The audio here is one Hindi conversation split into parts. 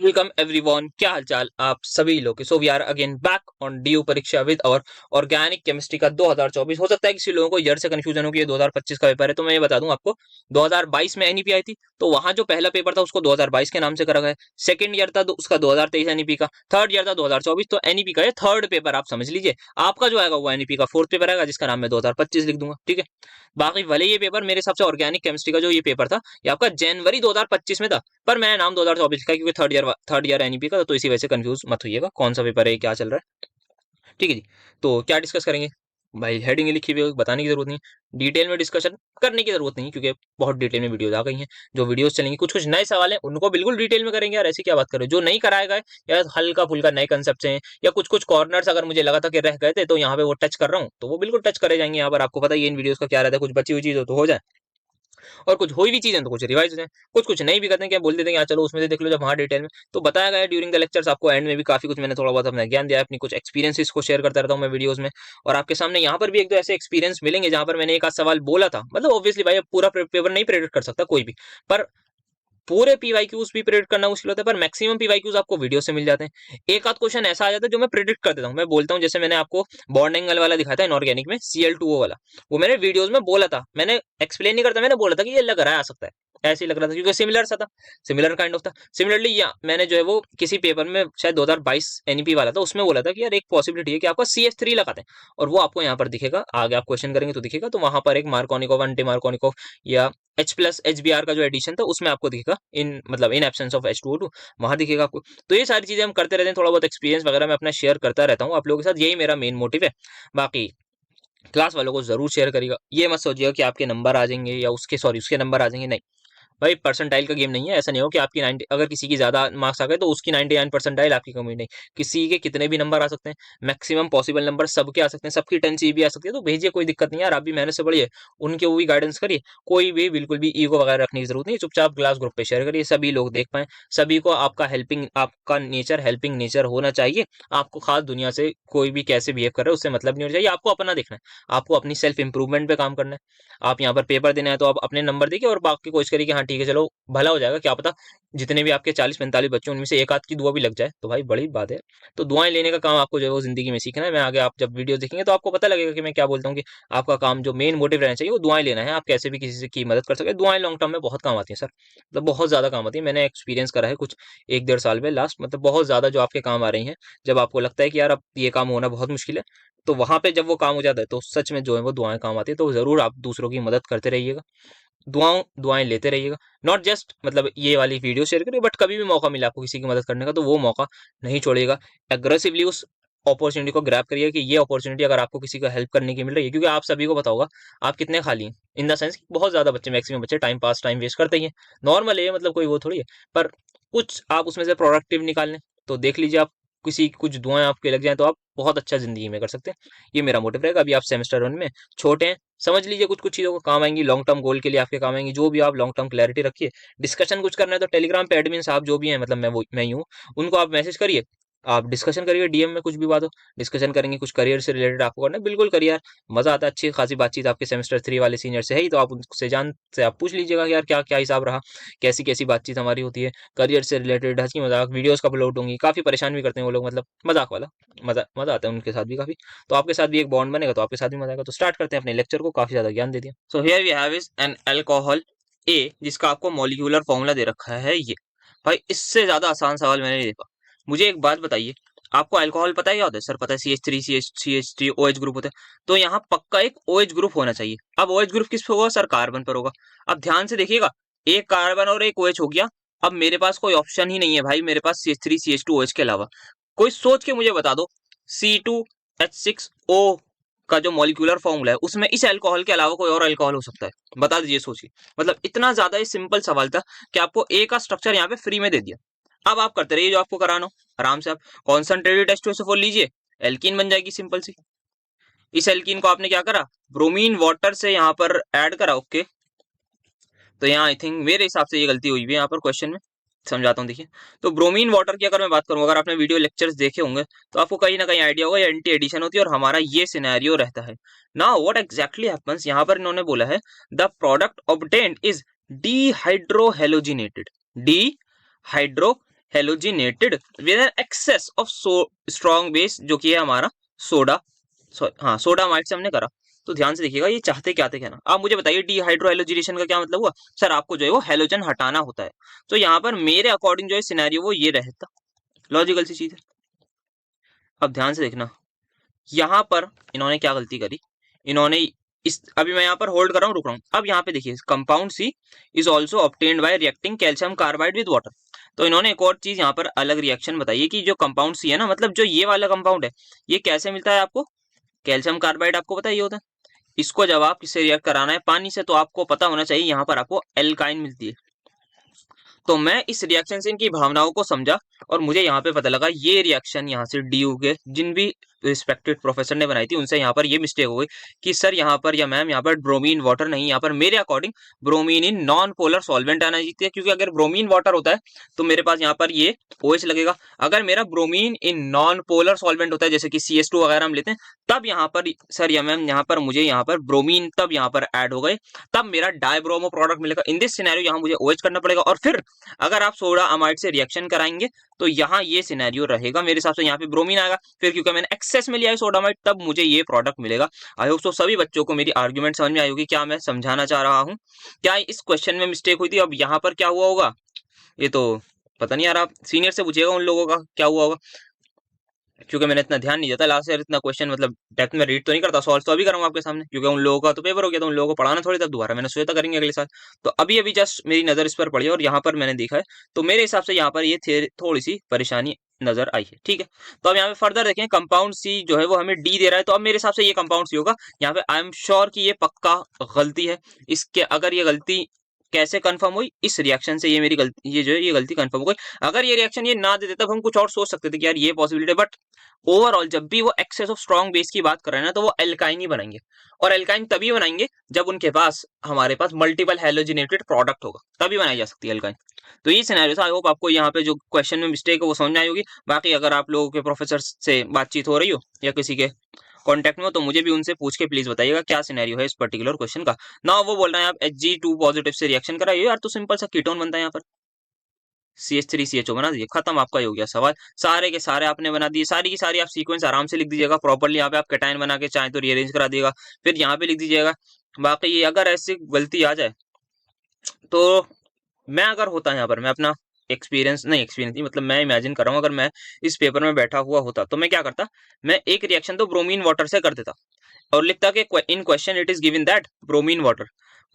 वेलकम एवरीवन, क्या हालचाल आप सभी लोग के। So we are again back on DU परीक्षा विद और ऑर्गेनिक केमिस्ट्री का 2024। हो सकता है किसी लोगों को ईयर से कंफ्यूजन हो कि ये 2025 का पेपर है, तो मैं ये बता दूं आपको 2022 में एनईपी आई थी, तो वहां जो पहला पेपर था उसको 2022 के नाम से करा गया है। सेकंड ईयर था तो उसका 2023 एनईपी का, थर्ड ईयर था 2024, तो एनईपी का ये थर्ड पेपर आप समझ लीजिए। आपका जो आएगा वो एनईपी का फोर्थ पेपर आएगा, जिसका नाम मैं 2025 लिख दूंगा, ठीक है। बाकी भले ये पेपर मेरे हिसाब से ऑर्गेनिक केमिस्ट्री का जो ये पेपर था ये आपका जनवरी 2025 में था, पर मैंने नाम 2024 लिखा है क्योंकि थर्ड ईयर एनईपी का, तो इसी वजह से कंफ्यूज मत होइएगा कौन सा पेपर है क्या चल रहा है, ठीक है जी। तो क्या डिस्कस करेंगे भाई, हेडिंग लिखी हुई है, बताने की जरूरत नहीं, डिटेल में डिस्कशन करने की जरूरत नहीं क्योंकि बहुत डिटेल में वीडियोज आ गई हैं। जो वीडियोस चलेंगी कुछ कुछ नए सवाल हैं उनको बिल्कुल डिटेल में करेंगे यार, ऐसी क्या बात करें। जो नहीं कराया गया या हल्का फुल्का नए कंसेप्ट हैं या कुछ कुछ कॉर्नर्स अगर मुझे लगा था कि रह गए थे तो यहाँ पे वो टच कर रहा हूँ, तो वो बिल्कुल टच करे जाएंगे। यहाँ पर आपको पता है इन वीडियोस का क्या रहता है, कुछ बची हुई चीज हो तो हो जाए और कुछ हुई भी चीजें तो कुछ रिवाइज हो जाए, कुछ कुछ नहीं भी करते हैं क्या बोल देते हैं, चलो उसमें से देख लो जब वहाँ डिटेल में। तो बताया गया है ड्यूरिंग द लेक्चर्स, आपको एंड में भी काफी कुछ मैंने थोड़ा बहुत अपना ज्ञान दिया है, अपनी कुछ एक्सपीरियंसेस को शेयर करता रहता हूँ मैं वीडियोस में। और आपके सामने यहाँ पर भी एक दो ऐसे एक्सपीरियंस मिलेंगे जहां पर मैंने एक आध सवाल बोला था, मतलब ऑब्वियसली भाई पूरा पेपर नहीं प्रेडिक्ट कर सकता कोई भी, पर पूरे पीवाईक्यूज भी प्रेडिक्ट करना मुश्किल होता है, पर मैक्सिमम पीवाईक्यूज आपको वीडियो से मिल जाते हैं। एक आध क्वेश्चन ऐसा आ जाता है जो मैं प्रेडिक्ट कर देता हूँ, मैं बोलता हूँ, जैसे मैंने आपको बॉन्ड एंगल वाला दिखाया था इनऑर्गेनिक में Cl2O वाला, वो मैंने वीडियोस में बोला था, मैंने एक्सप्लेन नहीं करता, मैंने बोला था कि ये लग रहा है आ सकता है, ऐसे ही लग रहा था क्योंकि सिमिलर सा था, सिमिलर काइंड ऑफ था। सिमिलरली या मैंने जो है वो किसी पेपर में शायद 2022 एनईपी वाला था, उसमें बोला था कि यार एक पॉसिबिलिटी है कि आपका CH3 लगाते हैं, और वो आपको यहाँ पर दिखेगा, आगे आप क्वेश्चन करेंगे तो दिखेगा, तो वहां पर एक मार्कोनिकोव अंटी मार्कोनिकोव या H+HBr का जो एडिशन था उसमें आपको दिखेगा, इन मतलब इन एब्सेंस ऑफ H2O2 वहां दिखेगा आपको। तो ये सारी चीजें हम करते रहते हैं, थोड़ा बहुत एक्सपीरियंस वगैरह मैं अपना शेयर करता रहता हूँ आप लोगों के साथ, यही मेरा मेन मोटिव है। बाकी क्लास वालों को जरूर शेयर करिएगा, ये मत सोचिएगा कि आपके नंबर आ जाएंगे या उसके नंबर आ जाएंगे, नहीं भाई परसेंटाइल का गेम नहीं है। ऐसा नहीं हो कि आपकी 90, अगर किसी की ज्यादा मार्क्स आ गए तो उसकी 99 परसेंटाइल आपकी कमी नहीं, किसी के कितने भी नंबर आ सकते हैं, मैक्सिमम पॉसिबल नंबर सबके आ सकते हैं, सबकी 10 भी आ सकती है, तो भेजिए कोई दिक्कत नहीं है यार, आप भी मेहनत से पढ़िए, उनके वो भी गाइडेंस करिए, कोई भी बिल्कुल भी ईगो वगैरह रखने की जरूरत नहीं है, चुपचाप क्लास ग्रुप पे शेयर करिए, सभी लोग देख पाए, सभी को आपका नेचर हेल्पिंग नेचर होना चाहिए। आपको खास दुनिया से कोई भी कैसे बिहेव कर रहा है उससे मतलब नहीं होना चाहिए, आपको अपना देखना है, आपको अपनी सेल्फ इंप्रूवमेंट पे काम करना है। आप यहाँ पर पेपर देना है तो आप अपने नंबर देखिए और बाकी कोशिश करिए कि हाँ ठीक है चलो भला हो जाएगा, क्या पता जितने भी आपके 40-45 बच्चे उनमें से एक आध की दुआ भी लग जाए तो भाई बड़ी बात है। तो दुआएं लेने का काम आपको जो है वो जिंदगी में सीखना है। मैं आगे आप जब वीडियो देखेंगे तो आपको पता लगेगा कि मैं क्या बोलता हूँ, कि आपका काम जो मेन मोटिव रहना चाहिए वो दुआएं लेना है, आप कैसे भी किसी से की मदद कर सके। दुआएं लॉन्ग टर्म में बहुत काम आती है सर, मतलब बहुत ज्यादा काम आती है, मैंने एक्सपीरियंस करा है कुछ 1-1.5 साल में लास्ट, मतलब बहुत ज्यादा जो आपके काम आ रही है, जब आपको लगता है कि यार अब ये काम होना बहुत मुश्किल है, तो वहां पे जब वो काम हो जाता है तो सच में जो है वो दुआएं काम आती है। तो जरूर आप दूसरों की मदद करते रहिएगा, दुआएं लेते रहिएगा, नॉट जस्ट मतलब ये वाली वीडियो शेयर करिए, बट कभी भी मौका मिला आपको किसी की मदद करने का तो वो मौका नहीं छोड़िएगा, एग्रेसिवली उस अपॉर्चुनिटी को ग्रैब करिए कि ये अपॉर्चुनिटी अगर आपको किसी का हेल्प करने की मिल रही है, क्योंकि आप सभी को पता होगा आप कितने खाली हैं, इन द सेंस बहुत ज्यादा बच्चे, मैक्सिमम बच्चे टाइम वेस्ट करते ही हैं, नॉर्मल है, मतलब कोई वो थोड़ी है, पर कुछ आप उसमें से प्रोडक्टिव निकालने, तो देख लीजिए आप किसी कुछ दुआएं आपके लग जाए तो आप बहुत अच्छा जिंदगी में कर सकते हैं। ये मेरा मोटिव रहेगा। अभी आप सेमेस्टर 1 में छोटे हैं, समझ लीजिए कुछ कुछ चीजों को काम आएंगी, लॉन्ग टर्म गोल के लिए आपके काम आएंगी, जो भी आप लॉन्ग टर्म क्लैरिटी रखिए। डिस्कशन कुछ करना है तो टेलीग्राम पे एडमिन साहब जो भी हैं, मतलब मैं ही हूँ, उनको आप मैसेज करिए, आप डिस्कशन करिए, डीएम में कुछ भी बात हो डिस्कशन करेंगे, कुछ करियर से रिलेटेड आपको करना है बिल्कुल करिए यार, मजा आता है, अच्छी खासी बातचीत आपके सेमेस्टर 3 वाले सीनियर से है ही, तो आप उनसे आप पूछ लीजिएगा कि यार क्या क्या हिसाब रहा, कैसी कैसी बातचीत हमारी होती है, करियर से रिलेटेड हंसी मजाक वीडियोस का अपलोड होंगी, काफी परेशान भी करते हैं वो लोग, मतलब मजाक वाला, मजा मजा आता है उनके साथ भी काफी। तो आपके साथ भी एक बॉन्ड बनेगा तो आपके साथ भी मजा आएगा। तो स्टार्ट करते हैं अपने लेक्चर को, काफी ज्यादा ज्ञान दे दिया। So here we have is an alcohol A, जिसका आपको मॉलिक्यूलर फॉर्मूला दे रखा है ये। भाई इससे ज्यादा आसान सवाल मैंने नहीं देखा। मुझे एक बात बताइए, आपको अल्कोहल पता है क्या होता है? सर पता है, CH3 CH3 OH ग्रुप होता है, तो यहाँ पक्का एक OH ग्रुप होना चाहिए। अब OH ग्रुप किस पे होगा सर? कार्बन पर होगा। अब ध्यान से देखिएगा, एक कार्बन और एक OH हो गया, अब मेरे पास कोई ऑप्शन ही नहीं है भाई, मेरे पास CH3 CH2 OH के अलावा। कोई सोच के मुझे बता दो, C2H6O का जो मॉलिक्यूलर फॉर्मूला है उसमें इस अल्कोहल के अलावा कोई और अल्कोहल हो सकता है? बता दीजिए सोचिए। मतलब इतना ज्यादा ही सिंपल सवाल था कि आपको ए का स्ट्रक्चर यहाँ पे फ्री में दे दिया। अब आप करते रहिए जो आपको कराना हो आराम से। आप कॉन्सेंट्रेटेड H2SO4 लीजिए, एल्कीन बन जाएगी सिंपल सी। इस एल्कीन को आपने क्या करा, ब्रोमीन वाटर से यहाँ पर ऐड करा, ओके। तो यहाँ आई थिंक मेरे हिसाब से ये गलती हुई है यहाँ पर क्वेश्चन में, समझाता हूँ देखिए। तो ब्रोमीन वाटर की अगर मैं बात करूँ, अगर आपने वीडियो लेक्चर्स देखे होंगे तो आपको कहीं ना कहीं आइडिया होगा, ये एंटी एडिशन होती है और हमारा ये सिनेरियो रहता है। नाउ व्हाट एग्जैक्टली हैपेंस, यहाँ पर इन्होंने बोला है the product obtained is dehydrohalogenated, dehydro halogenated with an excess of strong base, जो कि है हमारा सोडा, हाँ सोडामाइड से हमने करा। तो ध्यान से देखिएगा ये चाहते क्या थे कहना। आप मुझे बताइए डीहाइड्रो हेलोजिनेशन का क्या मतलब हुआ? सर आपको जो है वो हेलोजन हटाना होता है। तो यहाँ पर मेरे अकॉर्डिंग जो है सिनेरियो वो ये रहता, लॉजिकल सी चीज है। अब ध्यान से देखना, यहाँ पर इन्होंने क्या गलती करी, इन्होंने इस, अभी मैं यहाँ पर होल्ड कर रहा हूँ, रुक रहा हूँ। अब यहाँ पे देखिए compound C is also obtained by reacting calcium carbide with water. तो इन्होंने एक और चीज यहाँ पर अलग रिएक्शन बताई है कि जो कंपाउंड सी है ना, मतलब जो ये वाला कंपाउंड है, ये कैसे मिलता है आपको? कैल्शियम कार्बाइड आपको पता है ये होता है। इसको जब आप किससे रिएक्ट कराना है? पानी से। तो आपको पता होना चाहिए यहाँ पर आपको एल्काइन मिलती है। तो मैं इस रिएक्शन से इनकी भावनाओं को समझा और मुझे यहाँ पे पता लगा ये रिएक्शन यहाँ से डी के जिन भी रिस्पेक्टेड प्रोफेसर ने बनाई थी उनसे यहाँ पर ये मिस्टेक हो गई कि सर यहाँ पर या मैम यहाँ पर ब्रोमीन वाटर नहीं, यहाँ पर मेरे according bromine in non polar solvent आना चाहिए, क्योंकि अगर ब्रोमीन वाटर होता है तो मेरे पास यहाँ पर ये OH लगेगा। अगर मेरा bromine in non polar solvent होता है जैसे कि CS2 वगैरह हम लेते हैं, तब यहाँ पर सर या मैम यहाँ पर मुझे यहाँ पर ब्रोमीन तब यहाँ पर ऐड हो गए, तब मेरा डाइब्रोमो प्रोडक्ट मिलेगा। इन दिस सिनेरियो यहाँ मुझे OH करना पड़ेगा। और फिर अगर आप सोडा अमाइड से रिएक्शन कराएंगे तो यहाँ ये सिनेरियो रहेगा मेरे हिसाब से, यहाँ पे ब्रोमीन आएगा। फिर क्योंकि मैंने एक्सेस में लिया है सोडा अमाइड, तब मुझे ये प्रोडक्ट मिलेगा। आई होप सो सभी बच्चों को मेरी आर्ग्यूमेंट समझ में आई होगी, क्या मैं समझाना चाह रहा हूँ। क्या इस क्वेश्चन में मिस्टेक हुई थी? अब यहाँ पर क्या हुआ होगा ये तो पता नहीं यार, आप सीनियर से पूछिएगा उन लोगों का क्या हुआ होगा, क्योंकि मैंने इतना ध्यान नहीं देता लास्ट ईयर, इतना क्वेश्चन मतलब डेप्थ में रीड तो नहीं करता, सॉल्व तो अभी करूंगा आपके सामने, क्योंकि उन लोगों का तो पेपर हो गया, तो उन लोगों को पढ़ाना थोड़ी, तब दोबारा मैंने सोचा करेंगे अगले साल। तो अभी अभी जस्ट मेरी नजर इस पर पड़ी है और यहाँ पर मैंने देखा है, तो मेरे हिसाब से यहाँ पर ये थोड़ी सी परेशानी नजर आई है। ठीक है, तो अब यहाँ पे फर्दर देखें, कंपाउंड सी जो है वो हमें डी दे रहा है, तो अब मेरे हिसाब से ये कंपाउंड सी होगा। यहाँ पे आई एम श्योर कि ये पक्का गलती है। इसके अगर ये गलती कैसे कंफर्म हुई? इस रिएक्शन से ये मेरी गलती, ये जो है ये गलती कंफर्म हो गई। अगर ये रिएक्शन ये ना देते तब हम कुछ और सोच सकते थे कि यार ये पॉसिबिलिटी है, बट ओवरऑल जब भी वो एक्सेस ऑफ स्ट्रॉन्ग बेस की बात कर रहे हैं ना, तो वो एल्काइन ही बनाएंगे। और एल्काइन तभी बनाएंगे जब उनके पास हमारे पास मल्टीपल हेलोजिनेटेड प्रोडक्ट होगा, तभी बनाई जा सकती है एल्काइन। तो ये सिनेरियो था। आई होप आपको यहाँ पे जो क्वेश्चन में मिस्टेक है वो समझ में आई होगी। बाकी अगर आप लोगों के प्रोफेसर से बातचीत हो रही हो या किसी के कांटेक्ट में हो, तो मुझे भी उनसे पूछ के प्लीज बताइएगा क्या सिनेरियो है इस पर्टिकुलर क्वेश्चन का ना। वो बोल रहे हैं आप Hg2 पॉजिटिव से रिएक्शन कराइए यार, तो सिंपल सा कीटोन बनता है यहाँ पर, CH3CHO बना दीजिए, खत्म, आपका ही हो गया सवाल। सारे के सारे आपने बना दिए, सारी की सारी आप सीक्वेंस आराम से लिख दीजिएगा प्रॉपर्ली। यहाँ पे आप कैटायन बना के चाहे तो रीअरेंज करा दिएगा, फिर यहाँ पे लिख दीजिएगा। बाकी ये अगर ऐसी गलती आ जाए तो मैं अगर होता यहाँ पर, मैं अपना एक्सपीरियंस नहीं मतलब मैं इमेजिन कर रहा हूँ, अगर मैं इस पेपर में बैठा हुआ होता तो मैं क्या करता, मैं एक रिएक्शन तो ब्रोमीन वाटर से कर देता और लिखता कि in question it is given that bromine water.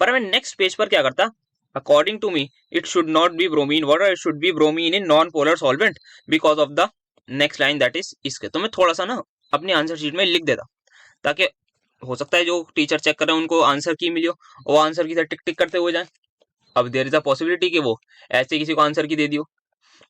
पर मैं नेक्स्ट पेज पर क्या करता, according to me it should not be bromine water, it should be bromine in non polar solvent because of the next line that is इसके। तो मैं थोड़ा सा ना अपनी आंसर शीट में लिख देता, ताकि हो सकता है जो टीचर चेक कर रहे हैं उनको आंसर की मिली हो, वो आंसर की तरह टिक टिक करते हुए जाए। अब देयर इज अ पॉसिबिलिटी कि वो ऐसे किसी को आंसर की दे दियो,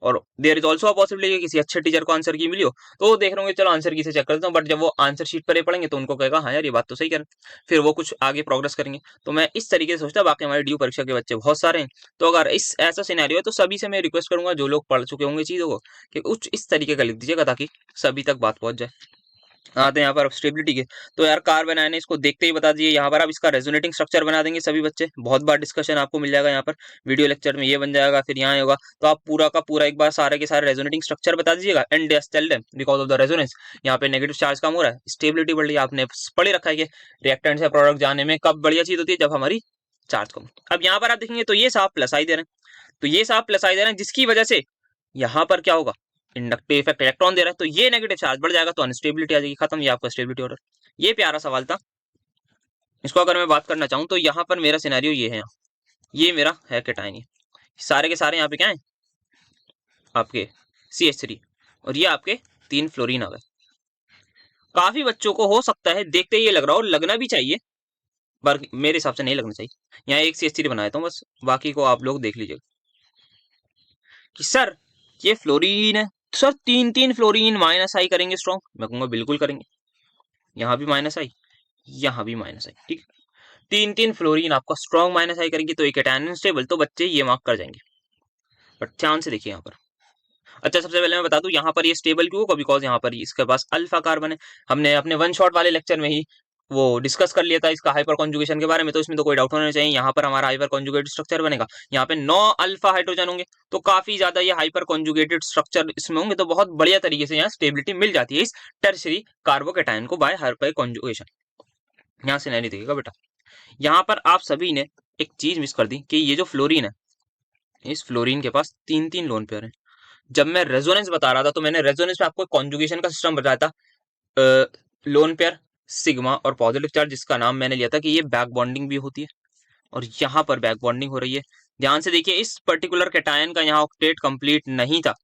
और there is also a possibility कि किसी अच्छे टीचर को आंसर की मिली हो, तो वो देख रहे होंगे चलो आंसर की से चेक करता हूँ, बट जब वो आंसर शीट पर ये पढ़ेंगे तो उनको कहेगा हाँ यार ये बात तो सही कर, फिर वो कुछ आगे प्रोग्रेस करेंगे। तो मैं इस तरीके से सोचता, बाकी हमारे ड्यू परीक्षा के बच्चे बहुत सारे हैं, तो अगर इस ऐसा सिनेरियो है तो सभी से मैं रिक्वेस्ट करूंगा जो लोग पढ़ चुके होंगे चीजों को कि कुछ इस तरीके का लिख दीजिएगा ताकि सभी तक बात पहुंच जाए। आते हैं यहाँ पर स्टेबिलिटी के, तो यार कार बनाने इसको देखते ही बता दीजिए, यहाँ पर आप इसका रेजोनेटिंग स्ट्रक्चर बना देंगे सभी बच्चे, बहुत बार डिस्कशन आपको मिल जाएगा यहाँ पर वीडियो लेक्चर में, ये बन जाएगा फिर यहाँ होगा, तो आप पूरा का पूरा एक बार सारे के सारे रेजोनेटिंग स्ट्रक्चर बता दीजिएगा। And tell them because of the resonance यहाँ पे नेगेटिव चार्ज कम हो रहा है, स्टेबिलिटी बढ़ रही है, आपने पढ़े रखा है कि रिएक्टेंट से प्रोडक्ट जाने में कब बढ़िया चीज होती है, जब हमारी चार्ज कम। अब यहाँ पर आप देखेंगे तो ये साफ प्लस आई दे रहे हैं, तो ये साफ प्लस आई दे रहे हैं, जिसकी वजह से यहाँ पर क्या होगा, इंडक्टिव इफेक्ट इलेक्ट्रॉन दे रहा है, तो ये नेगेटिव चार्ज बढ़ जाएगा तो अनस्टेबिलिटी आ जाएगी, खत्म, ये आपका स्टेबिलिटी ऑर्डर। ये प्यारा सवाल था। इसको अगर मैं बात करना चाहूँ तो यहाँ पर मेरा सिनेरियो ये है, ये मेरा है कैटायन, सारे के सारे यहाँ पे क्या है आपके CH3, और ये आपके 3 फ्लोरीन आ गए। काफी बच्चों को हो सकता है देखते ही ये लग रहा हो, लगना भी चाहिए, पर मेरे हिसाब से नहीं लगना चाहिए। यहाँ एक CH3 बनाया था बस, बाकी को आप लोग देख लीजिएगा कि सर ये फ्लोरीन है, सर 3 फ्लोरीन माइनस आई करेंगे स्ट्रॉन्ग, मैं कहूंगा बिल्कुल करेंगे। यहाँ भी माइनस आई, यहाँ भी माइनस आई, ठीक, 3 फ्लोरीन आपका स्ट्रॉन्ग माइनस आई करेंगे, तो एक कैटायन स्टेबल, तो बच्चे ये मार्क कर जाएंगे। बट ध्यान से देखिए यहाँ पर, अच्छा सबसे पहले मैं बता दूं यहाँ पर ये स्टेबल क्यों होगा, बिकॉज यहाँ पर इसके पास अल्फा कार्बन है। हमने अपने वन शॉट वाले लेक्चर में ही वो डिस्कस कर लिया था इसका हाइपर कॉन्जुगेशन के बारे में, तो इसमें तो कोई डाउट होना चाहिए। यहाँ पर हमारा हाइपर कॉन्जुगेटेड स्ट्रक्चर बनेगा, यहाँ पे 9 अल्फा हाइड्रोजन होंगे, तो काफी ज्यादा ये हाइपर कॉन्जुगेटेड स्ट्रक्चर इसमें होंगे, तो बहुत बढ़िया तरीके से यहाँ स्टेबिलिटी मिल जाती है इस टर्शियरी कार्बोकेटायन को बाय हाइपर कॉन्जुगेशन। यहाँ से नहीं देखिएगा बेटा, यहाँ पर आप सभी ने एक चीज मिस कर दी कि ये जो फ्लोरीन है, इस फ्लोरीन के पास 3 लोन पेयर है। जब मैं रेजोनेंस बता रहा था तो मैंने रेजोनेंस में आपको कॉन्जुगेशन का सिस्टम बताया था, लोन पेयर, सिग्मा और पॉजिटिव चार्ज, जिसका नाम मैंने लिया था कि ये बैक बॉन्डिंग भी होती है, और यहाँ पर बैक बॉन्डिंग हो रही है। ध्यान से देखिए, इस पर्टिकुलर कैटायन का यहाँ ऑक्टेट कंप्लीट नहीं था।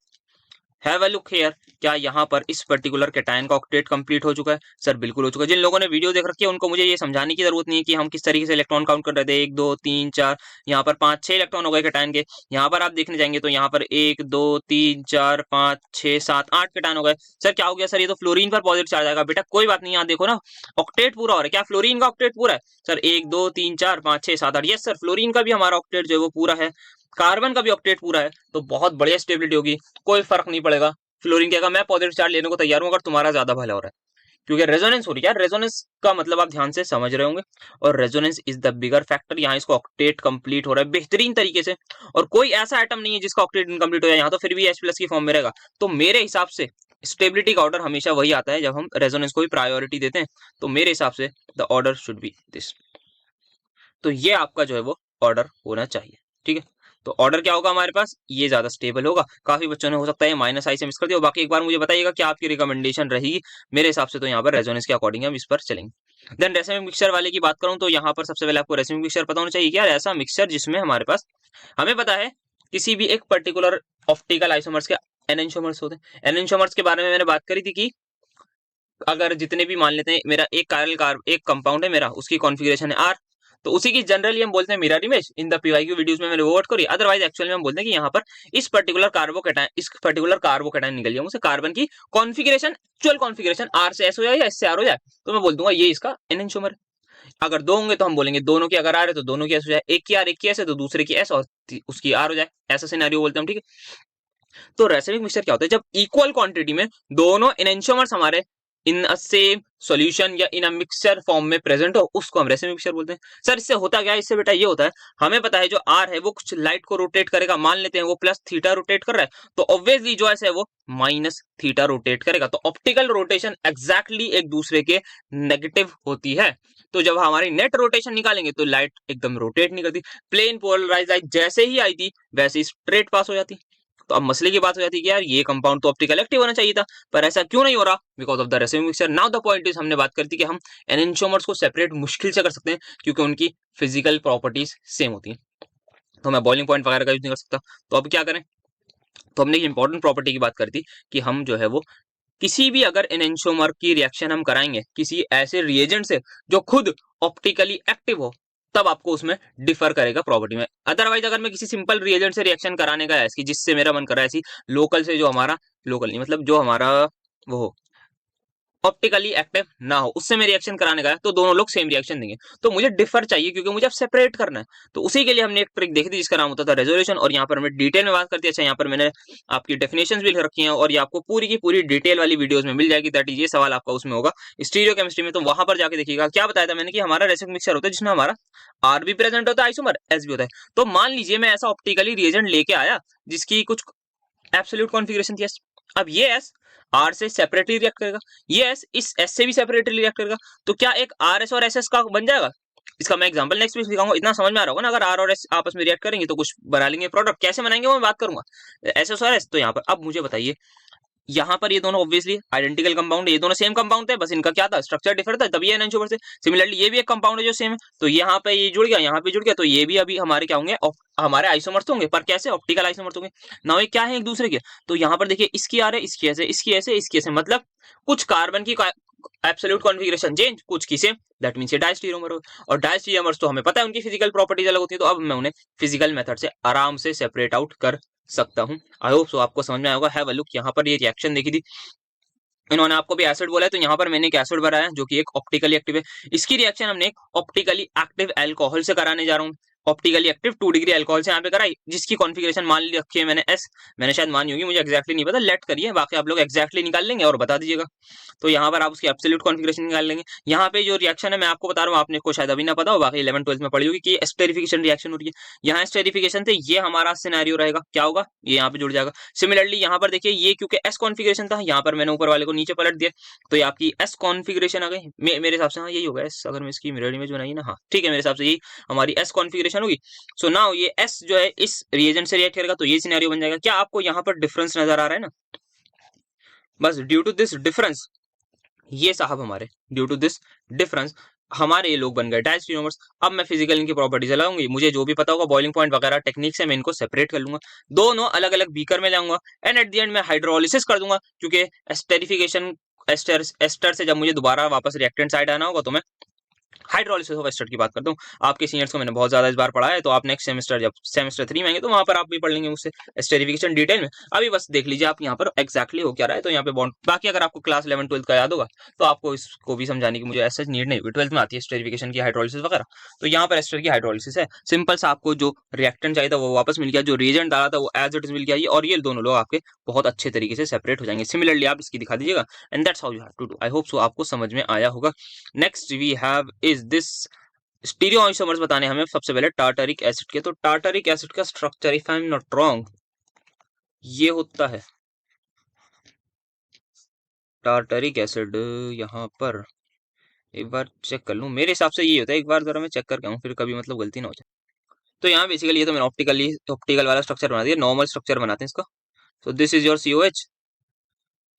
हैव अ लुक हियर, क्या यहाँ पर इस पर्टिकुलर कैटायन का ऑक्टेट कंप्लीट हो चुका है? सर बिल्कुल हो चुका है। जिन लोगों ने वीडियो देख रखी है उनको मुझे ये समझाने की जरूरत नहीं है कि हम किस तरीके से इलेक्ट्रॉन काउंट कर रहे थे। 1 2 3 4, यहाँ पर 5 6 इलेक्ट्रॉन हो गए कैटायन के। यहाँ पर आप देखने जाएंगे तो यहाँ पर 1 2 3 4 5 6 7 8 कैटायन हो गए। सर क्या हो गया सर, ये तो फ्लोरीन पर पॉजिटिव चार्ज आएगा। बेटा कोई बात नहीं, यहाँ देखो ना, ऑक्टेट पूरा हो रहा है। क्या फ्लोरीन का ऑक्टेट पूरा है? सर 1 2 3 4 5 6 7 8, यस सर, फ्लोरीन का भी हमारा ऑक्टेट जो है वो पूरा है, कार्बन का भी ऑक्टेट पूरा है, तो बहुत बढ़िया स्टेबिलिटी होगी, कोई फर्क नहीं पड़ेगा। फ्लोरीन कहेगा मैं पॉजिटिव चार्ज लेने को तैयार हूं अगर तुम्हारा ज्यादा भला हो रहा है, क्योंकि रेजोनेंस हो रही है। रेजोनेंस का मतलब आप ध्यान से समझ रहे होंगे, और resonance is the bigger factor. यहाँ इसको ऑक्टेट कंप्लीट हो रहा है बेहतरीन तरीके से, और कोई ऐसा आइटम नहीं है जिसका ऑक्टेट इनकम्प्लीट हो जाए। यहाँ तो फिर भी H+ की फॉर्म में रहेगा। तो मेरे हिसाब से स्टेबिलिटी का ऑर्डर हमेशा वही आता है जब हम रेजोनेंस को ही प्रायोरिटी देते हैं, तो मेरे हिसाब से the order should be this. तो ये आपका जो है वो ऑर्डर होना चाहिए, ठीक है। तो ऑर्डर क्या होगा हमारे पास, ये ज्यादा स्टेबल होगा। काफी बच्चों ने हो सकता है -i से मिस कर दिया, बाकी एक बार मुझे बताइएगा क्या आपकी रिकमेंडेशन रहेगी। मेरे हिसाब से तो यहाँ पर रेजोनेंस के अकॉर्डिंग हम इस पर चलेंगे। देन रेसिमिक मिक्सचर वाले की बात करूं तो यहाँ पर सबसे पहले आपको रेसिमिक मिक्सचर पता होना चाहिए। क्या ऐसा मिक्सचर जिसमें हमारे पास, हमें पता है किसी भी एक पर्टिकुलर ऑप्टिकल आइसोमर्स के एनेंटियोमर्स होते हैं। एनेंटियोमर्स के बारे में मैंने बात करी थी कि अगर जितने भी मान लेते हैं, मेरा एक एक कंपाउंड है मेरा, उसकी कॉन्फ़िगरेशन है R, तो उसी की जनरली हम बोलते हैं mirror image. In the PYQ videos में मैंने वो वर्ड करी, अदरवाइज एक्चुअल में हम बोलते हैं कि यहाँ पर इस पर्टिकुलर कार्बोकैटायन निकल गया मुझसे, कार्बन की कॉन्फ़िगरेशन, एक्चुअल कॉन्फ़िगरेशन R से S हो जाए या S से R हो जाए, तो मैं बोल दूंगा ये इसका एनेंटियोमर है। अगर दो होंगे तो हम बोलेंगे दोनों की अगर R है तो दोनों की S हो जाए, एक की R एक की S है तो दूसरे की S और उसकी R हो जाए, ऐसा सिनेरियो बोलते हैं हम, ठीक है। तो रेसिमिक मिक्सचर क्या होता है, जब इक्वल क्वांटिटी में दोनों एनेंटियोमर्स हमारे इन अ सेम सॉल्यूशन या इन अ मिक्सचर फॉर्म में प्रेजेंट हो, उसको हम रेसिमिक मिक्सचर बोलते हैं। सर इससे होता क्या है? इससे बेटा ये होता है, हमें पता है जो आर है वो कुछ लाइट को रोटेट करेगा, मान लेते हैं वो +θ रोटेट कर रहा है, तो ऑब्वियसली जो है वो -θ रोटेट करेगा। तो ऑप्टिकल रोटेशन एग्जैक्टली एक दूसरे के नेगेटिव होती है। तो जब हमारी नेट रोटेशन निकालेंगे तो लाइट एकदम रोटेट नहीं करती, प्लेन पोलराइज लाइट जैसे ही आई थी वैसे ही स्ट्रेट पास हो जाती। तो अब मसले की बात हो जाती है कि यार ये कंपाउंड तो ऑप्टिकल एक्टिव होना चाहिए था, पर ऐसा क्यों नहीं हो रहा? Because of the racemic mixture. Now the point is, हमने बात करती थी कि हम एनेंटियोमर्स को सेपरेट मुश्किल से कर सकते हैं क्योंकि उनकी फिजिकल प्रॉपर्टीज सेम होती हैं, तो मैं बॉइलिंग पॉइंट वगैरह का यूज नहीं कर सकता। तो अब क्या करें? तो हमने एक इंपॉर्टेंट प्रॉपर्टी की बात करती कि हम जो है वो किसी भी अगर एनेंटियोमर की रिएक्शन हम कराएंगे किसी ऐसे रिएजेंट से जो खुद ऑप्टिकली एक्टिव हो, तब आपको उसमें डिफर करेगा प्रॉपर्टी में। अदरवाइज अगर मैं किसी सिंपल रिएजेंट से रिएक्शन कराने का है इसकी, जिससे मेरा मन कर रहा है ऐसी लोकल से, जो हमारा लोकल नहीं मतलब जो हमारा वो ऑप्टिकली एक्टिव ना हो, उससे मैं रिएक्शन कराने का है, तो दोनों लोग सेम रिएक्शन देंगे। तो मुझे डिफर चाहिए क्योंकि मुझे अब सेपरेट करना है। तो उसी के लिए हमने एक ट्रिक देखी थी जिसका नाम होता था रेजोल्यूशन, और यहाँ पर हमने डिटेल में बात करती है। अच्छा यहाँ पर मैंने आपकी डेफिनेशंस भी लिख रखी हैं और ये आपको पूरी की पूरी डिटेल वाली वीडियोस में मिल जाएगी। दैट इज, ये सवाल आपका उसमें होगा स्टीरियो केमिस्ट्री में, तो वहां पर जाके देखिएगा। क्या बताया था मैंने कि हमारा रेसिमिक मिक्सचर होता है जिसमें हमारा आर भी प्रेजेंट होता है, आइसोमर एस भी होता है। तो मान लीजिए मैं ऐसा ऑप्टिकली रिएजेंट लेके आया जिसकी कुछ एब्सोल्यूट कॉन्फ़िगरेशन थी S। अब ये S R से सेपरेटली रिएक्ट करेगा, ये S इस S से भी सेपरेटली रिएक्ट करेगा, तो क्या एक RS और SS का बन जाएगा? इसका मैं एग्जांपल नेक्स्ट वीक दिखाऊंगा। इतना समझ में आ रहा होगा ना, अगर R और S आपस में रिएक्ट करेंगे तो कुछ बना लेंगे प्रोडक्ट, कैसे बनाएंगे वो मैं बात करूंगा। SS और S, तो यहाँ पर अब मुझे बताइए, यहाँ पर ये दोनों ऑब्वियसली आइडेंटिकल कंपाउंड है, ये दोनों सेम कंपाउंड थे, बस इनका क्या था, स्ट्रक्चर डिफर था, तभी ये एनेंटियोमर से। सिमिलरली ये भी एक कंपाउंड है जो सेम है, तो यहाँ पे ये जुड़ गया, यहाँ पे जुड़ गया, तो ये भी अभी हमारे क्या होंगे, हमारे आइसोमर्स होंगे, पर कैसे? ऑप्टिकल आइसोमर्स होंगे। नाउ ये क्या है एक दूसरे के, तो यहाँ पर देखिए इसकी आ रहे, इसकी ऐसे, इसकी ऐसे, इसकी ऐसे, मतलब कुछ कार्बन की एब्सोल्यूट कॉन्फ़िगरेशन चेंज, कुछ की सेम, दैट मींस ये डायस्टीरियोमर हो। और डायस्टीरियोमर्स तो हमें पता है उनकी फिजिकल प्रॉपर्टीज अलग होती है, तो अब मैं उन्हें फिजिकल मेथड से आराम से सेपरेट आउट कर सकता हूं। आई होप सो आपको समझ में आया होगा। हैव अ लुक, यहाँ पर ये रिएक्शन देखी थी, इन्होंने आपको भी एसिड बोला है, तो यहाँ पर मैंने एक एसिड भरा है जो कि एक ऑप्टिकली एक्टिव है। इसकी रिएक्शन हमने एक ऑप्टिकली एक्टिव अल्कोहल से कराने जा रहा हूँ। ऑप्टिकली एक्टिव 2 डिग्री अल्कोहल से यहाँ पे कराई, जिसकी कॉन्फ़िगरेशन मान ली रखी है मैंने एस, मैंने शायद मानी होगी, मुझे एक्जैक्टली नहीं पता, लेट करिए, बाकी आप लोग एक्जैक्टली निकाल लेंगे और बता दीजिएगा। तो यहाँ पर आप उसकी एब्सोल्यूट कॉन्फ़िगरेशन निकाल लेंगे। यहाँ पे जो रिएक्शन है मैं आपको बता रहा हूँ, आपने को शायद अभी ना पता हो, बाकी 11th-12th में पढ़ी होगी कि एस्टेरिफिकेशन रिएक्शन हो रही है। यहाँ एस्टेरिफिकेशन से ये हमारा सिनेरियो रहेगा, क्या होगा, ये यहाँ पे जुड़ जाएगा। सिमिलरली यहाँ पर देखिए, ये क्योंकि एस कॉन्फ़िगरेशन था, यहाँ पर मैंने ऊपर वाले को नीचे पलट दिया, तो ये आपकी एस कॉन्फ़िगरेशन आ गई। मेरे हिसाब से हाँ यही होगा एस, अगर मैं इसकी मिरर इमेज बनाई ना, हाँ ठीक है, मेरे हिसाब से यही हमारी एस कॉन्फ़िगरेशन होगी। सो नाउ ये एस जो है इस रिएजेंट से रिएक्ट करेगा, तो ये सिनेरियो बन जाएगा। क्या आपको यहाँ पर डिफरेंस नजर आ रहा है ना? बस ड्यू टू दिस डिफरेंस, ये साहब हमारे ड्यू टू दिस डिफरेंस हमारे ये लोग बन गए डायस्टिरियोमर्स। अब मैं फिजिकल इनकी प्रॉपर्टीज लगाऊंगी, मुझे जो भी पता होगा बॉइलिंग पॉइंट वगैरह टेक्निक से मैं इनको सेपरेट कर लूंगा, दोनों अलग अलग बीकर में लाऊंगा, एंड एट द एंड मैं हाइड्रोलिसिस कर दूंगा, क्योंकि एस्टेरिफिकेशन एस्टर से जब मुझे दोबारा वापस रिएक्टेंट साइड आना होगा तो मैं हाइड्रोलिसिस ऑफ एस्टर की बात करता हूँ। आपके सीनियर्स को मैंने बहुत ज्यादा इस बार पढ़ा है, तो आप नेक्स्ट सेमेस्टर जब सेमेस्टर 3 में आएंगे तो वहां पर आप भी पढ़ लेंगे मुझसे एस्टेरिफिकेशन डिटेल में। अभी बस देख लीजिए आप यहाँ पर एक्जैक्टली हो क्या रहा है, तो यहाँ पे बॉन्ड, बाकी अगर आपको क्लास 11-12 का याद होगा तो आपको इसको भी समझाने की मुझे ऐसा नीड नहीं होगी, 12th में आती है एस्टेरिफिकेशन की हाइड्रोलिसिस वगैरह। तो यहाँ पर एस्टर की हाइड्रोलिसिस है, सिंपल सा, आपको जो रिएक्टेंट चाहिए था वो वापस मिल गया, जो रिएजेंट डाला था वो एज इट इज मिल गया, और ये दोनों लोग आपके बहुत अच्छे तरीके से सेपरेट हो जाएंगे। सिमिलरली आप इसकी दिखा दीजिएगा, and that's how you have to do. I hope so आपको समझ में आया होगा। Next we have is this stereo isomers बताने हमें सबसे पहले टार्टरिक एसिड के। तो टार्टरिक एसिड का structure, if I am not wrong, ये होता है टार्टरिक एसिड। यहाँ पर एक बार चेक कर लूं, मेरे हिसाब से ये होता है, एक बार जरा मैं चेक करके आऊं, फिर कभी मतलब गलती ना हो जाए। तो यहाँ बेसिकली ये तो मैंने ऑप्टिकल वाला स्ट्रक्चर बना दिया, नॉर्मल स्ट्रक्चर बनाते हैं इसका। तो this is your COH,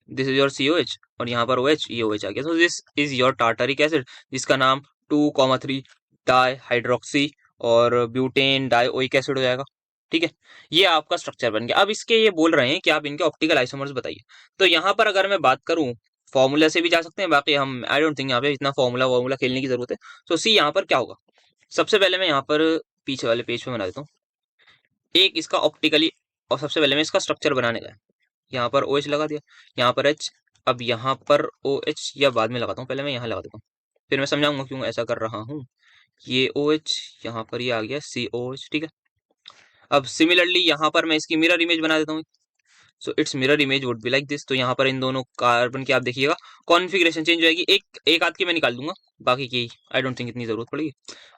this is your COH, और यहाँ पर OH, ये OH आ गया। तो this is your tartaric acid, जिसका नाम 2,3 डाई हाइड्रोक्सी और ब्यूटेन डाइओइक एसिड हो जाएगा। ठीक है, ये आपका स्ट्रक्चर बन गया। अब इसके ये बोल रहे हैं कि आप इनके ऑप्टिकल आइसोमर्स बताइए। तो यहाँ पर अगर मैं बात करूं, फॉर्मूला से भी जा सकते हैं, बाकी हम आई डोंट थिंक यहाँ पे इतना फॉर्मूला खेलने की जरूरत है। तो सी यहाँ पर क्या होगा, सबसे पहले मैं यहाँ पर पीछे वाले पेज पे बना देता हूँ एक इसका ऑप्टिकली, और सबसे पहले मैं इसका स्ट्रक्चर बनाने का, यहाँ पर OH लगा दिया, यहाँ पर H, अब यहाँ पर OH या बाद में लगाता हूँ, पहले मैं यहाँ लगा देता हूँ, फिर मैं समझाऊंगा क्यों ऐसा कर रहा हूँ। ये OH, यहाँ पर ये आ गया COH। ठीक है, अब सिमिलरली यहाँ पर मैं इसकी मिरर इमेज बना देता हूँ। So it's mirror image would be like this. तो यहाँ पर इन दोनों कार्बन की आप देखिएगा कॉन्फ़िगरेशन चेंज हो जाएगी, एक आध की मैं निकाल दूंगा, बाकी की आई डोंट थिंक इतनी जरूरत पड़ेगी।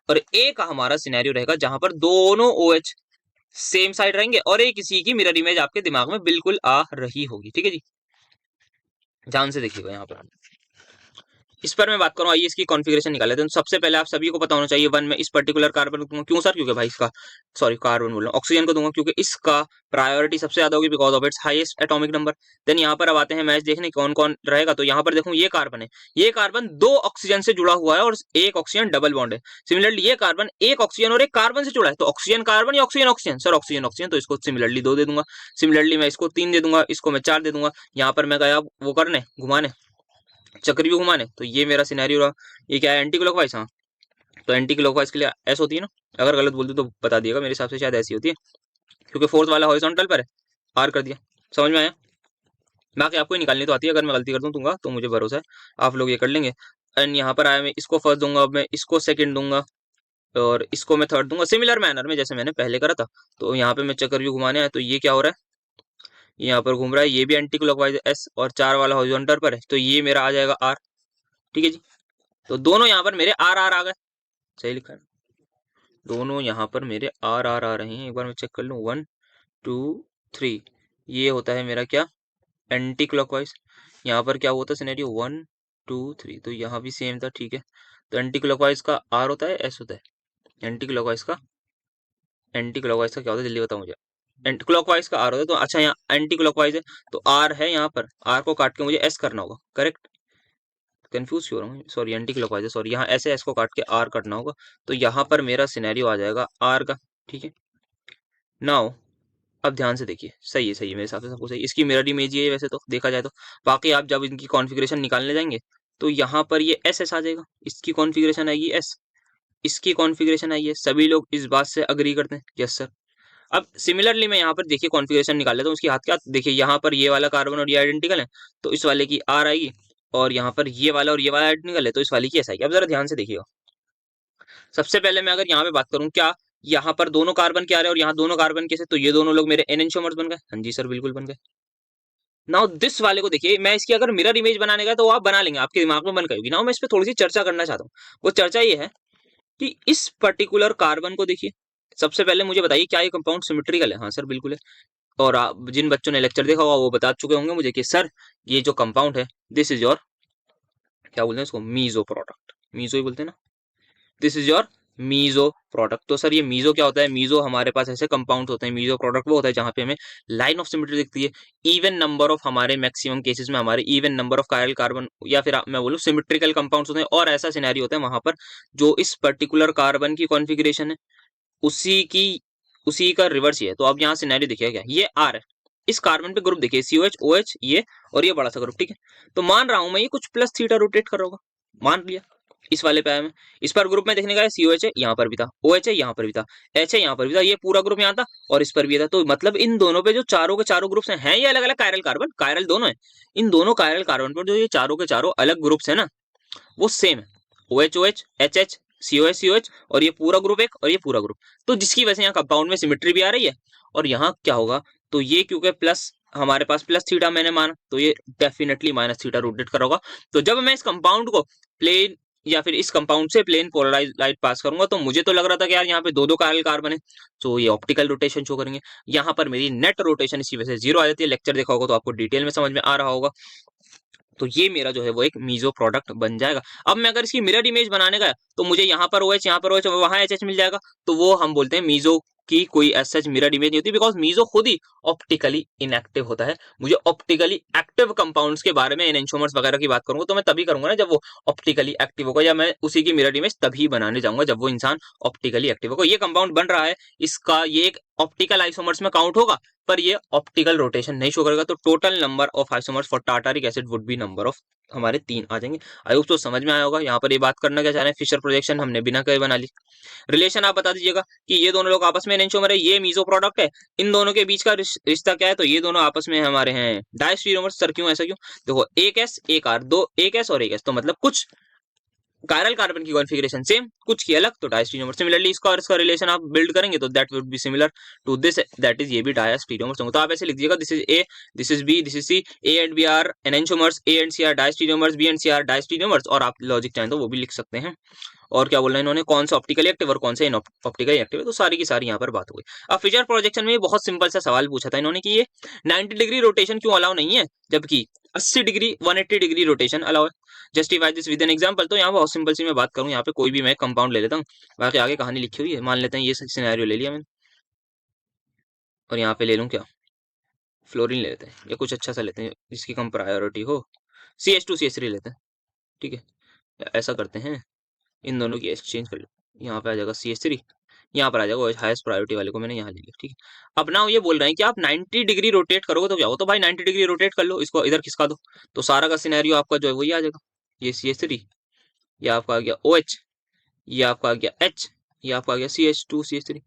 और एक हमारा सिनेरियो रहेगा जहां पर दोनों OH सेम साइड रहेंगे और एक इसी की मिरर इमेज आपके दिमाग में बिल्कुल आ रही होगी। ठीक है जी, ध्यान से देखिएगा यहाँ पर इस पर मैं बात करूं, आइए इसकी कॉन्फ़िगरेशन निकाल लेते हैं। तो सबसे पहले आप सभी को पता होना चाहिए, वन में इस पर्टिकुलर कार्बन को दूंगा, क्यों सर, क्योंकि भाई इसका, सॉरी कार्बन बोल रहा हूं, ऑक्सीजन को दूंगा क्योंकि इसका प्रायोरिटी सबसे ज्यादा होगी because of its highest atomic number. Then यहाँ पर अब आते हैं मैच देखने कौन कौन रहेगा। तो यहाँ पर देखूं, ये कार्बन है, ये कार्बन 2 ऑक्सीजन से जुड़ा हुआ है और एक ऑक्सीजन डबल बॉन्ड है। सिमिलरली ये कार्बन एक ऑक्सीजन और एक कार्बन से जुड़ा है, तो ऑक्सीजन कार्बन या oxygen oxygen, sir oxygen oxygen, तो इसको सिमिलरली 2 दे दूंगा। सिमिलरली मैं इसको 3 दे दूंगा, इसको मैं 4 दे दूंगा। यहाँ पर मैं गया वो करने, घुमाने, चक्रव्यूह घुमाने, तो ये मेरा सिनेरियो रहा। ये क्या है, एंटी क्लॉकवाइज, हाँ, तो एंटी क्लॉकवाइज के लिए एस होती है ना, अगर गलत बोल दूं तो बता दिएगा, मेरे हिसाब से शायद ऐसी होती है, क्योंकि फोर्थ वाला हॉरिजॉन्टल पर है, आर कर दिया, समझ में आया। बाकी आपको ही निकालनी तो आती है, अगर मैं गलती कर दूंगा तो मुझे भरोसा है आप लोग ये कर लेंगे। एंड यहाँ पर आया, मैं इसको फर्स्ट दूंगा, अब मैं इसको सेकंड दूंगा और इसको मैं थर्ड दूंगा, सिमिलर मैनर में जैसे मैंने पहले करा था। तो यहाँ पे मैं चक्रव्यूह घुमाने आया, तो ये क्या हो रहा है, यहाँ पर घूम रहा है, ये भी एंटी क्लॉकवाइज एस, और 4 वाला हॉरिजॉन्टल पर है, तो ये मेरा आ जाएगा आर। ठीक है जी, तो दोनों यहाँ पर मेरे आर आर आ गए, सही लिखा है, दोनों यहाँ पर मेरे आर आर आ रहे हैं। एक बार मैं चेक कर लूँ, 1 2 3, ये होता है मेरा क्या, एंटी क्लॉकवाइज। यहाँ पर क्या हुआ था सिनेरियो, 1 2 3, तो यहाँ भी सेम था। ठीक है, तो एंटी क्लॉकवाइज का आर होता है, एस होता है, एंटी क्लॉकवाइज का, एंटी क्लॉकवाइज का क्या होता है, जल्दी बताओ मुझे। एंटी क्लॉकवाइज का आर होता है, तो अच्छा यहाँ एंटी क्लॉकवाइज है तो आर है, यहाँ पर आर को काट के मुझे एस करना होगा, करेक्ट, कंफ्यूज क्यों हो रहा हूँ, सॉरी एंटी क्लॉकवाइज है, सॉरी, यहाँ ऐसे एस को काट के आर करना होगा, तो यहाँ पर मेरा सिनेरियो आ जाएगा आर का। ठीक है, नाउ अब ध्यान से देखिए, सही है, सही है, मेरे हिसाब से सबको सही, इसकी मिरर इमेज ही है वैसे तो देखा जाए तो। बाकी आप जब इनकी कॉन्फ़िगरेशन निकालने जाएंगे तो यहाँ पर ये एस एस आ जाएगा, इसकी कॉन्फ़िगरेशन आएगी एस, इसकी कॉन्फ़िगरेशन आई है, सभी लोग इस बात से अग्री करते हैं, यस सर। अब सिमिलरली मैं यहाँ पर देखिए कॉन्फ़िगरेशन निकाल लेता हूँ उसकी हाथ के हाथ, देखिए यहाँ पर ये वाला कार्बन और ये आइडेंटिकल है, तो इस वाले की आर आएगी, और यहाँ पर ये वाला और ये वाला आइडेंटिकल है, तो इस वाले की एस आएगी। अब जरा ध्यान से देखिएगा, सबसे पहले मैं अगर यहाँ पे बात करूँ, क्या यहाँ पर दोनों कार्बन क्या आ रहे हैं और यहाँ दोनों कार्बन कैसे, तो ये दोनों लोग मेरे एनेंटियोमर्स बन गए। हाँ जी सर बिल्कुल बन गए। नाउ दिस वाले को देखिए, मैं इसकी अगर मिरर इमेज बनाने का है, तो वो आप बना लेंगे, आपके दिमाग में बन गई होगी। नाउ मैं इस पे थोड़ी सी चर्चा करना चाहता हूँ। वो चर्चा ये है कि इस पर्टिकुलर कार्बन को देखिए, सबसे पहले मुझे बताइए क्या ये कंपाउंड सिमेट्रिकल है? हाँ सर बिल्कुल है। और आप जिन बच्चों ने लेक्चर देखा होगा वो बता चुके होंगे मुझे कि सर ये जो कंपाउंड है, दिस इज योर, क्या बोलते हैं इसको, मीजो प्रोडक्ट, मीजो ही बोलते हैं ना, this is your meso product. तो सर ये मीजो क्या होता है? मीजो हमारे पास ऐसे कंपाउंड होते हैं, मीजो प्रोडक्ट वो होता है जहां पे हमें लाइन ऑफ सिमेट्री दिखती है, इवन नंबर ऑफ, हमारे मैक्सिमम केसेस में हमारे even number of chiral carbon, या फिर मैं बोलूं सिमेट्रिकल कंपाउंड्स होते हैं। और ऐसा सिनेरियो होता है वहां पर जो इस पर्टिकुलर कार्बन की कॉन्फ़िगरेशन है उसी की, उसी का रिवर्स ही है। तो अब यहाँ सिनेरियो देखिए, क्या ये आर है, इस कार्बन पे ग्रुप देखिए COH OH ये, और ये बड़ा सा ग्रुप, ठीक है। तो मान रहा हूं मैं ये कुछ प्लस थीटा रोटेट कर रहा होगा, मान लिया। इस वाले पे आया मैं, इस पर ग्रुप में देखने का है COH है, यहाँ पर भी था, OH है यहाँ पर भी था, H है यहाँ पर भी था, ये पूरा ग्रुप यहाँ था और इस पर भी था। तो मतलब इन दोनों पे जो चारों के चारों ग्रुप्स हैं ये अलग अलग कायरल कार्बन, कायरल दोनों है। इन दोनों कायरल कार्बन पर जो ये चारों के चारों अलग ग्रुप्स है ना, वो सेम है, OH OH H H COH COH, और ये पूरा ग्रुप एक और ये पूरा ग्रुप। तो जिसकी वजह से यहाँ कंपाउंड में सिमेट्री भी आ रही है। और यहाँ क्या होगा, तो ये क्योंकि प्लस, हमारे पास प्लस थीटा मैंने माना, तो ये डेफिनेटली माइनस थीटा रोटेट कर होगा। तो जब मैं इस कंपाउंड को प्लेन, या फिर इस कंपाउंड से प्लेन पोलराइज लाइट पास करूंगा, तो मुझे तो लग रहा था कि यार यहाँ पे दो दो कायरल कार्बन है, तो ये ऑप्टिकल रोटेशन शो करेंगे। यहाँ पर मेरी नेट रोटेशन इसी वजह से जीरो आ जाती है। लेक्चर देखा होगा तो आपको डिटेल में समझ में आ रहा होगा। तो ये मेरा जो है वो एक मीजो प्रोडक्ट बन जाएगा। अब मैं अगर इसकी मिरर इमेज बनाने का, तो मुझे यहाँ पर OH, यहाँ पर OH, वहां HH मिल जाएगा। तो वो हम बोलते हैं मीजो की कोई ऐसा मिरर इमेज नहीं होती, बिकॉज मीजो खुद ही ऑप्टिकली इनएक्टिव होता है। मुझे ऑप्टिकली एक्टिव कंपाउंड्स के बारे में, एनेंटियोमर्स वगैरह की बात करूंगा, तो मैं तभी करूंगा ना जब वो ऑप्टिकली एक्टिव होगा, या मैं उसी की मिरर इमेज तभी बनाने जाऊंगा जब वो इंसान ऑप्टिकली एक्टिव होगा। ये कंपाउंड बन रहा है, इसका ये एक ऑप्टिकल आइसोमर्स में काउंट होगा, पर ये ऑप्टिकल रोटेशन नहीं शो करेगा। तो total number of isomers for tartaric acid would be number of, हमारे 3 आ जाएंगे। आई होप तो समझ में आया होगा। यहाँ पर ये बात करना क्या चाह रहे हैं, फिशर प्रोजेक्शन हमने बिना कहे बना ली। रिलेशन आप बता दीजिएगा कि ये दोनों लोग आपस में एनेंटियोमर है, ये मीजो प्रोडक्ट है, इन दोनों के बीच का रिश्ता क्या है, तो ये दोनों आपस में हमारे हैं डायस्टीरियोमर्स। सर क्यों, ऐसा क्यों? देखो एक S एक R, दो एक S और एक S, तो मतलब कुछ कायरल कार्बन की कॉन्फ़िगरेशन सेम, कुछ की अलग, तो डायस्टीरियोमर। सिमिलरली इसका और इसका रिलेशन आप बिल्ड करेंगे तो that would be similar to this, that is ये भी डायस्टीरियोमर्स होंगे। तो आप ऐसे लिख दीजिएगा, this is A, this is B, this is C, A and B are enantiomers, A and C are diastereomers, B and C are diastereomers. और आप लॉजिक चाहें तो वो भी लिख सकते हैं। और क्या बोलना है इन्होंने, कौन सा ऑप्टिकली एक्टिव और कौन सा ऑप्टिकली एक्टिव है, तो सारी की सारी यहाँ पर बात हो गई। अब फिशर प्रोजेक्शन में बहुत सिंपल सा सवाल पूछा था इन्होंने कि ये 90 डिग्री रोटेशन क्यों अलाउ नहीं है, जबकि 80 डिग्री 180 डिग्री रोटेशन अलाउ है। Justify this with an example. तो यहाँ बहुत सिंपल सी मैं बात करूँ, यहाँ पे कोई भी मैं कंपाउंड ले लेता हूँ, बाकी आगे कहानी लिखी हुई है, मान लेते हैं ये सिनेरियो ले लिया मैंने, और यहाँ पे ले लूँ क्या, फ्लोरीन ले लेते हैं, या कुछ अच्छा सा लेते हैं जिसकी कम प्रायोरिटी हो, CH2CH3 लेते हैं, ठीक है। ऐसा करते हैं, इन दोनों की एक्सचेंज कर लो, यहाँ पे आ जाएगा CH3, यहाँ पर आ जाएगा हाईएस्ट प्रायोरिटी वाले को मैंने यहाँ ले लिया, ठीक है। अब ना ये बोल रहे हैं कि आप 90 डिग्री रोटेट करोगे तो क्या हो, तो भाई 90 डिग्री रोटेट कर लो, इसको इधर खिसका दो, तो सारा का सिनेरियो आपका जो है वही आ जाएगा। ये CH3, ये आपका आ गया OH, ये आपका आ गया H, ये आपका आ गया CH2CH3।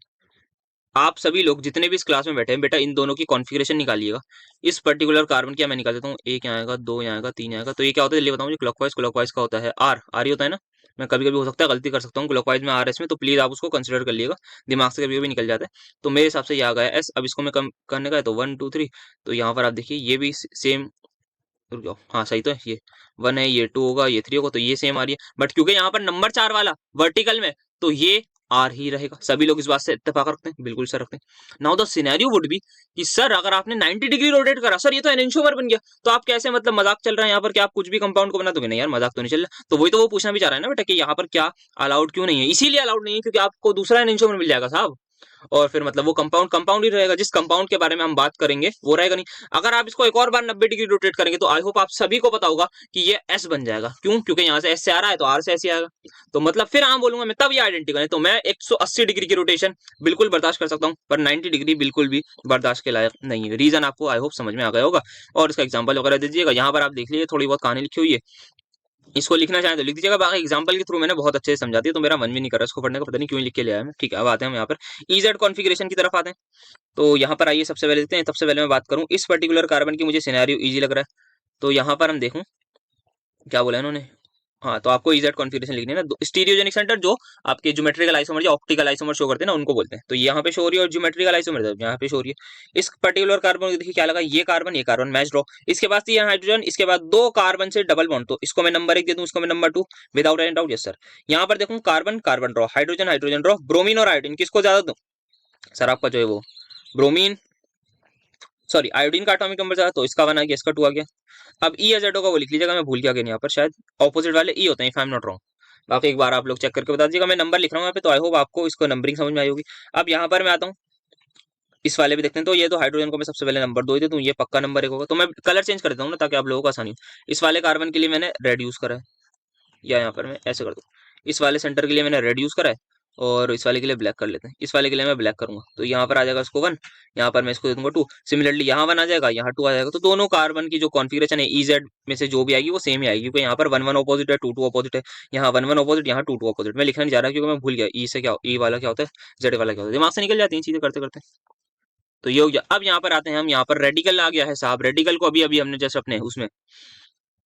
आप सभी लोग जितने भी इस क्लास में बैठे हैं बेटा, इन दोनों की कॉन्फ़िगरेशन निकालिएगा। इस पर्टिकुलर कार्बन की मैं निकाल देता हूँ, एक यहाँ आएगा, दो यहाँ आएगा, तीन आएगा। तो ये क्या होता है जल्दी बताऊँ, क्लॉकवाइज, क्लॉकवाइज का होता है आर ही होता है ना। मैं कभी कभी हो सकता है गलती कर सकता हूँ क्लॉकवाइज में आर एस में, तो प्लीज आप उसको कंसिडर कर लिएगा, दिमाग से कभी कभी निकल जाता है। तो मेरे हिसाब से ये आ गया एस। अब इसको मैं कम करने का है तो 1 2 3, तो यहाँ पर आप देखिए ये भी सेम, रुक जाओ, हाँ सही तो है, ये 1 है, ये 2 होगा, ये 3 होगा, तो ये सेम आ रही है। बट क्योंकि यहाँ पर नंबर 4 वाला वर्टिकल में, तो ये आर ही रहेगा। सभी लोग इस बात से इत्तेफाक रखते हैं, बिल्कुल सर रखते हैं। Now the scenario would B कि सर अगर आपने 90 डिग्री रोटेट करा, सर ये तो एनेंटियोमर बन गया, तो आप कैसे, मतलब मजाक चल रहा है यहाँ पर, क्या आप कुछ भी कंपाउंड को बना दोगे? नहीं यार, मजाक तो नहीं चल रहा। तो वही तो वो पूछना भी चाह रहा है ना बेटा कि यहाँ पर क्या अलाउड क्यों नहीं है। इसीलिए अलाउड नहीं है क्योंकि आपको दूसरा एनेंटियोमर मिल जाएगा साहब, और फिर मतलब वो कंपाउंड कंपाउंड ही रहेगा। जिस कंपाउंड के बारे में हम बात करेंगे वो रहेगा नहीं। अगर आप इसको एक और बार 90 डिग्री रोटेट करेंगे तो आई होप आप सभी को पता होगा कि ये एस बन जाएगा। क्यों? क्योंकि यहाँ से एस से आ रहा है तो आर से ऐसे आएगा, तो मतलब फिर हाँ बोलूंगा मैं, तब ये आइडेंटिकल है। तो मैं 180 डिग्री की रोटेशन बिल्कुल बर्दाश्त कर सकता हूँ, पर 90 डिग्री बिल्कुल भी बर्दाश्त के लायक नहीं है। रीजन आपको आई होप समझ में आ गया होगा, और इसका एग्जाम्पल वगैरह दीजिएगा। यहाँ पर आप देख लीजिए थोड़ी बहुत कहानी लिखी हुई है, इसको लिखना चाहें तो लिख दीजिएगा। बाकी एग्जांपल के थ्रू मैंने बहुत अच्छे से समझा दिया, तो मेरा मन भी नहीं कर रहा इसको पढ़ने का, पता नहीं क्यों लिख के ले आया मैं। ठीक है, अब आते हैं हम यहाँ पर EZ कॉन्फ़िगरेशन की तरफ आते हैं। तो यहाँ पर आइए, सबसे पहले देखते हैं। सबसे पहले मैं बात करूँ इस पर्टिकुलर कार्बन की, मुझे सिनेरियो इजी लग रहा है। तो यहाँ पर हम देखूं क्या बोला इन्होंने, हाँ, तो आपको इजेड कॉन्फ़िगरेशन लिखनी है ना। स्टीरियोजेनिक सेंटर जो आपके ज्योमेट्रिकल आइसोमर या ऑप्टिकल आइसोमर शो करते हैं ना, उनको बोलते हैं। तो यहाँ पे शो हो रही है, और ज्योमेट्रिकल आइसोमर यहाँ पे शो हो रही है। इस पर्टिकुलर कार्बन को देखिए क्या लगा, ये कार्बन मैच ड्रॉ। इसके बाद ये हाइड्रोजन, इसके बाद दो कार्बन से डबल बॉन्ड, तो इसको मैं नंबर 1 दे दूं, इसको मैं number 2, without any doubt. Yes sir. यहाँ पर देखूं carbon carbon draw, hydrogen hydrogen draw, bromine और आयोडीन किसको ज्यादा दूं? सर आपका जो है वो ब्रोमीन, सॉरी आयोडीन का एटॉमिक नंबर ज्यादा, तो इसका 1 आ गया, इसका 2 आ गया। अब ई एजेडो का वो लिख लीजिएगा, मैं भूल गया कि यहाँ पर शायद ऑपोजिट वाले ई होते हैं, if I am not wrong. बाकी एक बार आप लोग चेक करके बता दीजिएगा, मैं नंबर लिख रहा हूँ यहाँ पे, तो आई होप आपको इसको नंबरिंग समझ में आई होगी। अब यहाँ पर मैं आता हूँ, इस वाले भी देखते हैं। तो ये तो हाइड्रोजन को मैं सबसे पहले नंबर 2 ही दे दूं, ये पक्का नंबर 1 होगा। तो मैं कलर चेंज कर देता हूँ ना, ताकि आप लोगों को आसानी हो। इस वाले कार्बन के लिए मैंने रेड यूज करा है, या यहाँ पर मैं ऐसे कर दूँ, इस वाले सेंटर के लिए मैंने रेड यूज करा है, और इस वाले के लिए ब्लैक कर लेते हैं। इस वाले के लिए मैं ब्लैक करूंगा, तो यहाँ पर आ जाएगा इसको 1, यहाँ पर मैं इसको दे दूंगा 2। सिमिलरली यहाँ 1 आ जाएगा, यहाँ 2 आ जाएगा। तो दोनों कार्बन की जो कॉन्फिगरेशन है इजेड में से जो भी आएगी वो सेम ही आएगी, क्योंकि यहाँ पर 1 1 ऑपोजिट है, 2 2 ऑपोजिट है, यहाँ 1 1 ऑपोजिट, यहाँ 2 2 ऑपोजिट। मैं लिखना नहीं जा रहा क्योंकि मैं भूल गया ई से क्या, ई वाला क्या होता है, जेड वाला क्या होता है, दिमाग से निकल जाती हैं चीजें करते करते। तो ये हो गया। अब यहाँ पर आते हैं हम, यहाँ पर रेडिकल आ गया है साहब। रेडिकल को अभी अभी हमने जस्ट अपने उसमें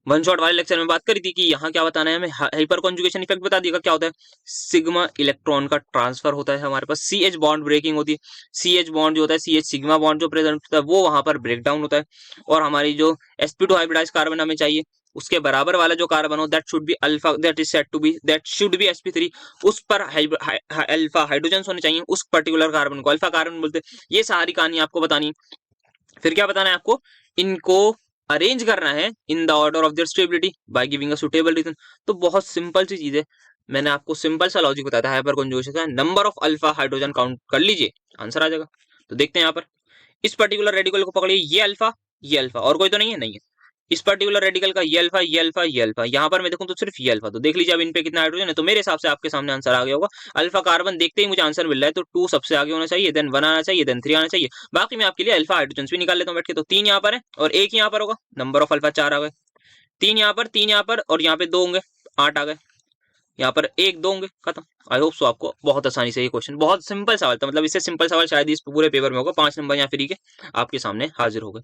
वन शॉट वाले लेक्चर में बात करी थी कि यहाँ क्या बताना है हमें, हाइपर कॉन्जुगेशन इफेक्ट बता दिएगा क्या होता है। सिग्मा इलेक्ट्रॉन का ट्रांसफर होता है हमारे पास, सी एच बॉन्ड ब्रेकिंग होती है। सी एच बॉन्ड जो होता है, सी एच सिग्मा बॉन्ड जो प्रेजेंट होता है वो वहां पर ब्रेक डाउन होता है, और हमारी जो sp2 हाइब्रिडाइज कार्बन हमें चाहिए, उसके बराबर वाला जो कार्बन हो, that should be alpha, that is said to be, that should be sp3। उस पर अल्फा हाइड्रोजन होने चाहिए, उस पर्टिकुलर कार्बन को अल्फा कार्बन बोलते हैं। ये सारी कहानी आपको बतानी है। फिर क्या बताना है आपको, इनको अरेंज करना है in the order of their stability by giving a suitable reason. तो बहुत सिंपल सी चीज है, मैंने आपको सिंपल सा लॉजिक बताया था हाइपर कॉन्जुगेशन का। Number of alpha hydrogen count कर लीजिए, आंसर आ जाएगा। तो देखते हैं यहाँ पर, इस पर्टिकुलर रेडिकल को पकड़िए, ये अल्फा और कोई तो नहीं है, नहीं है। इस पर्टिकुलर रेडिकल का ये अल्फा, ये अल्फा, ये अल्फा, यहाँ पर मैं देखूं तो सिर्फ ये अल्फा। तो देख लीजिए अब इन पे कितना हाइड्रोजन है, तो मेरे हिसाब से आपके सामने आंसर आ गया होगा। अल्फा कार्बन देखते ही मुझे आंसर मिल रहा है, तो 2 सबसे आगे होना चाहिए, देन 1 आना चाहिए, देन 3 आना चाहिए। बाकी मैं आपके लिए अल्फा हाइड्रोजन भी निकाल लेता हूँ बैठ के। तो 3 यहाँ पर है और 1 यहाँ पर होगा, नंबर ऑफ अल्फा 4 आ गए। 3 यहाँ पर, 3 यहाँ पर, और यहाँ पे 2 होंगे, 8 आ गए। यहाँ पर 1 2 होंगे, खत्म। आई होप सो आपको बहुत आसानी से ये क्वेश्चन, बहुत सिंपल सवाल था, मतलब इससे सिंपल सवाल शायद इस पूरे पेपर में होगा। 5 नंबर यहाँ फ्री के आपके सामने हाजिर हो गए,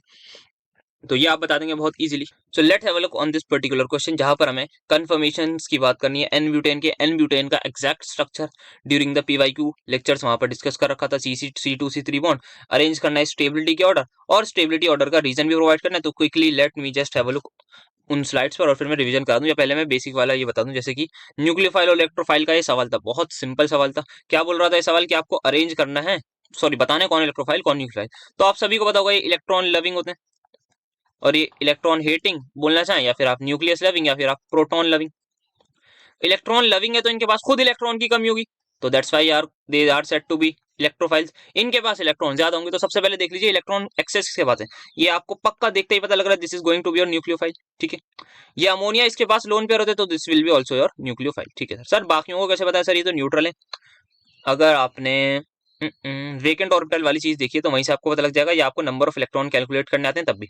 तो ये आप बता देंगे बहुत easily. So let have a look on this particular question, जहां पर हमें कन्फर्मेशंस की बात करनी है। एन ब्यूटेन का exact structure during the PYQ lectures वहां पर डिस्कस कर रखा था। C2C3 बॉन्ड अरेंज करना है स्टेबिलिटी के ऑर्डर, और स्टेबिलिटी ऑर्डर का रीजन भी प्रोवाइड करना है। तो quickly let me just have a look उन स्लाइड्स पर, और फिर मैं रिवीजन करा दूं, या पहले मैं बेसिक वाला ये बता दूं। जैसे कि न्यूक्लियोफाइल और इलेक्ट्रोफाइल का ये सवाल था, बहुत सिंपल सवाल था। क्या बोल रहा था ये सवाल, कि आपको अरेंज करना है, सॉरी बताना है कौन इलेक्ट्रोफाइल कौन न्यूक्लियोफाइल। तो आप सभी को पता होगा ये इलेक्ट्रॉन लविंग होते हैं, और ये इलेक्ट्रॉन हेटिंग बोलना चाहें, या फिर आप न्यूक्लियस लविंग, या फिर आप प्रोटॉन लविंग। इलेक्ट्रॉन लविंग है तो इनके पास खुद इलेक्ट्रॉन की कमी होगी, तो that's why are they are said to be electrophiles. इनके पास इलेक्ट्रॉन ज्यादा होंगे। तो सबसे पहले देख लीजिए इलेक्ट्रॉन एक्सेस किसके पास है, ये आपको पक्का देखते ही पता लग रहा है, this is going to be your nucleophile. ठीक है, ये अमोनिया इसके पास लोन पेयर होते, तो this will be also your nucleophile. ठीक है सर, बाकियों को कैसे पता है सर, ये तो न्यूट्रल है। अगर आपने वेकेंट ऑर्बिटल वाली चीज देखी है, तो वहीं से आपको पता लग जाएगा। ये आपको नंबर ऑफ इलेक्ट्रॉन कैलकुलेट करने आते हैं तब भी।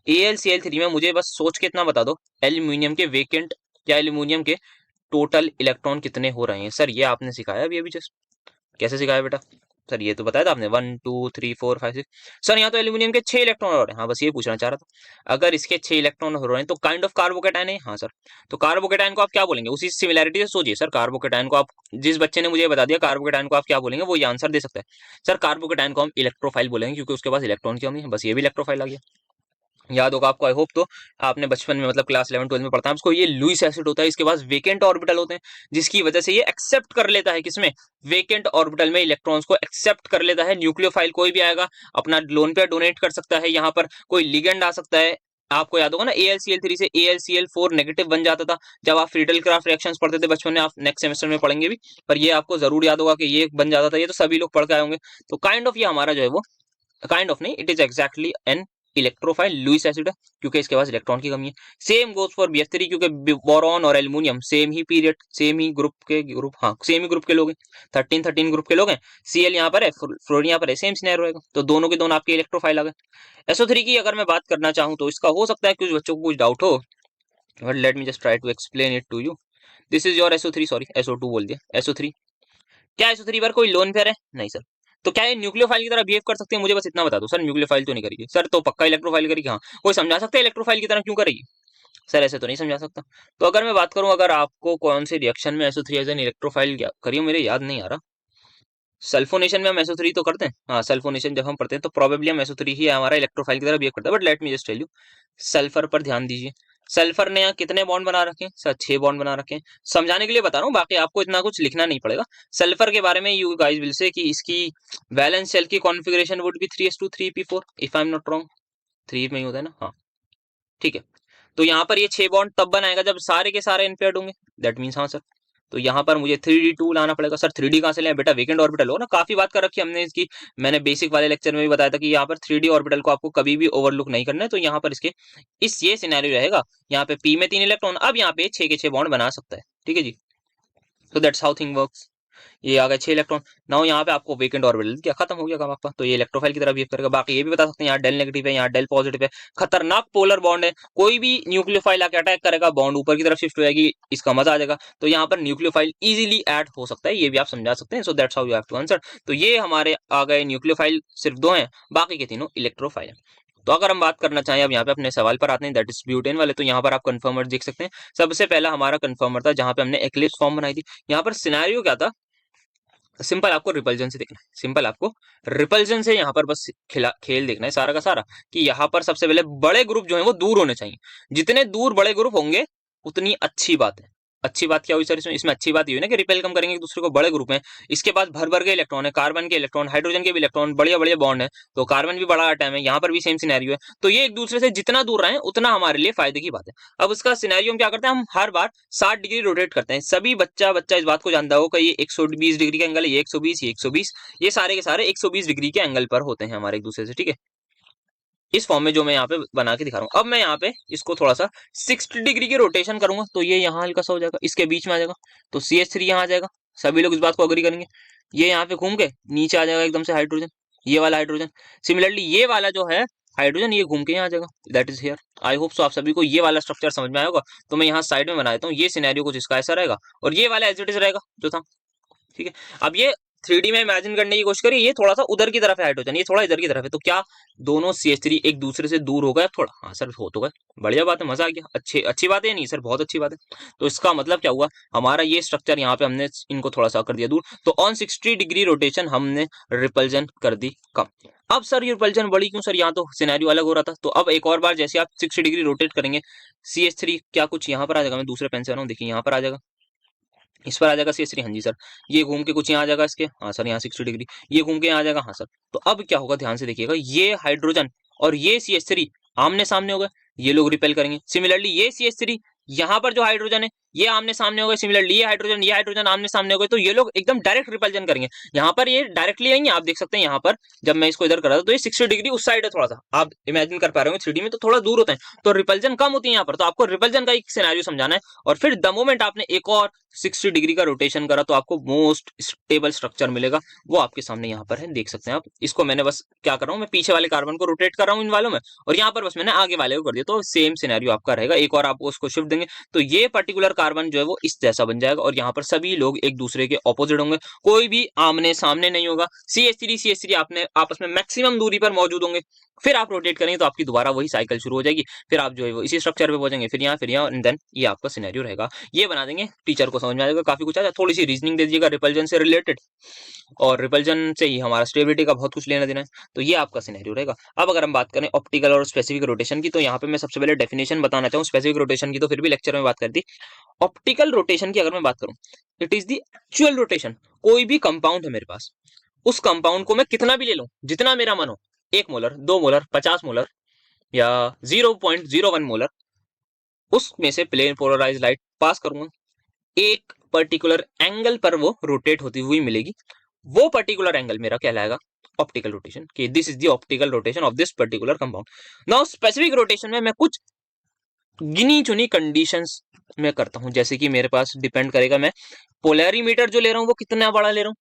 AlCl3 में मुझे बस सोच के इतना बता दो, एल्यूमिनियम के वेकेंट या एल्यूमिनियम के टोटल इलेक्ट्रॉन कितने हो रहे हैं। सर ये आपने सिखाया अभी जस्ट, कैसे सिखाया बेटा? सर ये तो बताया था आपने, 1 2 3 4 5 6। सर यहाँ तो एल्यूमिनियम के 6 इलेक्ट्रॉन हो रहे हैं। हाँ बस ये पूछना चाह रहा था, अगर इसके 6 इलेक्ट्रॉन हो रहे हैं तो काइंड ऑफ कार्बोकेटाइन है। हाँ सर, तो कार्बोकेटाइन को आप क्या बोलेंगे, उसी सिमिलैरिटी से सोचिए सर। कार्बोकेटाइन को आप, जिस बच्चे ने मुझे बता दिया कार्बोकेटाइन को आप क्या बोलेंगे, वो ये आंसर दे सकता है। सर कार्बोकेटाइन को हम इलेक्ट्रोफाइल बोलेंगे, क्योंकि उसके पास इलेक्ट्रॉन की कमी है। बस ये भी इलेक्ट्रोफाइल आ गया, याद होगा आपको आई होप। तो आपने बचपन में मतलब क्लास 11 12 में पढ़ता है उसको, ये लुईस एसिड होता है, इसके पास वेकेंट ऑर्बिटल होते हैं, जिसकी वजह से ये एक्सेप्ट कर लेता है किसमें, वेकेंट ऑर्बिटल में इलेक्ट्रॉन्स को एक्सेप्ट कर लेता है। न्यूक्लियोफाइल कोई भी आएगा अपना लोन पे डोनेट कर सकता है, यहाँ पर कोई लिगेंड आ सकता है। आपको याद होगा ना AlCl3 से AlCl4 नेगेटिव बन जाता था, जब आप फ्रीडल क्राफ्ट रिएक्शंस पढ़ते थे बचपन में। आप नेक्स्ट सेमेस्टर में पढ़ेंगे भी, पर ये आपको जरूर याद होगा कि ये बन जाता था। ये तो सभी लोग पढ़ के आए होंगे। तो काइंड ऑफ ये हमारा जो है वो, काइंड ऑफ नहीं, it is exactly an electrophile Lewis acid है, क्योंकि इसके पास इलेक्ट्रॉन की कमी है। सेम गोज फॉर BF3, क्योंकि बोरॉन और एल्यूमिनियम सेम ही पीरियड, सेम ही ग्रुप, हाँ सेम ही ग्रुप के लोग हैं, 13 ग्रुप के लोग हैं। Cl यहाँ पर है, फ्लोरीन यहाँ पर है, सेम सिनेरियो रहेगा। तो दोनों के दोनों आपके इलेक्ट्रोफाइल आ गए। SO3 की अगर मैं बात करना चाहूँ तो इसका हो सकता है कुछ बच्चों को कुछ डाउट हो, but let me just try to explain it to you. This is your SO3, sorry SO2 बोल दिया, SO3। क्या SO3 पर कोई लोन पेयर है? नहीं सर। तो क्या ये न्यूक्लियोफाइल की तरह बिहेव कर सकते हैं? मुझे बस इतना बता दो सर, न्यूक्लियोफाइल तो नहीं करेगी। सर तो पक्का इलेक्ट्रोफाइल करेगी। हाँ, कोई समझा सकता है इलेक्ट्रोफाइल की तरह क्यों करेगी? सर ऐसे तो नहीं समझा सकता। तो अगर मैं बात करूं, अगर आपको कौन सी रिएक्शन में SO3 एज एन इलेक्ट्रोफाइल करिए, मेरे याद नहीं आ रहा। सल्फोनेशन में हम SO3 तो करते हैं, हाँ सल्फोनेशन जब हम पढ़ते हैं तो प्रोबेबली हम SO3 ही हमारा इलेक्ट्रोफाइल की तरह बिहेव करता है। But let me just tell you, sulphur पर ध्यान दीजिए। सल्फर ने यहाँ कितने बॉन्ड बना रखे हैं सर? 6 बॉन्ड बना रखे हैं। समझाने के लिए बता रहा हूँ, बाकी आपको इतना कुछ लिखना नहीं पड़ेगा। सल्फर के बारे में यू गाइस विल से कि इसकी वैलेंस शेल की configuration would be 3s2 3p4 if I am not wrong. 3 में ही होता है ना, हाँ ठीक है। तो यहाँ पर ये 6 बॉन्ड तब बनाएगा जब सारे के सारे इनपेयर्ड होंगे, दैट मीन्स हाँ सर। तो यहाँ पर मुझे 3D2 लाना पड़ेगा। सर 3D कहाँ से लें बेटा? वीकेंड ऑर्बिटल हो ना, काफी बात कर रखी है हमने इसकी। मैंने बेसिक वाले लेक्चर में भी बताया था कि यहाँ पर 3D ऑर्बिटल को आपको कभी भी ओवरलुक नहीं करना है। तो यहाँ पर इसके ये सिनेरियो रहेगा, यहाँ पे P में 3 इलेक्ट्रॉन, अब यहाँ पे 6 के 6 बॉन्ड बना सकता है, ठीक है जी। तो दैट्स हाउ थिंग वर्क्स। ये आ गए 6 इलेक्ट्रॉन। नाउ यहाँ पे आपको वेकेंट ऑर्बिटल क्या खत्म हो गया काम आपका। तो ये इलेक्ट्रोफाइल की तरह बिहेव करेगा। बाकी ये भी बता सकते हैं यहाँ डेल नेगेटिव है, यहाँ डेल पॉजिटिव है, खतरनाक पोलर बॉन्ड है। कोई भी न्यूक्लियोफाइल आके अटैक करेगा, बॉन्ड ऊपर की तरफ शिफ्ट हो जाएगी, इसका मजा आ जाएगा। तो यहाँ पर न्यूक्लियोफाइल इजीली ऐड हो सकता है, ये भी आप समझा सकते हैं। So that's how you have to answer. तो ये हमारे आ गए न्यूक्लियोफाइल, सिर्फ 2 हैं, बाकी के तीनों इलेक्ट्रोफाइल हैं। तो अगर हम बात करना चाहें अब यहाँ पे अपने सवाल पर आते हैं, दैट इज ब्यूटेन वाले। तो यहाँ पर आप कन्फर्मर देख सकते हैं। सबसे पहला हमारा कन्फर्मर था जहां पे हमने एक्लिप्स फॉर्म बनाई थी। यहाँ पर सिनेरियो क्या था, सिंपल आपको रिपल्जन से देखना है, सिंपल आपको रिपल्जन से यहाँ पर बस खेल देखना है सारा का सारा, कि यहाँ पर सबसे पहले बड़े ग्रुप जो है वो दूर होने चाहिए। जितने दूर बड़े ग्रुप होंगे उतनी अच्छी बात है। अच्छी बात क्या हुई सर? इसमें अच्छी बात ये हुई ना कि रिपेल कम करेंगे एक दूसरे को, बड़े ग्रुप में। इसके बाद भर भर के इलेक्ट्रॉन है, कार्बन के इलेक्ट्रॉन, हाइड्रोजन के भी इलेक्ट्रॉन, बढ़िया बढ़िया बॉन्ड है। तो कार्बन भी बड़ा आटम है, यहाँ पर भी सेम सिनेरियो है। तो ये एक दूसरे से जितना दूर रहे उतना हमारे लिए फायदे की बात है। अब उसका सिनेरियो हम क्या करते हैं, हम हर बार 60 डिग्री रोटेट करते हैं। सभी बच्चा बच्चा इस बात को जानता हो कि ये 120 डिग्री का एंगल है, ये 120, ये 120, ये सारे के सारे 120 डिग्री के एंगल पर होते हैं हमारे एक दूसरे से, ठीक है। इस फॉर्म में जो मैं यहाँ पे बना के दिखा रहा हूँ। अब मैं यहाँ पे इसको थोड़ा सा 60 डिग्री की रोटेशन करूंगा तो ये यहाँ हल्का सा हो जाएगा, इसके बीच में आ जाएगा। तो CH3 यहाँ आ जाएगा, सभी लोग इस बात को अग्री करेंगे। ये यहाँ पे घूम के नीचे आ जाएगा एकदम से हाइड्रोजन, ये वाला हाइड्रोजन। सिमिलरली ये वाला जो है हाइड्रोजन, ये घूम के यहाँ आ जाएगा, that is here. I hope सो आप सभी को ये वाला स्ट्रक्चर समझ में आया होगा। तो मैं यहाँ साइड में बना देता हूँ, ये सिनेरियो कुछ इसका ऐसा रहेगा और ये वाला एज इट इज रहेगा जो था, ठीक है। अब ये 3D में इमेजिन करने की कोशिश करिए, ये थोड़ा सा उधर की तरफ है हाइड्रोजन, ये थोड़ा इधर की तरफ है। तो क्या दोनों CH3 एक दूसरे से दूर हो गए थोड़ा? हाँ सर हो तो गए, बढ़िया बात है, मजा आ गया। अच्छी बात है नहीं सर? बहुत अच्छी बात है। तो इसका मतलब क्या हुआ, हमारा ये स्ट्रक्चर यहाँ पे हमने इनको थोड़ा सा कर दिया दूर। तो ऑन 60 डिग्री रोटेशन हमने रिपल्जन कर दी कम। अब सर ये रिपल्जन बड़ी क्यों? सर यहाँ तो सिनेरियो अलग हो रहा था। तो अब एक और बार जैसे आप 60 डिग्री रोटेट करेंगे, CH3 क्या कुछ यहाँ पर आ जाएगा, मैं दूसरे पेन से रहा हूँ, देखिए यहाँ पर आ जाएगा, इस पर आ जाएगा CH3, हाँ जी सर। ये घूम के कुछ यहाँ आ जाएगा इसके, हाँ सर यहाँ 60 डिग्री, ये घूम के यहाँ आ जाएगा, हाँ सर। तो अब क्या होगा, ध्यान से देखिएगा, ये हाइड्रोजन और ये CH3 आमने सामने हो गए, ये लोग रिपेल करेंगे। सिमिलरली ये CH3 यहाँ पर जो हाइड्रोजन है ये आमने सामने हो गए, सिमिलरली ये हाइड्रोजन आमने सामने हो गए। तो ये लोग एकदम डायरेक्ट रिपल्जन करेंगे। यहाँ पर ये डायरेक्टली आएंगे, आप देख सकते हैं यहाँ पर जब मैं इसको इधर कर रहा था तो ये 60 डिग्री उस साइड है, थोड़ा सा आप इमेजिन कर पा रहे हो 3D में, तो थोड़ा दूर होते हैं, तो रिपल्जन कम होती है यहाँ पर। तो आपको रिपल्जन का एक सिनेरियो समझाना है और फिर द मोमेंट आपने एक और 60 डिग्री का रोटेशन करा तो आपको मोस्ट स्टेबल स्ट्रक्चर मिलेगा, वो आपके सामने यहाँ पर है, देख सकते हैं आप। इसको मैंने बस क्या कर रहा हूँ, मैं पीछे वाले कार्बन को रोटेट कर रहा हूँ इन वालों में, और यहाँ पर बस मैंने आगे वाले को कर दिया। तो सेम सिनेरियो आपका रहेगा, एक और आप उसको शिफ्ट देंगे तो ये पर्टिकुलर कार्बन जो है वो इस जैसा बन जाएगा और यहाँ पर सभी लोग एक दूसरे के ऑपोजिट होंगे, कोई भी आमने सामने नहीं होगा। CH3 आपने आपस में मैक्सिमम दूरी पर मौजूद होंगे। फिर आप रोटेट करेंगे तो आपकी दोबारा वही साइकिल शुरू हो जाएगी, फिर आप जो है वो इसी स्ट्रक्चर पे पहुंचेंगे, फिर यहाँ एंड देन ये आपका सिनेरियो रहेगा। ये बना देंगे, टीचर को समझ में आ जाएगा काफी कुछ। थोड़ी सी रीजनिंग दे दीजिएगा रिपल्जन से रिलेटेड, और रिपल्जन से ही हमारा स्टेबिलिटी का बहुत कुछ लेना देना है। तो ये आपका सिनेरियो रहेगा। अब अगर हम बात करें ऑप्टिकल और स्पेसिफिक रोटेशन की, तो यहाँ पे मैं सबसे पहले डेफिनेशन बताना चाहूँ। स्पेसिफिक रोटेशन की तो फिर भी लेक्चर में बात कर दी। ऑप्टिकल रोटेशन की अगर मैं बात करूं, it is the actual rotation. कोई भी कंपाउंड है मेरे पास, उस कंपाउंड को मैं कितना भी ले लूं, जितना मेरा मन हो, 1 मोलर, 2 मोलर, 50 मोलर या 0.01 मोलर, उसमें से प्लेन पोलराइज लाइट पास करूंगा, एक पर्टिकुलर एंगल पर वो रोटेट होती हुई मिलेगी। वो पर्टिकुलर एंगल मेरा कहलाएगा ऑप्टिकल रोटेशन, कि this is the optical rotation of this particular compound. Now specific rotation में मैं कुछ गिनी चुनी कंडीशंस में करता हूं, जैसे कि मेरे पास डिपेंड करेगा मैं पोलैरिमीटर जो ले रहा हूं वो कितना बड़ा ले रहा हूं,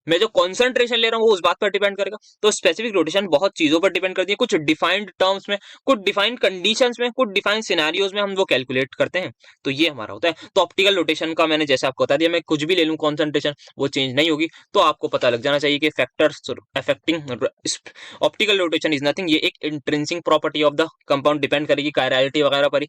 मैं जो कॉन्सेंट्रेशन ले रहा हूँ वो उस बात पर डिपेंड करेगा। तो स्पेसिफिक रोटेशन बहुत चीजों पर डिपेंड करती है, कुछ डिफाइंड टर्म्स में, कुछ डिफाइंड कंडीशंस में, कुछ डिफाइंड सिनेरियोज में हम वो कैलकुलेट करते हैं। तो ये हमारा होता है। तो ऑप्टिकल रोटेशन का मैंने जैसे आपको बता दिया, मैं कुछ भी ले लूँ कॉन्सेंट्रेशन वो चेंज नहीं होगी। तो आपको पता लग जाना चाहिए कि factors affecting optical rotation is nothing, ये एक intrinsic property of the compound depend करेगी कायरलिटी वगैरह पर ही।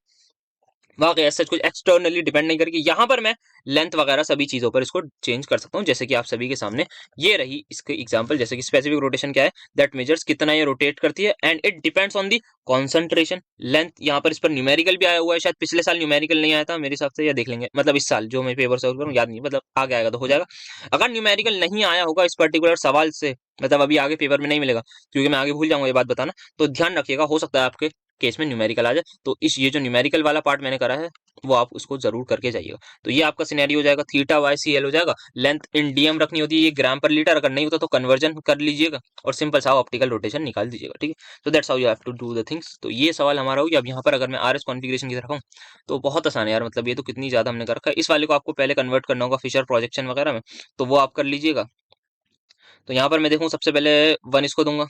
वहाँ के ऐसा कुछ एक्सटर्नली डिपेंड नहीं करके यहाँ पर मैं लेंथ वगैरह सभी चीजों पर इसको चेंज कर सकता हूँ, जैसे कि आप सभी के सामने ये रही इसके एग्जांपल। जैसे कि स्पेसिफिक रोटेशन क्या है, दैट मेजर्स कितना ये रोटेट करती है and it depends on the concentration length. यहाँ पर इस पर न्यूमेरिकल भी आया हुआ है, शायद पिछले साल न्यूमेरिकल नहीं आया था मेरे हिसाब से, या देख लेंगे, मतलब इस साल जो मैं पेपर सॉल्व करूँ याद नहीं, मतलब आगे आएगा तो हो जाएगा। अगर न्यूमेरिकल नहीं आया होगा इस पर्टिकुलर सवाल से, मतलब अभी आगे पेपर में नहीं मिलेगा क्योंकि मैं आगे भूल जाऊंगा ये बात बताना, तो ध्यान रखिएगा, हो सकता है आपके केस में न्यूमेरिकल आ जाए। तो इस ये जो न्यूमेरिकल वाला पार्ट मैंने करा है वो आप उसको जरूर करके जाइएगा। तो ये आपका सिनेरियो हो जाएगा, थीटा वाई सी एल हो जाएगा। लेंथ इन डीएम रखनी होती है, ये ग्राम पर लीटर, अगर नहीं होता तो कन्वर्जन कर लीजिएगा और सिंपल सा ऑप्टिकल रोटेशन निकाल दीजिएगा, ठीक है। तो that's how you have to do the things. तो ये सवाल हमारा हो गया। अब यहाँ पर अगर मैं आर एस कॉन्फिगरेशन की तरफ आऊँ तो बहुत आसान है यार, मतलब ये तो कितनी ज्यादा हमने कर रखा है। इस वाले को आपको पहले कन्वर्ट करना होगा फिशर प्रोजेक्शन वगैरह में, तो वो आप कर लीजिएगा। तो यहाँ पर मैं देखूँ सबसे पहले 1 इसको दूंगा,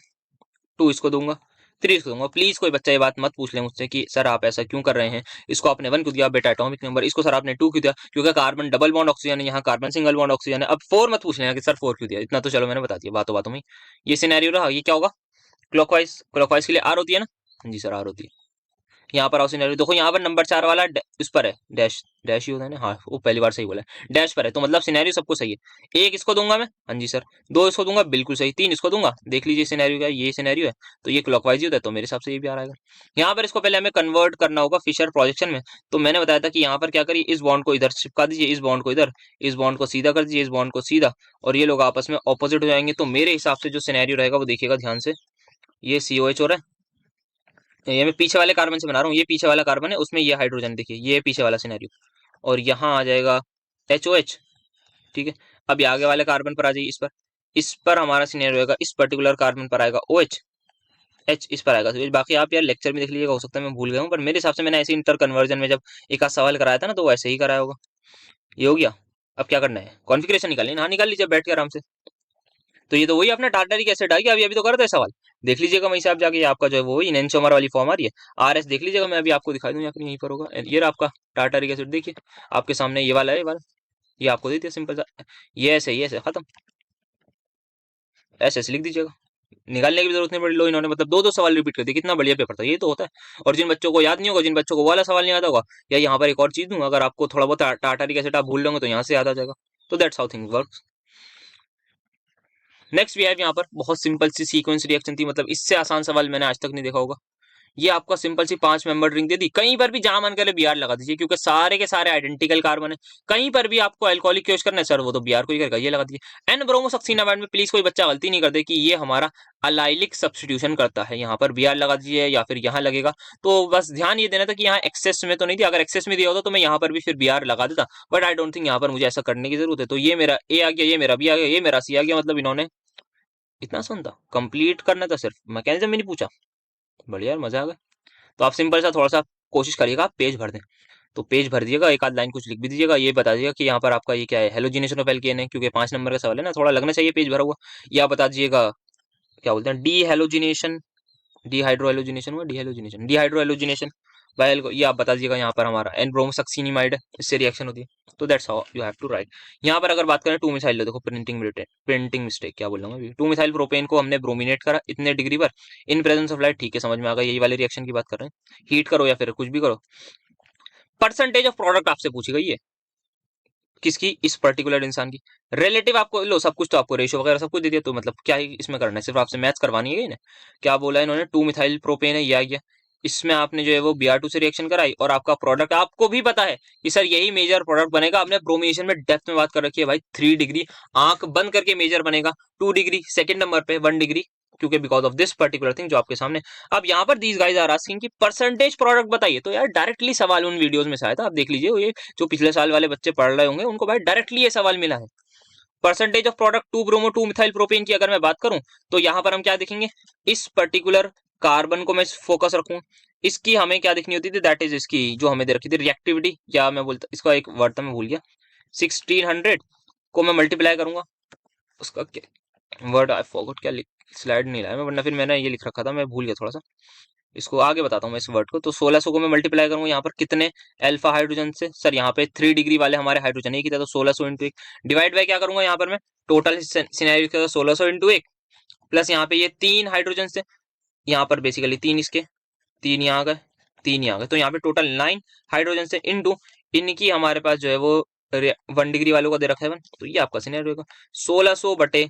2 इसको दूंगा, 3 इसको दूंगा। प्लीज कोई बच्चा ये बात मत पूछ ले मुझसे कि सर आप ऐसा क्यों कर रहे हैं, इसको आपने 1 क्यों दिया बेटा एटॉमिक नंबर, इसको सर आपने 2 क्यों दिया, क्योंकि कार्बन डबल बॉन्ड ऑक्सीजन है, यहाँ कार्बन सिंगल बॉन्ड ऑक्सीजन है। अब 4 मत पूछ लेना कि सर 4 क्यों दिया, इतना तो चलो मैंने बता दिया बातों बातों में। ये सिनेरियो रहा। ये क्या होगा, क्लॉकवाइज, क्लॉकवाइज के लिए आर होती है ना जी सर, आर होती है। यहाँ पर आओ सिनेरियो देखो, यहाँ पर नंबर 4 वाला इस पर है, डैश डैश ही होता है ना, हाँ वो पहली बार सही बोला है, डैश पर है, तो मतलब सिनेरियो सबको सही है। 1 इसको दूंगा मैं, हाँ जी सर। 2 इसको दूंगा, बिल्कुल सही। 3 इसको दूंगा, देख लीजिए सिनेरियो क्या है, ये सिनेरियो है, तो ये क्लॉकवाइज ही होता है, तो मेरे हिसाब से ये भी आ रहा है। यहाँ पर इसको पहले हमें कन्वर्ट करना होगा फिशर प्रोजेक्शन में। तो मैंने बताया था कि यहाँ पर क्या करिए, इस बॉन्ड को इधर चिपका दीजिए, इस बॉन्ड को इधर, इस बॉन्ड को सीधा कर दीजिए, इस बॉन्ड को सीधा, और ये लोग आपस में ऑपोजिट हो जाएंगे। तो मेरे हिसाब से जो सिनेरियो रहेगा वो देखिएगा ध्यान से, ये COH हो रहा है, ये मैं पीछे वाले कार्बन से बना रहा हूँ, ये पीछे वाला कार्बन है, उसमें ये हाइड्रोजन, देखिए ये पीछे वाला सिनेरियो, और यहाँ आ जाएगा HOH, ठीक है। अब ये आगे वाले कार्बन पर आ जाइए, इस पर हमारा सिनेरियो होगा, इस पर्टिकुलर कार्बन पर आएगा OH, H इस पर आएगा। तो बाकी आप यार लेक्चर में देख लीजिएगा, हो सकता है मैं भूल गया हूँ, पर मेरे हिसाब से मैंने ऐसे इंटर कन्वर्जन में जब एक आध सवाल कराया था ना, तो वो ऐसे ही कराया होगा। ये हो गया। अब क्या करना है, कॉन्फ़िगरेशन निकालनी है, हाँ निकाल लीजिए बैठ के आराम से। तो ये तो वही अपना टार्टरिक एसिड आ गया, अभी अभी तो कर था सवाल, देख लीजिएगा वहीं से आप जाके, आपका जो है वो इनैंशोमर वाली फॉर्म आ रही है, RS देख लीजिएगा, मैं अभी आपको दिखा दूं, या फिर यहीं पर होगा, ये रहा आपका टार्टरिक एसिड, देखिए आपके सामने ये वाला है, ये वाला, ये आपको दे दिया सिंपल सा, ये ऐसे खत्म, ऐसे ऐसे लिख दीजिएगा, निकालने की भी जरूरत नहीं पड़ी। लो इन्होंने मतलब 2 सवाल रिपीट कर दिए, कितना बढ़िया पेपर था, ये तो होता है। और जिन बच्चों को याद नहीं होगा, जिन बच्चों को वो वाला सवाल नहीं आता होगा, या यहाँ पर एक और चीज दूं, अगर आपको थोड़ा बहुत टार्टरिक एसिड आप भूल लोगे तो यहाँ से याद आ जाएगा। तो that's how things work. Next we have यहाँ पर बहुत सिंपल सी सीक्वेंस रिएक्शन थी, मतलब इससे आसान सवाल मैंने आज तक नहीं देखा होगा। ये आपका सिंपल सी 5 मेंबर रिंग दे दी, कहीं पर भी जहां मन करे बीआर लगा दीजिए, क्योंकि सारे के सारे आइडेंटिकल कार्बन है। कहीं पर भी आपको अल्कोहलिक यूज करना है सर, वो तो बीआर को ही करेगा, ये लगा दीजिए। एन ब्रोमोसक्सिनामाइड में प्लीज कोई बच्चा गलती नहीं कर दे कि ये हमारा अलाइलिक सब्सटीट्यूशन करता है, यहाँ पर बीआर लगा दीजिए या फिर यहाँ लगेगा। तो बस ध्यान ये देना था कि यहाँ एक्सेस में तो नहीं दिया, अगर एक्सेस में दिया होता तो मैं यहाँ पर भी फिर बीआर लगा देता, बट आई डोंट थिंक यहाँ पर मुझे ऐसा करने की जरूरत है। तो ये मेरा ए आ गया, ये मेरा बी आ गया, ये मेरा सी आ गया, मतलब इन्होंने इतना आसान था, कंप्लीट करना था, सिर्फ मैकेनिज्म में नहीं पूछा। बढ़िया यार, मजा आ गया। तो आप सिंपल सा थोड़ा सा कोशिश करिएगा, आप पेज भर दें, तो पेज भर दीजिएगा, एक आध लाइन कुछ लिख भी दीजिएगा, ये बता दीजिएगा कि यहाँ पर आपका ये क्या है, हेलोजिनेशन ऑफ एल्केन है, क्योंकि 5 नंबर का सवाल है ना, थोड़ा लगना चाहिए पेज भरा हुआ। या बता दीजिएगा क्या बोलते हैं, डी हेलोजिनेशन, डिहाइड्रो हेलोजिनेशन हुआ, डिहेलोजिनेशन, डिहाइड्रो हेलोजिनेशन बायल को, ये आप बता दीजिएगा यहाँ पर हमारा एन ब्रोमोसक्सिनिमाइड है, इससे रिएक्शन होती है। तो that's how you have to write. यहाँ पर अगर बात करें 2 मिसाइल, देखो प्रिंटिंग मिस्टेक क्या बोल रहा हूँ, 2 मिसाइल प्रोपेन को हमने ब्रोमिनेट करा इतने डिग्री पर इन प्रेजेंस ऑफ लाइट, ठीक है समझ में आ गया, यही वाले रिएक्शन की बात कर रहे हैं। हीट करो या फिर कुछ भी करो, परसेंटेज ऑफ प्रोडक्ट आपसे पूछी गई है, किसकी, इस पर्टिकुलर इंसान की। रिलेटिव आपको लो, सब कुछ तो आपको रेशियो वगैरह सब कुछ दे दिया, तो मतलब क्या ही इसमें करना है, सिर्फ आपसे मैथ्स करवानी है ना। क्या बोला है इन्होंने, 2 मिथाइल प्रोपेन है, ये आ गया, इसमें आपने जो है वो Br2 से रिएक्शन कराई, और आपका प्रोडक्ट आपको भी पता है कि सर यही मेजर प्रोडक्ट बनेगा। आपने ब्रोमिनेशन में डेप्थ में बात कर रखी है भाई, 3 डिग्री आंख बंद करके मेजर बनेगा, 2 डिग्री सेकंड नंबर पे, 1 डिग्री, क्योंकि because of this particular thing जो आपके सामने। अब यहाँ पर दीज गाइज आर आस्किंग कि परसेंटेज प्रोडक्ट बताइए, तो यार डायरेक्टली सवाल उन वीडियोस में से आया था, आप देख लीजिए, ये जो पिछले साल वाले बच्चे पढ़ रहे होंगे उनको भाई डायरेक्टली ये सवाल मिला है। Percentage of product 2 bromo 2 methyl propane की अगर मैं बात करूं, तो यहां पर हम क्या देखेंगे, इस पर्टिकुलर कार्बन को मैं फोकस रखूं, इसकी हमें क्या देखनी होती थी, दैट इज इसकी जो हमें दे रखी थी रिएक्टिविटी, या मैं बोलता इसका एक वर्ड था मैं भूल गया, 1600 को मैं मल्टीप्लाई करूंगा, उसका वर्ड आई फॉरगॉट, क्या स्लाइड नहीं लाया मैं, वरना फिर मैंने ये लिख रखा था, मैं भूल गया थोड़ा सा, इसको आगे बताता हूँ मैं इस वर्ड को। तो 1600 को मैं मल्टीप्लाई करूंगा यहाँ पर कितने अल्फा हाइड्रोजन से, सर यहाँ पे 3 डिग्री वाले हमारे हाइड्रोजन एक ही था, तो 1600 इंटू 1 डिवाइड बाय क्या करूंगा, यहाँ पर मैं टोटल सिनेरियो का 1600 इंटू 1 प्लस यहाँ पे ये 3 हाइड्रोजन से, यहाँ पर बेसिकली 3 इसके, 3 यहाँ गए, 3 ही आ गए। तो यहाँ पे टोटल 9 हाइड्रोजन से इनटू इनकी हमारे पास जो है वो 1 डिग्री वालों को दे रखा है 1, तो ये आपका सिनेरियो होगा 1600 बटे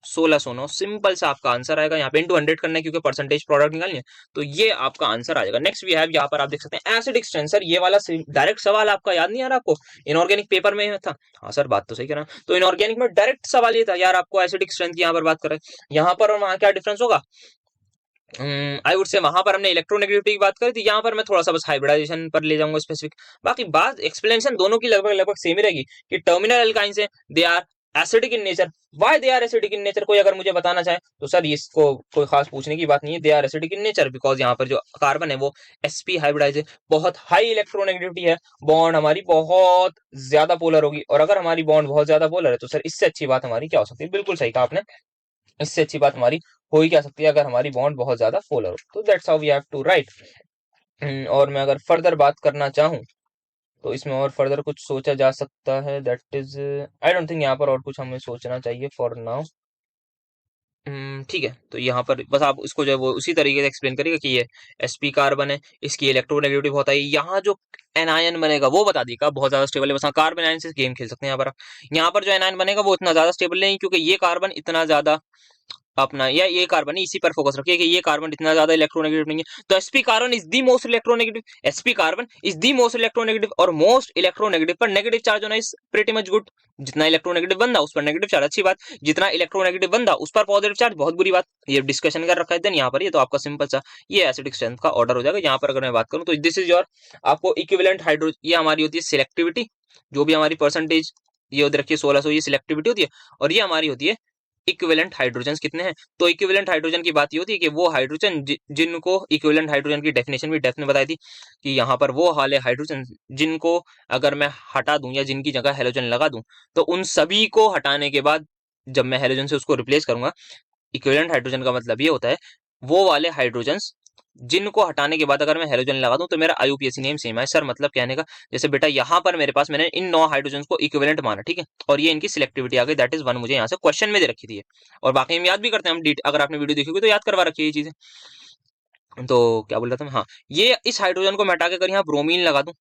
1609। सिंपल सा आपका आंसर आएगा। यहाँ पे इंटू 100 करना है क्योंकि परसेंटेज प्रोडक्ट निकालनी है, तो ये आपका आंसर आ जाएगा। नेक्स्ट वी हैव, यहाँ पर आप देख सकते हैं एसिडिक स्ट्रेंथ। सर ये वाला डायरेक्ट सवाल आपका याद नहीं आ रहा आपको? इनऑर्गेनिक पेपर में था। हाँ सर बात तो सही कह रहा हूं। तो इनऑर्गेनिक में डायरेक्ट सवाल ये था यार, आपको एसिडिक स्ट्रेंथ की यहाँ पर बात करें, यहाँ पर और वहां क्या डिफरेंस होगा? आई वुड से वहां पर हमने इलेक्ट्रोनेगेटिविटी की बात करी थी, यहाँ पर मैं थोड़ा सा बस हाइब्रिडाइजेशन पर ले जाऊंगा स्पेसिफिक। बाकी बात एक्सप्लेनेशन दोनों की लगभग लगभग सेम ही रहेगी कि टर्मिनल एल्काइंस है, they are acidic in nature. Why they are acidic in nature कोई अगर मुझे बताना चाहे तो सर इसको कोई खास पूछने की बात नहीं है। They are acidic in nature because यहाँ पर जो कार्बन है वो sp हाइब्रिडाइज है, बहुत हाई इलेक्ट्रोनेगेटिविटी है, बॉन्ड हमारी बहुत ज्यादा पोलर होगी। और अगर हमारी बॉन्ड बहुत ज्यादा पोलर है तो सर इससे अच्छी बात हमारी क्या हो सकती है? बिल्कुल सही कहा आपने, इससे अच्छी बात हमारी हो ही क्या सकती है अगर हमारी बॉन्ड बहुत ज्यादा पोलर हो। तो that's how we have to write. और मैं अगर फर्दर बात करना चाहूँ तो इसमें और फर्दर कुछ सोचा जा सकता है, that is I don't think यहाँ पर और कुछ हमें सोचना चाहिए फॉर नाउ। ठीक है, तो यहाँ पर बस आप इसको जो है वो उसी तरीके से एक्सप्लेन करिएगा कि ये sp कार्बन है, इसकी इलेक्ट्रोनेगेटिविटी बहुत है, यहाँ जो एनायन बनेगा वो बता दीजिएगा बहुत ज्यादा स्टेबल है। बस हाँ कार्बन आयन से गेम खेल सकते हैं यहाँ पर। यहाँ पर जो एनायन बनेगा वो इतना ज्यादा स्टेबल नहीं, क्योंकि ये कार्बन इतना ज्यादा अपना, या ये कार्बन है, इसी पर फोकस रखिए कि ये कार्बन इतना ज्यादा इलेक्ट्रोनेगेटिव नहीं है। तो sp carbon is the most electronegative, sp carbon is the most electronegative, और मोस्ट इलेक्ट्रोनेगेटिव पर नेगेटिव चार्ज होना इज प्रीटी मच गुड। जितना इलेक्ट्रोनेगेटिव बंदा उस पर नेगेटिव चार्ज अच्छी बात, जितना इलेक्ट्रोनेगेटिव बंदा उस पर पॉजिटिव चार्ज बहुत बुरी बात। ये डिस्कशन कर रखा है देन यहाँ पर, ये तो आपका सिंपल सा ये एसिडिक स्ट्रेंथ का ऑर्डर हो जाएगा। यहाँ पर अगर मैं बात करूँ तो दिस इज योर आपको इक्विवेलेंट हाइड्रो, ये हमारी होती है सिलेक्टिविटी, जो भी हमारी परसेंटेज ये रखिए 1600, ये सिलेक्टिविटी होती है, और ये हमारी होती है इक्विवेलेंट हाइड्रोजन कितने हैं। तो इक्विवेलेंट हाइड्रोजन की बात ये होती है कि वो हाइड्रोजन जिनको इक्विवेलेंट हाइड्रोजन की डेफिनेशन भी डेफ ने बताई थी कि यहाँ पर वो वाले हाइड्रोजन जिनको अगर मैं हटा दूं या जिनकी जगह हेलोजन लगा दूं, तो उन सभी को हटाने के बाद जब मैं हेलोजन से उसको रिप्लेस करूंगा, इक्विवेलेंट हाइड्रोजन का मतलब ये होता है वो वाले हाइड्रोजन जिनको हटाने के बाद अगर मैं हेलोजन लगा दूं तो मेरा आईयूपीएसी नेम सेम है। सर मतलब कहने का जैसे बेटा यहाँ पर मेरे पास मैंने इन 9 हाइड्रोजन को इक्विवेलेंट माना, ठीक है, और ये इनकी सिलेक्टिविटी आ गई, दैट इज 1 मुझे यहाँ से क्वेश्चन में दे रखी थी। और बाकी हम याद भी करते हैं, हम अगर आपने वीडियो देखी होगी तो याद करवा रखी है ये चीजें। तो क्या बोल रहा था मैं, हाँ ये इस हाइड्रोजन को मैं हटा के अगर यहाँ ब्रोमीन लगा दूं,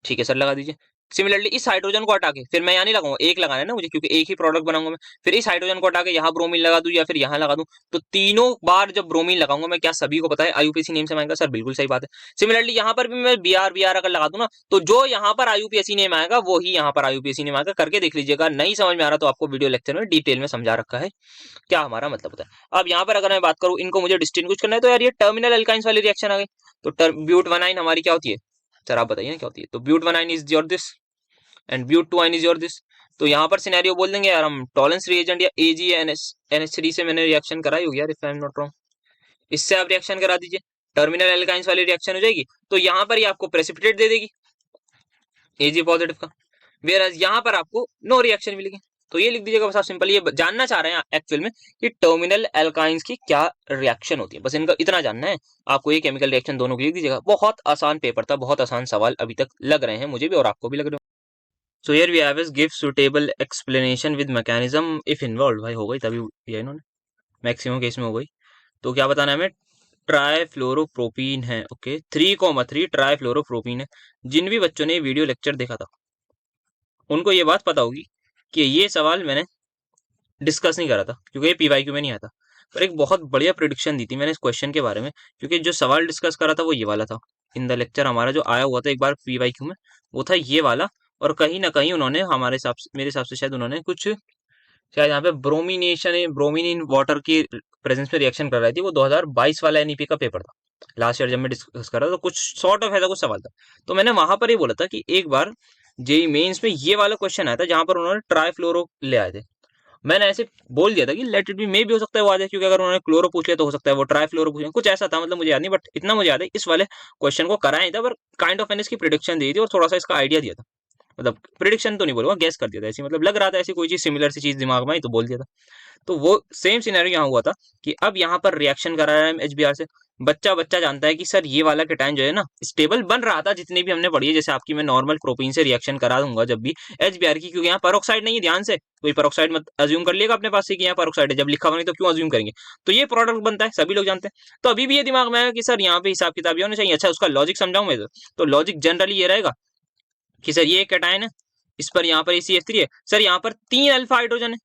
ठीक है सर लगा दीजिए। सिमिलरली इस हाइड्रोजन को हटा के फिर मैं यहाँ नहीं लगाऊंगा, एक लगाना है ना मुझे क्योंकि एक ही प्रोडक्ट बनाऊंगा मैं, फिर इस हाइड्रोजन को हटा के यहाँ ब्रोमीन लगा दूं या फिर यहाँ लगा दूं, तो तीनों बार जब ब्रोमीन लगाऊंगा मैं, क्या सभी को पता है आईयूपीएसी नेम से आएगा? सर बिल्कुल सही बात है। सिमिलरली यहाँ पर भी मैं बी आर अगर लगा दूं ना, तो जो यहाँ पर आईयूपीएसी नेम आएगा वो ही यहाँ पर आईयूपीएसी नेम आएगा। करके देख लीजिएगा, नहीं समझ में आ रहा तो आपको वीडियो लेक्चर में डिटेल में समझा रखा है क्या हमारा मतलब होता है। अब यहाँ पर अगर मैं बात करूँ इनको मुझे डिस्टिंग्विश करना है, तो यार ये टर्मिनल एल्काइंस वाली रिएक्शन आ गई। तो ब्यूट 1 हमारी क्या होती है सर, आप बताइए ना क्या होती है? तो but 1 is your this and but 2 is your this. तो यहाँ पर सिनेरियो बोल देंगे यार हम टॉलेंस रिएजेंट या AgNH3 से मैंने रिएक्शन कराई होगी यार, if I am not wrong, इससे आप रिएक्शन करा दीजिए, टर्मिनल एल्काइंस वाली रिएक्शन हो जाएगी। तो यहाँ पर ही आपको प्रेसिपिटेट दे देगी Ag पॉजिटिव का, वेयर यहाँ पर आपको नो रिएक्शन मिलेगी। तो ये लिख दीजिएगा बस, आप सिंपल ये जानना चाह रहे हैं एक्चुअल में कि टर्मिनल एल्काइंस की क्या रिएक्शन होती है, बस इनका इतना जानना है आपको। ये केमिकल रिएक्शन दोनों की लिख दीजिएगा। बहुत आसान पेपर था, बहुत आसान सवाल अभी तक लग रहे हैं मुझे भी और आपको भी लग रहे हो। So here we have is give suitable explanation with mechanism if involve. भाई हो गई तभी ये इन्होंने मैक्सिमम केस में हो गई। तो क्या बताना है हमें? ट्राइफ्लोरोप्रोपीन है, ओके 3,3 ट्राइफ्लोरोप्रोपीन है। जिन भी बच्चों ने वीडियो लेक्चर देखा था उनको ये बात पता होगी कि ये सवाल मैंने डिस्कस नहीं करा था क्योंकि ये पीवाईक्यू में नहीं आता, पर एक बहुत बढ़िया प्रिडिक्शन दी थी मैंने इस क्वेश्चन के बारे में, क्योंकि जो सवाल डिस्कस करा था वो ये वाला था इन द लेक्चर। हमारा जो आया हुआ था एक बार पीवाईक्यू में वो था ये वाला, और कहीं ना कहीं उन्होंने हमारे हिसाब से, मेरे हिसाब से शायद उन्होंने कुछ, शायद यहाँ पे ब्रोमिनेशन ब्रोमीन इन वाटर की प्रेजेंस में रिएक्शन कर रही थी। वो 2022 वाला एनईपी का पेपर था, लास्ट ईयर जब मैं डिस्कस कर रहा था, तो कुछ सॉर्ट ऑफ ऐसा कुछ सवाल था। तो मैंने वहां पर ही बोला था कि एक बार जेई मेंस में ये वाला क्वेश्चन आया था जहां पर उन्होंने ट्राइफ्लोरो ले आए थे। मैंने ऐसे बोल दिया था कि लेट इट बी, मे भी हो सकता है वो आ जाए, क्योंकि अगर उन्होंने क्लोरो पूछ लिया तो हो सकता है वो ट्राइफ्लोरो पूछे, कुछ ऐसा था, मतलब मुझे याद नहीं, बट इतना मुझे याद है इस वाले क्वेश्चन को कराया था, पर काइंड ऑफ मैंने इसकी प्रिडिक्शन दी थी और थोड़ा सा इसका आइडिया दिया था। मतलब प्रिडिक्शन तो नहीं बोलूंगा, गैस कर दिया था, ऐसी मतलब लग रहा था ऐसी कोई चीज सिमिलर सी चीज दिमाग में आई तो बोल दिया था। तो वो सेम सिनेरियो यहाँ हुआ था कि अब यहाँ पर रिएक्शन करा रहा है HBr से, बच्चा बच्चा जानता है कि सर ये वाला केटायन जो है ना स्टेबल बन रहा था, जितनी भी हमने पढ़ी है। जैसे आपकी मैं नॉर्मल प्रोपीन से रिएक्शन करा दूंगा जब भी HBr की, क्योंकि यहाँ पेरोक्साइड नहीं है, ध्यान से कोई पेरोक्साइड मत अज्यूम कर लिएगा अपने पास से कि यहाँ पेरोक्साइड है, जब लिखा हुआ नहीं तो क्यों अज्यूम करेंगे। तो ये प्रोडक्ट बनता है, सभी लोग जानते हैं। तो अभी भी ये दिमाग में आया कि सर यहाँ पे हिसाब किताब ये होना चाहिए। अच्छा, उसका लॉजिक समझाऊं मैं तो लॉजिक जनरली ये रहेगा कि सर ये केटायन है, इस पर यहाँ पर CH3 है, सर यहाँ पर 3 अल्फा हाइड्रोजन है,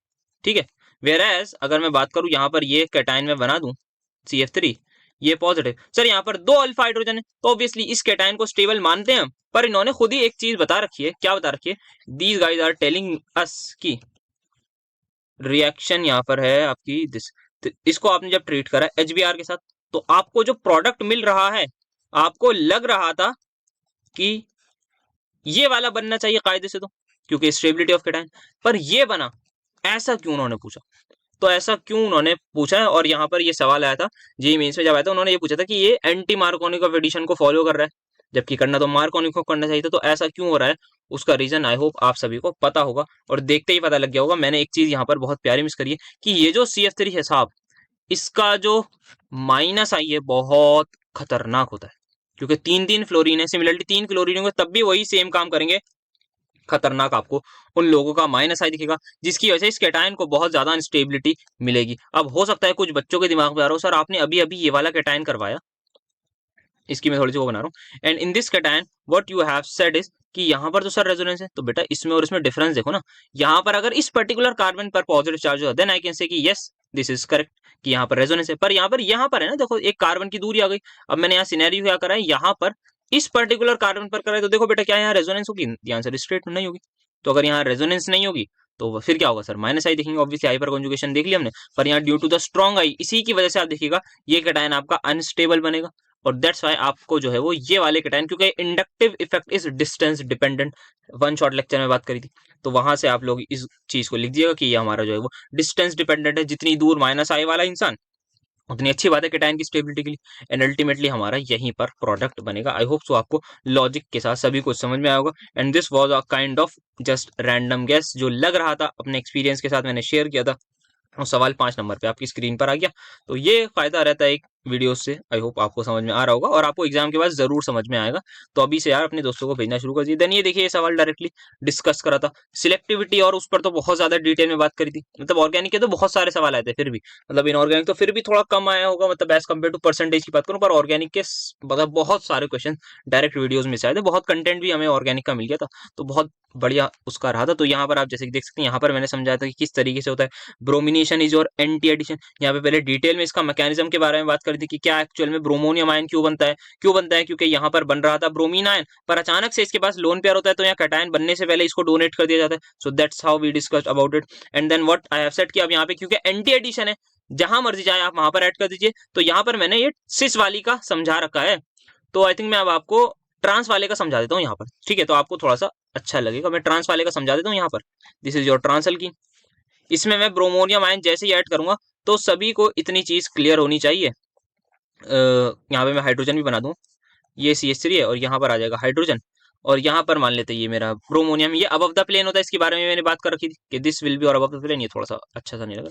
ठीक है। वेराज अगर मैं बात करूं यहाँ पर ये केटायन में बना दूं CF3, ये पॉजिटिव, सर यहाँ पर 2 अल्फा हाइड्रोजन है, तो ऑब्वियसली इस केटायन को स्टेबल मानते हैं हम। पर इन्होंने खुद ही एक चीज बता रखी है, क्या बता रखी है, these guys are telling us की रिएक्शन यहाँ पर है आपकी दिस, तो इसको आपने जब ट्रीट करा HBr के साथ, तो आपको जो प्रोडक्ट मिल रहा है, आपको लग रहा था कि ये वाला बनना चाहिए कायदे से, तो क्योंकि स्टेबिलिटी ऑफ केटायन, पर ये बना, ऐसा क्यों उन्होंने पूछा। तो ऐसा क्यों उन्होंने पूछा है, और यहाँ पर ये सवाल आया था जेईई मेंस में जब आया था, उन्होंने ये पूछा था कि ये एंटी मार्कोनिक ऑफ एडिशन को फॉलो कर रहा है, जबकि करना तो मार्कोनिक को करना चाहिए था। तो ऐसा क्यों हो रहा है, उसका रीजन आई होप आप सभी को पता होगा, और देखते ही पता लग गया होगा। मैंने एक चीज यहाँ पर बहुत प्यारी मिस करी है कि ये जो CF3 है साहब, इसका जो माइनस आई है बहुत खतरनाक होता है, क्योंकि 3 3 फ्लोरीन है, सिमिलरली 3 क्लोरीन होंगे तब भी वही सेम काम करेंगे। खतरनाक आपको उन लोगों का माइनस आई दिखेगा, जिसकी वजह से इस केटायन को बहुत ज्यादा अनस्टेबिलिटी मिलेगी। अब हो सकता है कुछ बच्चों के दिमाग में आ रहा हो, सर आपने अभी अभी ये वाला केटायन करवाया, इसकी मैं थोड़ी सी वो बना रहा हूँ, and in this cation what you have said is कि यहाँ पर तो सर रेजोनेंस है, तो बेटा इसमें और इसमें डिफरेंस देखो ना। यहाँ पर अगर इस पर्टिकुलर कार्बन पर पॉजिटिव चार्ज हो, देन आई कैन से कि यस दिस इज करेक्ट, कि यहाँ पर रेजोनेंस है। पर यहाँ पर है ना, देखो एक कार्बन की दूरी आ गई। अब मैंने यहाँ सिनेरियो क्या करा है, यहाँ पर इस पर्टिकुलर कार्बन पर करा है, तो देखो बेटा क्या यहाँ रेजोनेंस होगी, the आंसर स्ट्रेट नहीं होगी। तो अगर यहाँ रेजोनेंस नहीं होगी तो फिर क्या होगा सर, माइनस आई देखेंगे, ऑब्वियसली हाइपर कॉन्जुगेशन देख लिया हमने। पर यहाँ due to the strong I, इसी की वजह से आप देखिएगा ये केटायन आपका अनस्टेबल बनेगा। और दैट्स वाई आपको जो है वो ये वाले केटायन, क्योंकि inductive effect is distance dependent, one shot lecture में बात करी थी, तो वहां से आप लोग इस चीज को लिख दिएगा कि ये हमारा जो है वो डिस्टेंस डिपेंडेंट है। जितनी दूर माइनस आई वाला इंसान, उतनी अच्छी बात है केटायन की स्टेबिलिटी के लिए, एंड अल्टीमेटली हमारा यहीं पर प्रोडक्ट बनेगा। आई होप सो आपको लॉजिक के साथ सभी कुछ समझ में आया होगा। And this was a kind of just random guess, जो लग रहा था अपने एक्सपीरियंस के साथ मैंने शेयर किया था, और सवाल 5 नंबर पे आपकी स्क्रीन पर आ गया। तो ये फायदा रहता है एक वीडियो से, आई होप आपको समझ में आ रहा होगा, और आपको एग्जाम के बाद जरूर समझ में आएगा। तो अभी से यार अपने दोस्तों को भेजना शुरू कर दिए। देन ये देखिए, ये सवाल डायरेक्टली डिस्कस करा था सिलेक्टिविटी, और उस पर तो बहुत ज्यादा डिटेल में बात करी थी। मतलब ऑर्गेनिक के तो बहुत सारे सवाल आए थे, फिर भी मतलब इनऑर्गेनिक तो फिर भी थोड़ा कम आया होगा, मतलब एज कम्पेयर टू परसेंटेज की बात करूं, पर ऑर्गेनिक के मतलब बहुत सारे क्वेश्चन डायरेक्ट वीडियोज में से आए थे। बहुत कंटेंट भी हमें ऑर्गेनिक का मिल गया था, तो बहुत बढ़िया उसका रहा था। तो यहाँ पर आप जैसे कि देख सकते हैं, यहाँ पर मैंने समझाया था कि किस तरीके से होता है ब्रोमिनेशन इज और एंटी एडिशन। यहाँ पे पहले डिटेल में इसका मैकेनिज्म के बारे में बात करी थी कि क्या एक्चुअल में ब्रोमोनियम आयन क्यों बनता है, क्योंकि यहाँ पर बन रहा था ब्रोमीन आयन, पर अचानक से इसके पास लोन पेयर होता है, तो यहाँ कैटायन बनने से पहले इसको डोनेट कर दिया जाता है। So that's how we discussed about it. And then what I have said कि अब यहाँ पे क्योंकि एंटी एडिशन है, जहां मर्जी जाए आप वहां पर ऐड कर दीजिए। तो यहाँ पर मैंने ये सिस वाली का समझा रखा है, तो आई थिंक मैं अब आपको ट्रांस वाले का समझा देता हूँ यहाँ पर, ठीक है, तो आपको थोड़ा सा अच्छा लगेगा। मैं ट्रांस वाले का समझा देता हूँ यहाँ पर। This is your trans alkene. इसमें मैं ब्रोमोनियम आयन जैसे ही ऐड करूंगा, तो सभी को इतनी चीज क्लियर होनी चाहिए। यहाँ पे मैं हाइड्रोजन भी बना दूं, ये CH3 है, और यहाँ पर आ जाएगा हाइड्रोजन, और यहाँ पर मान लेते हैं ये मेरा ब्रोमोनियम, ये अबव द प्लेन होता है, इसके बारे में मैंने बात कर रखी थी कि दिस विल बी और अबव द प्लेन। ये थोड़ा सा अच्छा सा नहीं लगा,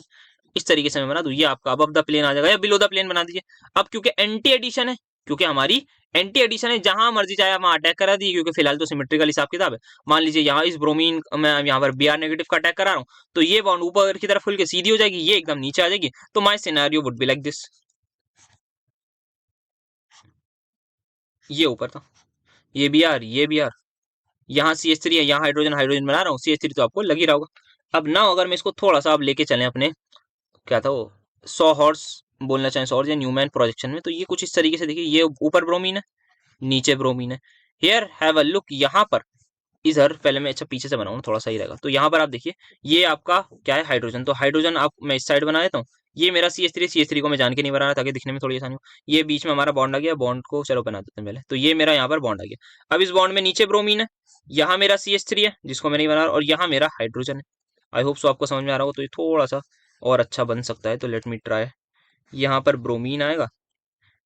इस तरीके से मैं बना दूं, ये आपका अबव द प्लेन आ जाएगा, या बिलो द प्लेन बना दीजिए। अब क्योंकि एंटी एडिशन है, क्योंकि हमारी एंटी एडिशन है, जहां मर्जी चाहे वहां अटैक करा दी, क्योंकि फिलहाल तो सिमेट्रिकल हिसाब किताब है। मान लीजिए यहाँ इस ब्रोमीन मैं यहाँ पर Br नेगेटिव का अटैक करा रहा हूँ, तो ये बॉन्ड ऊपर की तरफ खुल के सीधी हो जाएगी, ये एकदम नीचे आ जाएगी। तो my scenario would be like this, ये ऊपर था, ये Br, ये Br, यहाँ CH3 है, यहाँ हाइड्रोजन हाइड्रोजन बना रहा हूँ, CH3 तो आपको लग ही रहा होगा। अब ना अगर मैं इसको थोड़ा सा आप लेके चलें अपने, क्या था वो, 100 हॉर्स बोलना चाहें, 100 या न्यूमैन प्रोजेक्शन में, तो ये कुछ इस तरीके से देखिए, ये ऊपर ब्रोमीन है, नीचे ब्रोमीन है। हियर हैव अ लुक, यहाँ पर इधर पहले मैं अच्छा पीछे से बनाऊँ थोड़ा सही रहेगा। तो यहाँ पर आप देखिए, ये आपका क्या है, हाइड्रोजन। तो हाइड्रोजन आप मैं इस साइड बना देता हूँ, ये मेरा CH3 को मैं जान के नहीं बना रहा ताकि दिखने में थोड़ी आसानी हो। ये बीच में हमारा बॉन्ड आ गया, बॉन्ड को चलो बना देते हैं पहले। तो ये मेरा यहाँ पर बॉन्ड आ गया। अब इस बॉन्ड में नीचे ब्रोमीन है, यहाँ मेरा CH3 है जिसको मैं नहीं बना रहा, और यहाँ मेरा हाइड्रोजन है। आई होप सो आपको समझ में आ रहा हो, तो ये थोड़ा सा और अच्छा बन सकता है, तो लेट मी ट्राई। यहाँ पर ब्रोमीन आएगा,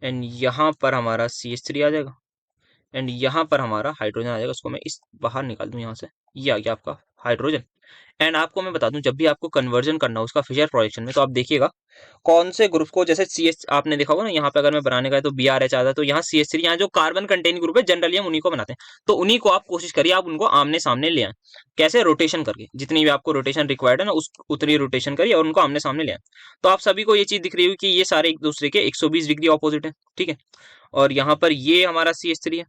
एंड यहाँ पर हमारा CH3 आ जाएगा, एंड यहाँ पर हमारा हाइड्रोजन आ जाएगा। उसको मैं इस बाहर निकाल दूं यहाँ से, ये आ गया आपका हाइड्रोजन। एंड आपको मैं बता दूं, जब भी आपको कन्वर्जन करना हो उसका फिशर प्रोडक्शन में, तो आप देखिएगा कौन से ग्रुप को, जैसे सी एच आपने देखा होगा ना, यहाँ पे अगर मैं बनाने का है तो बी आर एच आता है, तो यहाँ सी एच थ्री, यहाँ जो कार्बन कंटेनिंग ग्रुप है जनरली हम उन्हीं को बनाते हैं, तो उन्हीं को आप कोशिश करिए आप उनको आमने सामने ले आए। कैसे? रोटेशन करके, जितनी भी आपको रोटेशन रिक्वायर्ड है ना उस उतनी रोटेशन करिए और उनको आमने सामने ले आए। तो आप सभी को ये चीज दिख रही होगी कि ये सारे एक दूसरे के 120 डिग्री ऑपोजिट है, ठीक है। और यहाँ पर ये हमारा सी एच थ्री है,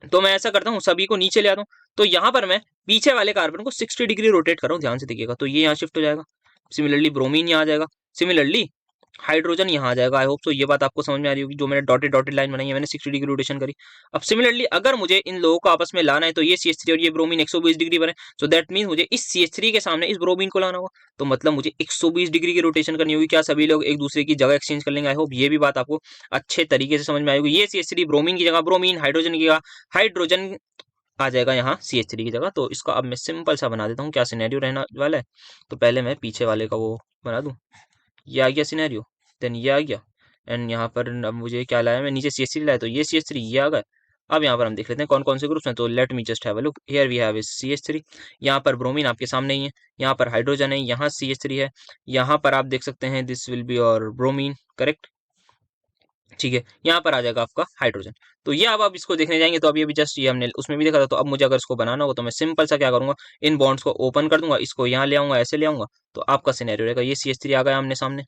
तो मैं ऐसा करता हूँ सभी को नीचे ले आता हूँ, तो यहाँ पर मैं पीछे वाले कार्बन को 60 डिग्री रोटेट कर रहा हूँ, ध्यान से देखिएगा, तो ये यहाँ शिफ्ट हो जाएगा। सिमिलरली ब्रोमीन यहाँ आ जाएगा, सिमिलरली हाइड्रोजन यहाँ आ जाएगा। आई होप सो ये बात आपको समझ में आ रही होगी, जो मैंने डॉटेड डॉटेड लाइन बनाई है मैंने 60 डिग्री रोटेशन करी। अब सिमिलरली अगर मुझे इन लोगों को आपस में लाना है, तो ये CH3 और ये ब्रोमीन 120 डिग्री बने, सो दैट मीन मुझे इस CH3 के सामने इस ब्रोमीन को लाना होगा, तो मतलब मुझे 120 डिग्री की रोटेशन करनी होगी। क्या सभी लोग एक दूसरे की जगह एक्सचेंज कर लेंगे? आई होप ये भी बात आपको अच्छे तरीके से समझ में आएगी। ये CH3 ब्रोमीन की जगह ब्रोमीन, हाइड्रोजन की जगह हाइड्रोजन आ जाएगा यहाँ CH3 की जगह। तो इसको अब मैं सिंपल सा बना देता हूँ, क्या सिनेरियो रहने वाला है। तो पहले मैं पीछे वाले का वो बना दूँ, ये आ गया सिनेरियो, देन ये आ गया, एंड यहाँ पर अब मुझे क्या लाया, मैं नीचे CH3 लाया, तो ये CH3 ये आ गया। अब यहाँ पर हम देख लेते हैं कौन कौन से ग्रुप्स हैं, तो let me just have a look, here we have is CH3, यहाँ पर ब्रोमीन आपके सामने ही है, यहाँ पर हाइड्रोजन है, यहाँ CH3 है, यहाँ पर आप देख सकते हैं दिस विल बी और ब्रोमीन, करेक्ट, ठीक है। यहाँ पर आ जाएगा आपका हाइड्रोजन। तो ये अब आप इसको देखने जाएंगे, तो अब ये भी जस्ट ये हमने उसमें भी देखा था, तो अब मुझे अगर इसको बनाना हो तो मैं सिंपल सा क्या करूंगा, इन बॉन्ड्स को ओपन कर दूंगा, इसको यहाँ ले आऊंगा, ऐसे ले आऊंगा, तो आपका सिनेरियो रहेगा ये CH3 आ गया आमने सामने,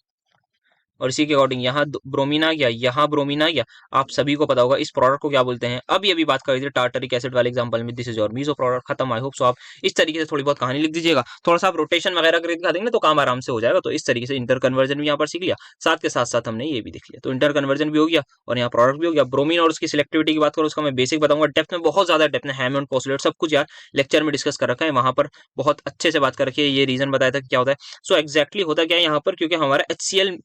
और इसी के अकॉर्डिंग यहाँ ब्रोमीन आ गया, यहाँ ब्रोमीन आ गया। आप सभी को पता होगा इस प्रोडक्ट को क्या बोलते हैं। अब ये भी बात कर रही थी टार्टरिक एसिड वाले एग्जांपल में, दिस इज और मीजो प्रोडक्ट, खत्म। आई होप सो आप इस तरीके से थोड़ी बहुत कहानी लिख दीजिएगा, थोड़ा सा आप रोटेशन वगैरह करके दिखा देंगे तो काम आराम से हो जाएगा। तो इस तरीके से इंटर कन्वर्जन भी यहाँ पर सीख लिया, साथ के साथ साथ हमने ये भी देख लिया, तो इंटर कन्वर्जन भी हो गया और यहाँ प्रोडक्ट भी हो गया। ब्रोमीन और उसकी सिलेक्टिविटी की बात करो, उसका मैं बेसिक बताऊंगा, डेप्थ में बहुत ज्यादा डेप्थ में, हैमोंड पोस्टुलेट सब कुछ यार लेक्चर में डिस्कस कर रखा है, वहां पर बहुत अच्छे से बात कर रखी है, ये रीजन बताया था क्या होता है। सो एक्जैक्टली होता क्या है यहाँ पर, क्योंकि हमारा HCl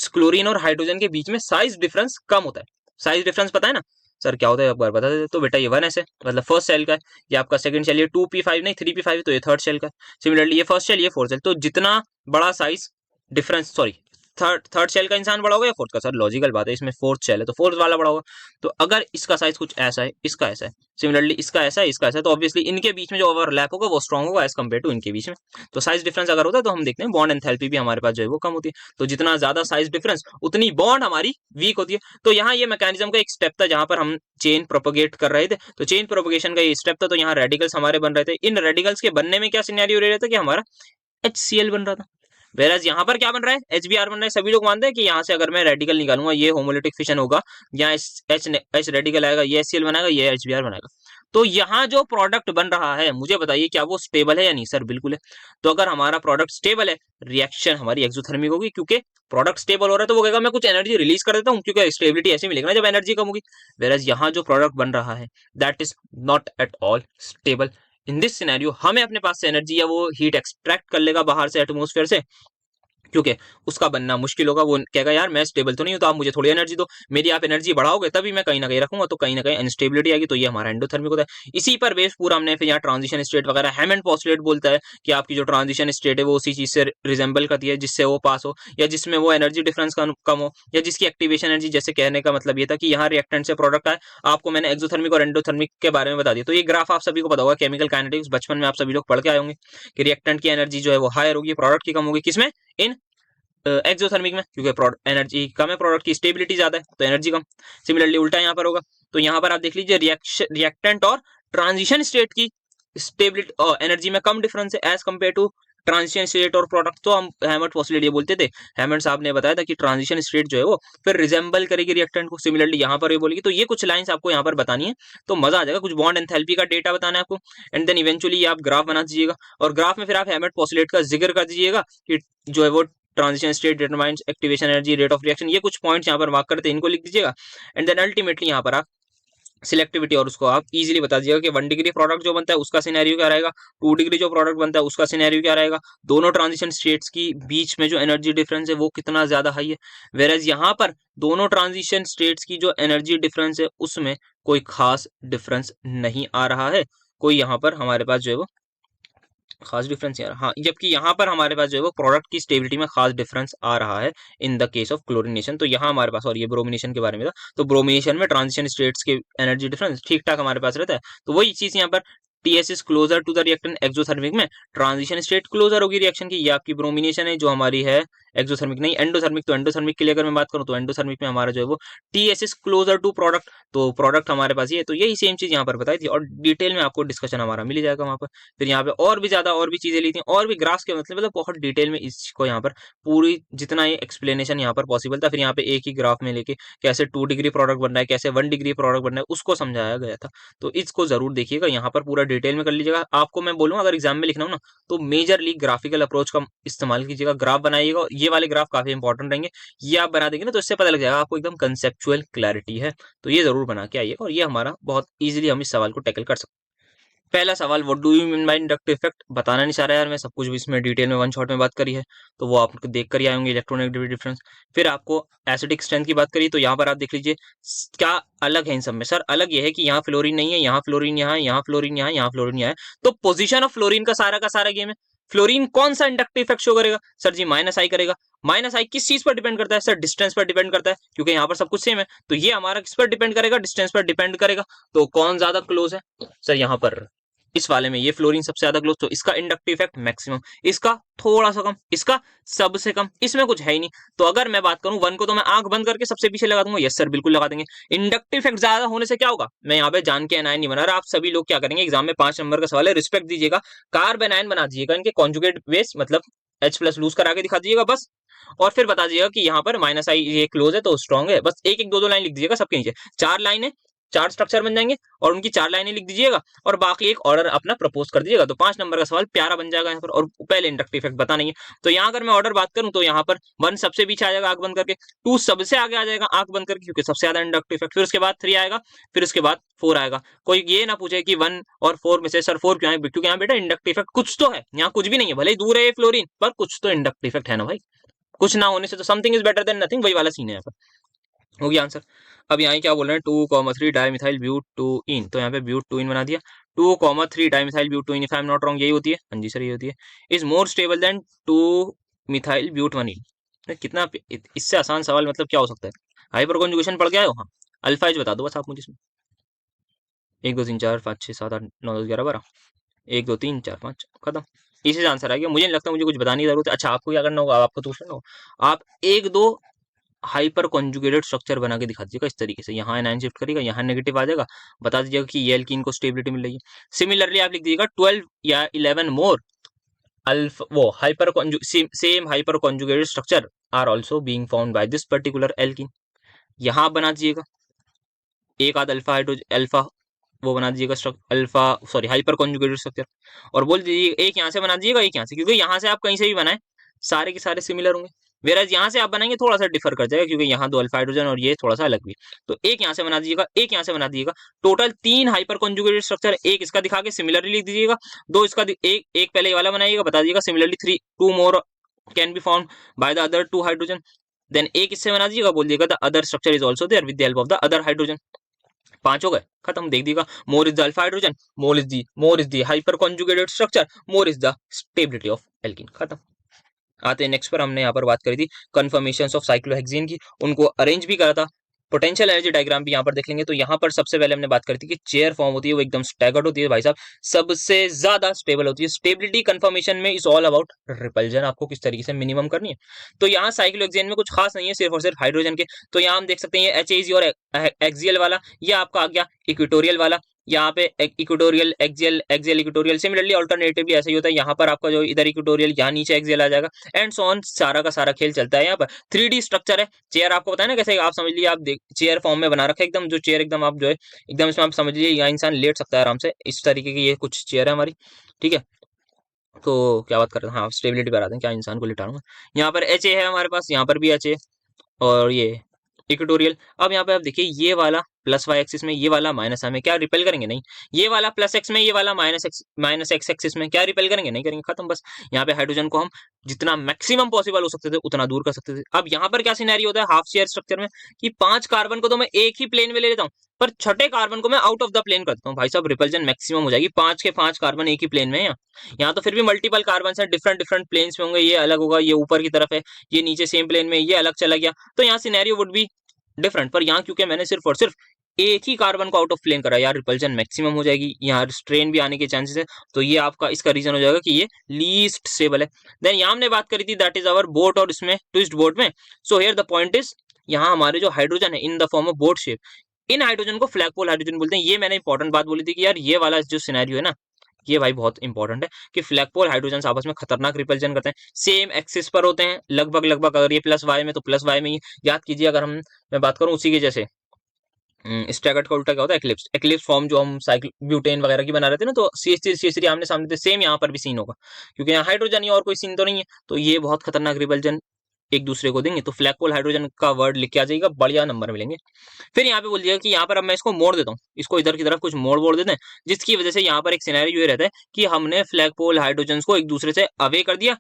क्लोरीन और हाइड्रोजन के बीच में साइज डिफरेंस कम होता है। साइज डिफरेंस पता है ना सर क्या होता है, एक बार बता देते। तो बेटा ये 1s है, मतलब फर्स्ट सेल का है, ये आपका सेकंड सेल, ये 2p5 नहीं 3p5 है, तो ये थर्ड सेल का है। सिमिलरली ये फर्स्ट सेल, ये फोर्थ सेल, तो जितना बड़ा size difference, sorry third third cell का इंसान बड़ा होगा या फोर्थ का? सर लॉजिकल बात है, इसमें फोर्थ सेल है तो फोर्थ वाला बड़ा होगा। तो अगर इसका साइज कुछ ऐसा है, इसका ऐसा है, सिमिलरली इसका ऐसा है, इसका ऐसा है, तो ऑब्वियसली इनके बीच में जो ओवरलैप होगा वो स्ट्रॉन्ग होगा एज कम्पेयर टू इनके बीच में। तो साइज डिफरेंस अगर होता है तो हम देखते हैं बॉन्ड एंथैल्पी भी हमारे पास जो है वो कम होती है। तो जितना ज्यादा साइज डिफरेंस उतनी बॉन्ड हमारी वीक होती है। तो यहाँ ये मैकेनिज्म का एक स्टेप था जहां पर हम चेन प्रोपोगेट कर रहे थे, तो चेन प्रोपोगेशन का ये स्टेप था। तो यहाँ रेडिकल्स हमारे बन रहे थे, इन रेडिकल्स के बनने में क्या सिनेरियो रह रहा था कि हमारा HCl बन रहा था। वेराज यहाँ पर क्या बन रहा है, HBr बन रहा है। सभी लोग मानते हैं कि यहाँ से अगर मैं रेडिकल निकालूंगा ये होमोलिटिक फिशन होगा, यहाँ H रेडिकल आएगा, ये HCl बनाएगा, ये HBr बनाएगा। तो यहाँ जो प्रोडक्ट बन रहा है मुझे बताइए क्या वो स्टेबल है या नहीं? सर बिल्कुल है। तो अगर हमारा प्रोडक्ट स्टेबल है, रिएक्शन हमारी एक्सोथर्मिक होगी, क्योंकि प्रोडक्ट स्टेबल हो रहा है, तो वो कहेगा मैं कुछ एनर्जी रिलीज कर देता हूँ, क्योंकि स्टेबिलिटी ऐसी मिलेगी ना जब एनर्जी कम होगी। वेराज यहाँ जो प्रोडक्ट बन रहा है that is not at all stable. In this scenario हमें अपने पास से एनर्जी या वो हीट एक्सट्रैक्ट कर लेगा बाहर से एटमोस्फेयर से, क्योंकि उसका बनना मुश्किल होगा। वो कहेगा यार मैं स्टेबल तो नहीं हूं, तो आप मुझे थोड़ी एनर्जी दो, मेरी आप एनर्जी बढ़ाओगे तभी मैं कहीं ना कहीं रखूंगा, तो कहीं ना कहीं अनस्टेबिलिटी आएगी। तो ये हमारा एंडोथर्मिक होता है। इसी पर बेस पूरा हमने फिर यहाँ ट्रांजिशन स्टेट वगैरह, हैमंड पोस्टुलेट बोलता है कि आपकी जो ट्रांजिशन स्टेट है वो उसी चीज से रिजेंबल करती है जिससे वो पास हो, या जिसमें वो एनर्जी डिफरेंस कम हो, या जिसकी एक्टिवेशन एनर्जी, जैसे कहने का मतलब ये था कि यहाँ रिएक्टेंट से प्रोडक्ट आए। आपको मैंने एक्सोथर्मिक और एंडोथर्मिक के बारे में बता दिया। तो ये ग्राफ आप सभी को पता होगा, केमिकल काइनेटिक्स बचपन में आप सभी लोग पढ़ के आए होंगे कि रिएक्टेंट की एनर्जी जो है वो हायर होगी, प्रोडक्ट की कम होगी, किसमें? इन एक्सोथर्मिक में, क्योंकि एनर्जी कम है, प्रोडक्ट की स्टेबिलिटी ज्यादा है तो एनर्जी कम। सिमिलरली उल्टा यहाँ पर होगा। तो यहाँ पर आप देख लीजिए रिएक्टेंट और ट्रांजिशन स्टेट की स्टेबिलिटी और एनर्जी में कम डिफरेंस है as compare to transition state और प्रोडक्ट। तो हम हैमंड पोस्टुलेट ये बोलते थे, हैमंड साहब ने बताया था कि ट्रांजिशन स्टेट जो है वो फिर रिजेंबल करेगी रिएक्टेंट को। सिमिलरली यहाँ पर ये बोलेगी। तो ये कुछ लाइंस आपको यहाँ पर बतानी है, तो मजा आ जाएगा। कुछ बॉन्ड एंथैल्पी का डेटा बताना है आपको, एंड देन इवेंचुअली आप ग्राफ बना दीजिएगा, और ग्राफ में फिर आप हैमंड पोस्टुलेट का जिक्र कर दीजिएगा कि जो है वो transition state determines activation energy, rate of reaction, ये कुछ पॉइंट्स यहाँ पर मार्क करते हैं, इनको लिख दीजिएगा। एंड देन अल्टीमेटली यहाँ पर आप सिलेक्टिविटी और उसको आप इजीली बता दीजिएगा कि 1 डिग्री प्रोडक्ट जो बनता है उसका सिनेरियो क्या रहेगा, 2 डिग्री जो प्रोडक्ट बनता है उसका सिनेरियो क्या रहेगा, दोनों ट्रांजिशन स्टेट्स की बीच में जो एनर्जी डिफरेंस है वो कितना ज्यादा हाई है। वेरएज यहाँ पर दोनों ट्रांजिशन स्टेट्स की जो एनर्जी डिफरेंस है उसमें कोई खास डिफरेंस नहीं आ रहा है, कोई यहाँ पर हमारे पास जो है वो खास डिफरेंस यार, हाँ, जबकि यहाँ पर हमारे पास जो है वो प्रोडक्ट की स्टेबिलिटी में खास डिफरेंस आ रहा है in the case of chlorination. तो यहाँ हमारे पास, और ये ब्रोमिनेशन के बारे में था, तो ब्रोमिनेशन में ट्रांजिशन स्टेट्स के एनर्जी डिफरेंस ठीक ठाक हमारे पास रहता है। तो वही चीज यहाँ पर TS is closer to the reactant exothermic में ट्रांजिशन स्टेट क्लोजर होगी रिएक्शन की। ये आपकी ब्रोमिनेशन है जो हमारी है एक्सोथर्मिक नहीं एंडोथर्मिक। तो एंडोथर्मिक के लिए अगर मैं बात करूं तो एंडोथर्मिक में हमारा जो है वो TS is closer to product, तो प्रोडक्ट हमारे पास ये है। तो यही सेम चीज यहाँ पर बताई थी और डिटेल में आपको डिस्कशन हमारा मिल जाएगा वहां पर। फिर यहाँ पे और भी ज्यादा और भी चीजें ली थी और भी ग्राफ्स के मतलब बहुत डिटेल में इसको यहाँ पर पूरी जितना ये एक्सप्लेनेशन यहाँ पर पॉसिबल था। फिर यहाँ पे एक ही ग्राफ में लेके कैसे 2 डिग्री प्रोडक्ट बनना है, कैसे 1 डिग्री प्रोडक्ट बनना है, उसको समझाया गया था। तो इसको जरूर देखिएगा, यहाँ पर पूरा डिटेल में कर लीजिएगा। आपको मैं बोलूँ अगर एग्जाम में लिखना हो ना तो मेजरली ग्राफिकल अप्रोच का इस्तेमाल कीजिएगा, ग्राफ बनाइएगा और ये वाले ग्राफ काफी इंपॉर्टेंट रहेंगे। ये आप बना देंगे ना तो इससे पता लग जाएगा आपको एकदम कंसेप्चुअल क्लैरिटी है। तो ये जरूर बना के आइएगा और ये हमारा बहुत ईजिली हम इस सवाल को टैकल कर सकते हैं। पहला सवाल, what do you mean by inductive effect? बताना नहीं चाह रहा यार, मैं सब कुछ भी इसमें डिटेल में वन शॉट में बात करी है, तो वो आप देख कर ही आए होंगे, इलेक्ट्रोनेगेटिविटी डिफरेंस। फिर आपको एसिडिक स्ट्रेंथ की बात करी तो यहाँ पर आप देख लीजिए क्या अलग है इन सब में। सर अलग ये है कि यहाँ फ्लोरीन नहीं है, यहाँ फ्लोरीन यहाँ, यहाँ फ्लोरीन यहाँ, यहाँ फ्लोरीन यहाँ है, तो पोजीशन ऑफ फ्लोरीन का सारा गेम है। फ्लोरीन कौन सा इंडक्टिव इफेक्ट शो करेगा? सर जी माइनस आई करेगा। माइनस आई किस चीज पर डिपेंड करता है? सर डिस्टेंस पर डिपेंड करता है, क्योंकि यहाँ पर सब कुछ सेम है। तो ये हमारा किस पर डिपेंड करेगा? डिस्टेंस पर डिपेंड करेगा। तो कौन ज्यादा क्लोज है? सर यहाँ पर इस वाले में ये फ्लोरीन सबसे ज्यादा क्लोज, तो इसका इंडक्टिव इफेक्ट मैक्सिमम, इसका थोड़ा सा कम, इसका सबसे कम, इसमें कुछ है ही नहीं। तो अगर मैं बात करूं वन को तो मैं आंख बंद करके सबसे पीछे लगा दूंगा। यस सर बिल्कुल लगा देंगे। इंडक्टिव इफेक्ट ज्यादा होने से क्या होगा? मैं यहाँ पे जान के एनायन नहीं बना रहा, आप सभी लोग क्या करेंगे एग्जाम में 5 नंबर का सवाल है, रिस्पेक्ट दीजिएगा, कार्ब एनायन बना दीजिएगा, इनके कॉन्जुगेट बेस मतलब H+ लूज करा के दिखा दीजिएगा बस। और फिर बता दीजिएगा कि यहाँ पर माइनस आई ये क्लोज है तो स्ट्रॉन्ग है, बस एक एक दो दो लाइन लिख दीजिएगा सबके नीचे। 4 लाइनें 4 स्ट्रक्चर बन जाएंगे और उनकी 4 लाइनें लिख दीजिएगा और बाकी एक ऑर्डर अपना प्रपोज कर दीजिएगा। तो 5 नंबर का सवाल प्यारा बन जाएगा यहाँ पर। और पहले इंडक्टिव इफेक्ट बताना ही है, तो यहाँ अगर मैं ऑर्डर बात करूं तो यहाँ पर 1 सबसे पीछे आ जाएगा आंख बंद करके, 2 सबसे आगे आ जाएगा आंख बंद करके क्योंकि सबसे ज्यादा इंडक्टिव इफेक्ट, फिर उसके बाद 3 आएगा, फिर उसके बाद 4 आएगा। कोई ये ना पूछे कि 1 और 4 में से सर 4 क्यों आए, क्योंकि यहाँ बेटा इंडक्टिव इफेक्ट कुछ तो है, यहाँ कुछ भी नहीं है, भले ही दूर है फ्लोरीन पर कुछ तो इंडक्टिव इफेक्ट है ना भाई। कुछ ना होने से तो something is better than nothing, वही वाला सीन है यहाँ पर। हो गया आंसर। अब यहाँ क्या बोल रहे हैं 2,3 डाइमिथाइल ब्यूटोइन, तो यहाँ पे ब्यूटोइन बना दिया। 2,3 dimethyl butyne if I am not wrong यही होती है, हाँ जी सर यही होती है। Is more stable than 2 methyl butene. कितना इससे आसान सवाल मतलब क्या हो सकता है? हाइपर कॉन्जुगेशन पढ़ के आए हो? हाँ अल्फा एज बता दो बस आप मुझे इसमें। 1 2 3 4 5 6 7 8 9 10 11 12, 1 2 3 4 5 खत्म। इसी से आंसर आ गया। मुझे नहीं लगता मुझे कुछ बताने की जरूरत है। अच्छा आपको क्या करना होगा, आपको तो पूछना होगा, आप 1 2 हाइपर कॉन्जुगेटेड स्ट्रक्चर बना के दिखा दीजिएगा इस तरीके से। यहाँ एनायन शिफ्ट करेगा, यहाँ नेगेटिव आ जाएगा, बता दीजिएगा कि ये एल्कीन को स्टेबिलिटी मिल रही है। सिमिलरली आप लिख दीजिएगा 12 या 11 मोर अल्फा वो hyper same hyper conjugated structure are also being found by this particular alkene. यहाँ आप बना दीजिएगा एक आध अल्फा हाइड्रोजन अल्फा वो बना दीजिएगा alpha sorry hyper conjugated structure, और बोल दीजिए एक यहाँ से बना दीजिएगा एक यहाँ से, क्योंकि यहाँ से आप कहीं से भी बनाए सारे के सारे सिमिलर होंगे। वेराज यहाँ से आप बनाएंगे थोड़ा सा डिफर कर जाएगा क्योंकि यहाँ 2 अल्फा हाइड्रोजन और ये थोड़ा सा अलग भी। तो एक यहाँ से बना दीजिएगा एक यहाँ से बना दीजिएगा, टोटल 3 हाइपर कॉन्जुगेटेड स्ट्रक्चर, एक इसका दिखा के सिमिलरली लिख दीजिएगा, 2 इसका एक पहले वाला बनाइएगा बता दीजिएगा similarly 2 more can be found by the other 2 hydrogen, then एक इससे बना दीजिएगा बोल दीजिएगा the other structure is also there with the help of the other hydrogen. 5 हो गए खत्म। देख दीजिएगा more is the alpha hydrogen, more is the hyper conjugated structure, more is the stability of alkene. खत्म। आते हैं नेक्स्ट पर। हमने यहाँ पर बात करी थी कन्फर्मेशंस ऑफ साइक्लोहेक्सीन की, उनको अरेंज भी करा था। पोटेंशियल एनर्जी डायग्राम भी यहाँ पर देख लेंगे। तो यहाँ पर सबसे पहले हमने बात करी थी कि चेयर फॉर्म होती है वो एकदम स्टैगर्ड होती है भाई साहब, सबसे ज्यादा स्टेबल होती है। स्टेबिलिटी कंफर्मेशन में इज ऑल अबाउट रिपल्जन, आपको किस तरीके से मिनिमम करनी है। तो यहाँ साइक्लोहेक्सेन में कुछ खास नहीं है सिर्फ और सिर्फ हाइड्रोजन के। तो यहाँ हम देख सकते हैं HAG और एक्सियल वाला, ये आपका आ गया इक्वेटोरियल वाला, यहाँ पे equatorial axial equatorial. Similarly alternatively ऐसा ही होता है, यहाँ पर आपका जो इधर इक्वेटोरियल यहाँ नीचे एक्सियल आ जाएगा एंड सो ऑन, सारा का सारा खेल चलता है। यहाँ पर 3D स्ट्रक्चर है। चेयर आपको पता है ना कैसे, आप समझ लीजिए आप चेयर फॉर्म में बना रखा है एकदम, जो चेयर एकदम आप जो है एकदम इसमें आप समझ लीजिए यहाँ इंसान लेट सकता है आराम से, इस तरीके की ये कुछ चेयर है हमारी, ठीक है। तो क्या बात कर रहे हैं, हाँ स्टेबिलिटी पर आते हैं, क्या इंसान को लिटा रहा हूँ। यहाँ पर HA है हमारे पास, यहाँ पर भी HA और ये इक्वेटोरियल। अब यहाँ पे आप देखिए ये वाला प्लस वाई एक्सिस में, ये वाला माइनस में, क्या रिपेल करेंगे? नहीं। ये वाला प्लस एक्स में, ये वाला माइनस एक्स एक्सिस में, क्या रिपेल करेंगे? नहीं करेंगे, खत्म। बस यहाँ पे हाइड्रोजन को हम जितना मैक्सिमम पॉसिबल हो सकते थे उतना दूर कर सकते थे। अब यहाँ पर क्या सिनेरियो होता है हाफ शेयर स्ट्रक्चर में कि 5 कार्बन को तो मैं एक ही प्लेन में ले लेता हूँ, पर छठे कार्बन को मैं आउट ऑफ द प्लेन कर देता हूँ। भाई साहब रिपल्जन मैक्सिमम हो जाएगी, 5 के 5 कार्बन एक ही प्लेन में है। यहाँ तो फिर भी मल्टीपल कार्बन है, डिफरेंट डिफरेंट प्लेन्स में होंगे, ये अलग होगा, ये ऊपर की तरफ है, ये नीचे सेम प्लेन में, ये अलग चला गया, तो यहाँ सिनेरियो वुड बी डिफरेंट। पर यहाँ क्योंकि मैंने सिर्फ और सिर्फ एक ही कार्बन को आउट ऑफ प्लेन करा, यार रिपल्जन मैक्सिमम हो जाएगी, यहाँ स्ट्रेन भी आने के चांसेस है। तो ये आपका इसका रीजन हो जाएगा कि ये लीस्ट स्टेबल है। देन यहाँ हमने बात करी थी दैट इज आवर बोट, और इसमें ट्विस्ट बोट में। So here the point is, यहाँ हमारे जो हाइड्रोजन है in the form of boat shape, in hydrogen को फ्लैगपोल हाइड्रोजन बोलते हैं। ये मैंने इंपॉर्टेंट बात बोली थी कि यार ये वाला जो सिनेरियो है ना, ये भाई बहुत इंपॉर्टेंट है कि फ्लैगपोल हाइड्रोजन आपस में खतरनाक रिपल्जन करते हैं, सेम एक्सिस पर होते हैं लगभग लगभग। अगर ये प्लस वाई में तो प्लस वाई में ही याद कीजिए। अगर हम मैं बात करूं उसी के जैसे स्टैगर्ड का उल्टा क्या होता है, एक्लिप्स। एक्लिप्स फॉर्म जो हम साइक्ल ब्यूटेन वगैरह की बना रहे थे ना, तो CH3 आमने सामने थे, सेम यहाँ पर भी सीन होगा, क्योंकि यहाँ हाइड्रोजन ही और कोई सीन तो नहीं है। तो ये बहुत खतरनाक रिपल्जन एक दूसरे को देंगे। तो फ्लैगपोल हाइड्रोजन का वर्ड लिख के आ जाएगा, बढ़िया नंबर मिलेंगे। फिर यहाँ पे बोल दिया कि यहाँ पर अब मैं इसको मोड़ देता हूँ, इसको इधर की तरफ कुछ मोड़ बोड़ देते हैं, जिसकी वजह से यहाँ पर एक सिनेरियो ये रहता है कि हमने फ्लैगपोल हाइड्रोजन को एक दूसरे से अवे कर दिया,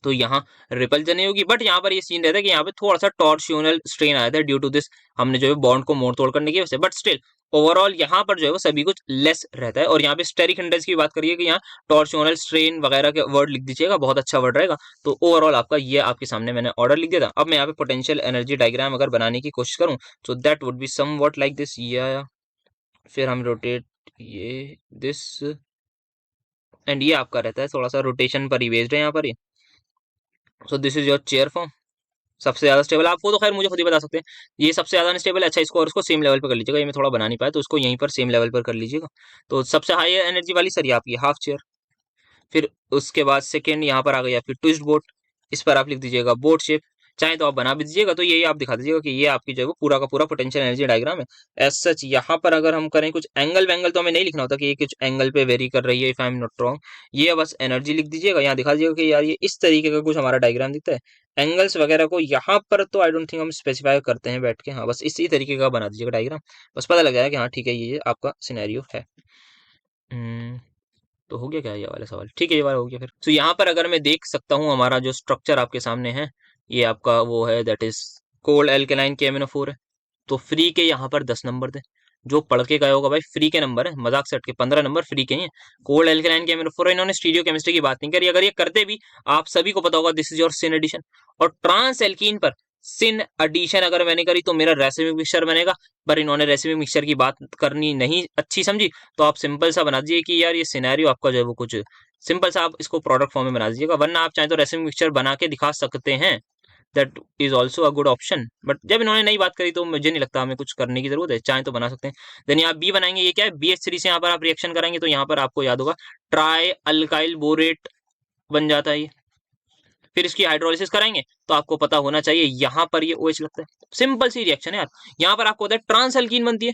तो यहाँ रिपल्जन नहीं होगी। बट यहाँ पर ये सीन रहता है कि यहाँ पे थोड़ा सा टॉर्सियोनल स्ट्रेन आया था ड्यू टू दिस, हमने जो है बॉन्ड को मोड़ तोड़ करने की वजह से। बट स्टिल ओवरऑल यहाँ पर जो है वो सभी कुछ लेस रहता है। और यहाँ पे स्टेरिक इंडेक्स की बात करिए कि यहाँ टॉर्सियोनल स्ट्रेन वगैरह के वर्ड लिख दीजिएगा, बहुत अच्छा वर्ड रहेगा। तो ओवरऑल आपका ये आपके सामने मैंने ऑर्डर लिख दिया था। अब मैं यहाँ पे पोटेंशियल एनर्जी डायग्राम अगर बनाने की कोशिश करूँ, तो that would be somewhat like this. या फिर हम रोटेट ये दिस, एंड ये आपका रहता है थोड़ा सा रोटेशन पर ही बेस्ड है यहाँ पर। So this is your chair form. सबसे ज्यादा स्टेबल, आपको तो खैर मुझे खुद ही बता सकते हैं, ये सबसे ज्यादा अनस्टेबल है। अच्छा, इसको और इसको सेम लेवल पर कर लीजिएगा, ये मैं थोड़ा बना नहीं पाया, तो उसको यहीं पर सेम लेवल पर कर लीजिएगा। तो सबसे हाई एनर्जी वाली सर ये आपकी हाफ चेयर। फिर उसके बाद सेकेंड यहाँ पर आ गई आपकी ट्विस्ट बोट, इस पर आप लिख दीजिएगा बोट शेप। चाहे तो आप बना भी दीजिएगा, तो यही आप दिखा दीजिएगा कि ये आपकी जो है वो पूरा का पूरा पोटेंशियल एनर्जी डायग्राम है। एज सच यहाँ पर अगर हम करें कुछ एंगल वेंगल, तो हमें नहीं लिखना होता कि ये कुछ एंगल पे वेरी कर रही है, if I am not wrong. ये बस एनर्जी लिख दीजिएगा, यहाँ दिखा दीजिएगा कि यार ये इस तरीके का कुछ हमारा डायग्राम दिखता है। एंगल्स वगैरह को यहाँ पर तो आई डोंट थिंक हम स्पेसिफाई करते हैं बैठ के, हाँ बस इसी तरीके का बना दीजिएगा डायग्राम, बस पता लग जाएगा कि हाँ ठीक है ये आपका सिनेरियो है। तो हो गया क्या ये वाला सवाल, ठीक है ये वाला हो गया। फिर तो यहाँ पर अगर मैं देख सकता हूँ हमारा जो स्ट्रक्चर आपके सामने है, ये आपका वो है that is cold alkaline KMnO4 है। तो फ्री के यहाँ पर 10 नंबर थे, जो पढ़ के गए होगा भाई फ्री के नंबर है, मजाक से हट के 15 नंबर फ्री के ही हैं। कोल्ड एल्केलाइन KMnO4, इन्होंने स्टीरियो केमिस्ट्री की बात नहीं करी। अगर ये करते भी, आप सभी को पता होगा this is your syn addition. और ट्रांस एल्कीन पर सिन एडिशन अगर मैंने करी तो मेरा रेसिमिक मिक्सचर बनेगा, पर इन्होंने रेसिमिक मिक्सचर की बात करनी नहीं अच्छी समझी, तो आप सिंपल सा बना दीजिए कि यार ये सिनेरियो आपका जो है वो कुछ सिंपल सा, आप इसको प्रोडक्ट फॉर्म में बना दीजिएगा। वरना आप चाहे तो रेसिमिक मिक्सचर बना के दिखा सकते हैं, that is also a good option. But जब इन्होंने नई बात करी तो मुझे नहीं लगता हमें कुछ करने की जरूरत है, चाहे तो बना सकते हैं। देन यहाँ बी बनाएंगे, ये क्या है BH3 से यहाँ पर आप रिएक्शन कराएंगे, तो यहाँ पर आपको याद होगा ट्राई अल्काइल बोरेट बन जाता है ये। फिर इसकी हाइड्रोलिसिस कराएंगे, तो आपको पता होना चाहिए यहाँ पर ये OH लगता है। सिंपल सी रिएक्शन है यार। यहाँ पर आपको होता है ट्रांस एल्कीन बनती है,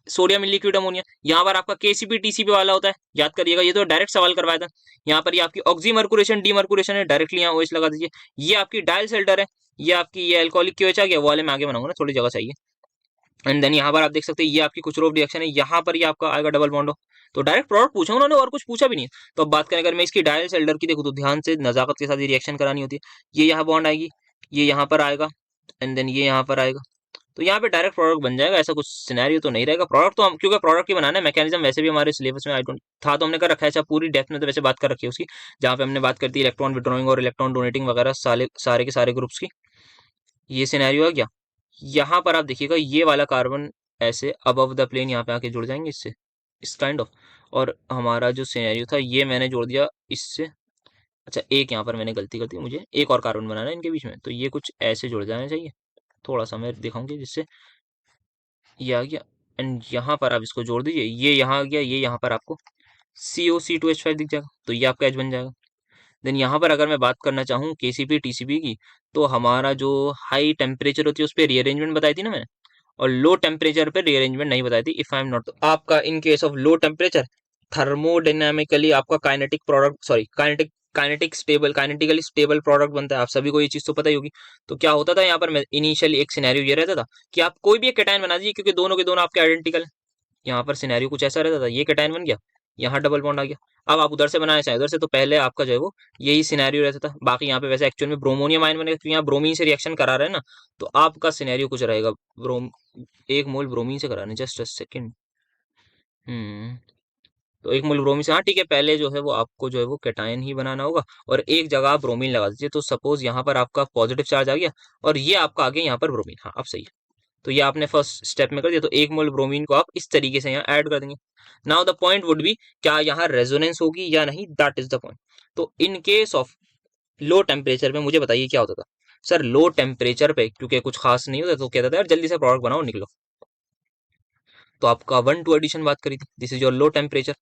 सोडियम इन लिक्विड अमोनिया। यहाँ पर आपका KCP TCP वाला होता है, याद करिएगा, ये तो डायरेक्ट सवाल करवाया था। यहाँ पर ये आपकी ऑक्सीमर्कुरेशन डीमर्कुरेशन है, डायरेक्टली यहाँ OH लगा दीजिए। ये आपकी डायल सेल्टर है, ये आपकी ये अल्कोहलिक QH आ गया, वो वाले में आगे बनाऊंगा ना, थोड़ी जगह चाहिए। एंड देन यहाँ पर आप देख सकते हैं ये आपकी कुछ रोप रिएक्शन है, यहाँ पर ये आपका आएगा डबल बॉन्ड हो। तो डायरेक्ट प्रोडक्ट पूछा उन्होंने, और कुछ पूछा भी नहीं है। तो अब बात करें अगर मैं इसकी डायल सेल्डर की, देखो तो ध्यान से नजाकत के साथ ये रिएक्शन करानी होती है। ये यहाँ बॉन्ड आएगी, ये यहाँ पर आएगा, एंड देन ये यहाँ पर आएगा, तो यहाँ पे डायरेक्ट प्रोडक्ट बन जाएगा। ऐसा कुछ सिनेरियो तो नहीं रहेगा। प्रोडक्ट तो हम, क्योंकि प्रोडक्ट ही बनाना है, मैकेनिज्म वैसे भी हमारे सिलेबस में आई डोंट था, तो हमने कर रखा है। अच्छा पूरी डेप्थ में तो वैसे बात कर रखी है उसकी, जहाँ पे हमने बात करती है इलेक्ट्रॉन विड्रॉइंग और इलेक्ट्रॉन डोनेटिंग वगैरह सारे के सारे ग्रुप्स की। ये सिनेरियो आ गया। यहाँ पर आप देखिएगा ये वाला कार्बन ऐसे अबव द प्लेन यहाँ पे आके जुड़ जाएंगे इससे, इस काइंड ऑफ। और हमारा जो सिनेरियो था ये मैंने जोड़ दिया इससे। अच्छा एक यहाँ पर मैंने गलती कर दी, मुझे एक और कार्बन बनाना है इनके बीच में, तो ये कुछ ऐसे जुड़ जाना चाहिए। थोड़ा सा मैं दिखाऊंगी जिससे ये आ गया। एंड यहाँ पर आप इसको जोड़ दीजिए, ये यहाँ आ गया, ये यहाँ पर आपको COC2H5 दिख जाएगा, तो ये आपका H बन जाएगा। देन यहाँ पर अगर मैं बात करना चाहूँ KCP TCP की, तो हमारा जो हाई टेम्परेचर होती है उस पर रीअरेंजमेंट बताई थी ना मैंने, और लो टेम्परेचर पे रीअरेंजमेंट नहीं बताई थी, इफ आई एम नॉट। आपका in case of low temperature thermodynamically आपका kinetic product, sorry kinetically stable product बनता है। आप सभी को ये चीज तो पता ही होगी। तो क्या होता था यहाँ पर, मैं इनिशियली एक सिनेरियो ये रहता था कि आप कोई भी एक कैटायन बना दीजिए, क्योंकि दोनों के दोनों आपके आइडेंटिकल। यहाँ पर सिनेरियो कुछ ऐसा रहता था, ये कैटायन बन गया, यहाँ डबल बॉन्ड आ गया। अब आप उधर से बनाए चाहे उधर से, तो पहले आपका जो है वो यही सिनेरियो रहता था। बाकी यहाँ पे वैसे एक्चुअल में ब्रोमोनियम आयन बनेगा, क्योंकि यहाँ ब्रोमीन से रिएक्शन करा रहे हैं ना, तो आपका सिनेरियो कुछ रहेगा। ब्रोम 1 मोल ब्रोमीन से करा रहे हैं, जस्ट अ सेकेंड। हम्म तो 1 मोल ब्रोमीन से, हाँ ठीक है, पहले जो है वो आपको जो है वो कैटायन ही बनाना होगा, और एक जगह आप ब्रोमीन लगा दीजिए। तो सपोज यहाँ पर आपका पॉजिटिव चार्ज आ गया, और ये आपका आ गया यहाँ पर ब्रोमीन, हाँ अब सही है। तो ये आपने फर्स्ट स्टेप में कर दिया, तो 1 मोल ब्रोमीन को आप इस तरीके से यहाँ ऐड कर देंगे। Now the point would be, क्या यहाँ रेजोनेंस होगी या नहीं, दैट इज द पॉइंट। तो in case of low temperature पे मुझे बताइए क्या होता था। सर लो टेम्परेचर पे क्योंकि कुछ खास नहीं होता तो कहता था यार जल्दी से प्रोडक्ट बनाओ निकलो। तो आपका 1 to एडिशन बात करी थी, this is your low temperature,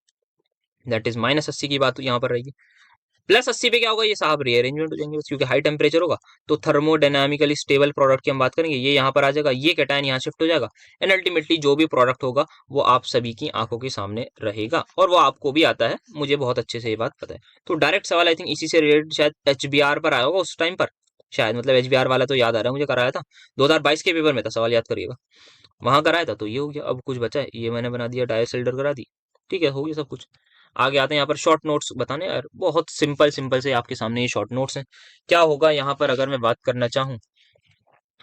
that is -80 की बात यहाँ पर रहेगी। +80 पे क्या होगा, ये साहब रीअरेंजमेंट हो जाएंगे क्योंकि हाई टेम्परेचर होगा। तो थर्मोडायनामिकली स्टेबल प्रोडक्ट की हम बात करेंगे, ये यहाँ पर आ जाएगा, ये कैटायन यहाँ शिफ्ट हो जाएगा, एंड अल्टीमेटली जो भी प्रोडक्ट होगा वो आप सभी की आंखों के सामने रहेगा, और वो आपको भी आता है, मुझे बहुत अच्छे से ये बात पता है। तो डायरेक्ट सवाल आई थिंक इसी से रिलेटेड शायद HBR पर आया होगा उस टाइम पर, शायद, मतलब HBR वाला तो याद आ रहा है मुझे, कराया था 2022 के पेपर में था, सवाल याद करिएगा, वहां कराया था। तो ये हो गया, अब कुछ बचा है, ये मैंने बना दिया, डायसिल्डर करा दी, ठीक है, हो गया सब कुछ। आगे आते हैं यहाँ पर शॉर्ट नोट्स बताने, यार बहुत सिंपल सिंपल से आपके सामने ये शॉर्ट नोट्स हैं। क्या होगा यहाँ पर अगर मैं बात करना चाहूँ,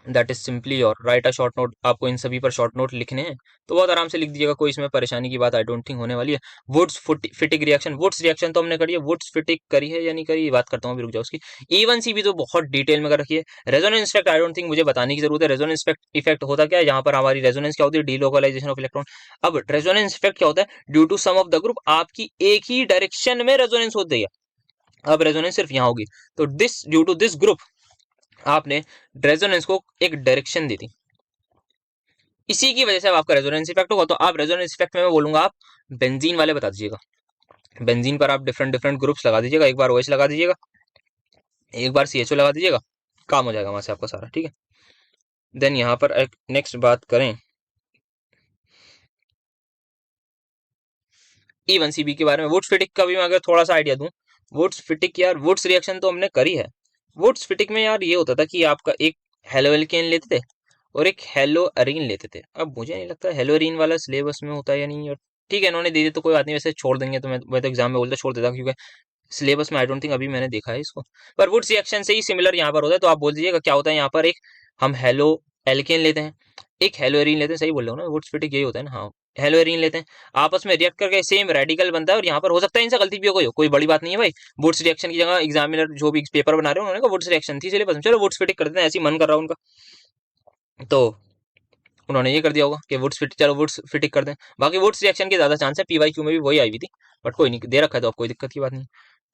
दैट इज सिंपली और राइट अ शॉर्ट नोट, आपको इन सभी पर शॉर्ट नोट लिखने हैं, तो बहुत आराम से लिख दीजिएगा, कोई इसमें परेशानी की बात आई डोंट थिंक होने वाली है। Wurtz Fittig reaction, Wurtz reaction तो हमने करी है, वुड्स फिटिक करी है या नहीं करी बात करता हूँ, अभी रुक जाओ उसकी। E1C भी तो बहुत डिटेल में कर रखी है। Resonance effect I don't think मुझे बताने की जरूरत है, रेजोनेंस इफेक्ट होता क्या है, यहाँ पर हमारी रेजोनेंस क्या होती है, डीलोकलाइजेशन ऑफ इलेक्ट्रॉन। अब रेजोनेंस इफेक्ट क्या होता है, due to some of the group, आपकी एक ही डायरेक्शन में रेजोनेंस होती है। अब रेजोनेंस सिर्फ यहाँ होगी, तो this due to this group आपने रेजोनेंस को एक डायरेक्शन दी थी, इसी की वजह से अब आपका रेजोनेंस इफेक्ट होगा। तो आप रेजोनेंस इफेक्ट में मैं बोलूंगा आप बेंजीन वाले बता दीजिएगा, बेंजीन पर आप डिफरेंट डिफरेंट ग्रुप्स लगा दीजिएगा, एक बार OH लगा दीजिएगा, एक बार CHO लगा दीजिएगा, काम हो जाएगा वहां से आपका सारा, ठीक है। देन यहाँ पर एक नेक्स्ट बात करें E1CB के बारे में, वुड्स फिटिक का भी मैं अगर थोड़ा सा आइडिया दूं, वुड्स फिटिक, यार वुड्स रिएक्शन तो हमने करी है। वुड्स फिटिक में यार ये होता था कि आपका एक हेलोएल्केन लेते थे और एक हेलोअरीन लेते थे। अब मुझे नहीं लगता हेलोअरीन वाला सिलेबस में होता है या नहीं, और ठीक है इन्होंने दे दिया तो कोई बात नहीं, वैसे छोड़ देंगे तो मैं तो एग्जाम में बोलता छोड़ देता, क्योंकि सिलेबस में आई डोंट थिंक अभी मैंने देखा है इसको। पर वुड्स रिएक्शन से ही सिमिलर यहाँ पर होता है, तो आप बोल दीजिएगा क्या होता है यहाँ पर, एक हम हेलो एल्केन लेते हैं, एक हेलोअरीन लेते हैं, सही बोल रहा हूँ ना, वुड्स फिटिक यही होता है ना, हाँ हेलोअरीन लेते हैं, आपस में रिएक्ट करके सेम रेडिकल बनता है, और यहाँ पर हो सकता है इनसे गलती भी हो गई हो, कोई बड़ी बात नहीं है भाई। वुड्स रिएक्शन की जगह एग्जामिनर जो भी पेपर बना रहे हैं उन्होंने कहा वुड्स रिएक्शन थी सिलेबस में, चलो वुड्स फिटिक करते हैं, ऐसे ही मन कर रहा है उनका, तो उन्होंने ये कर दिया होगा कि वुड्स फिट, चलो वुड्स फिटिक कर दें। बाकी वुड्स रिएक्शन के ज्यादा चांस है, PYQ में भी वही आई हुई थी, बट कोई नहीं, दे रखा है तो अब कोई दिक्कत की बात नहीं।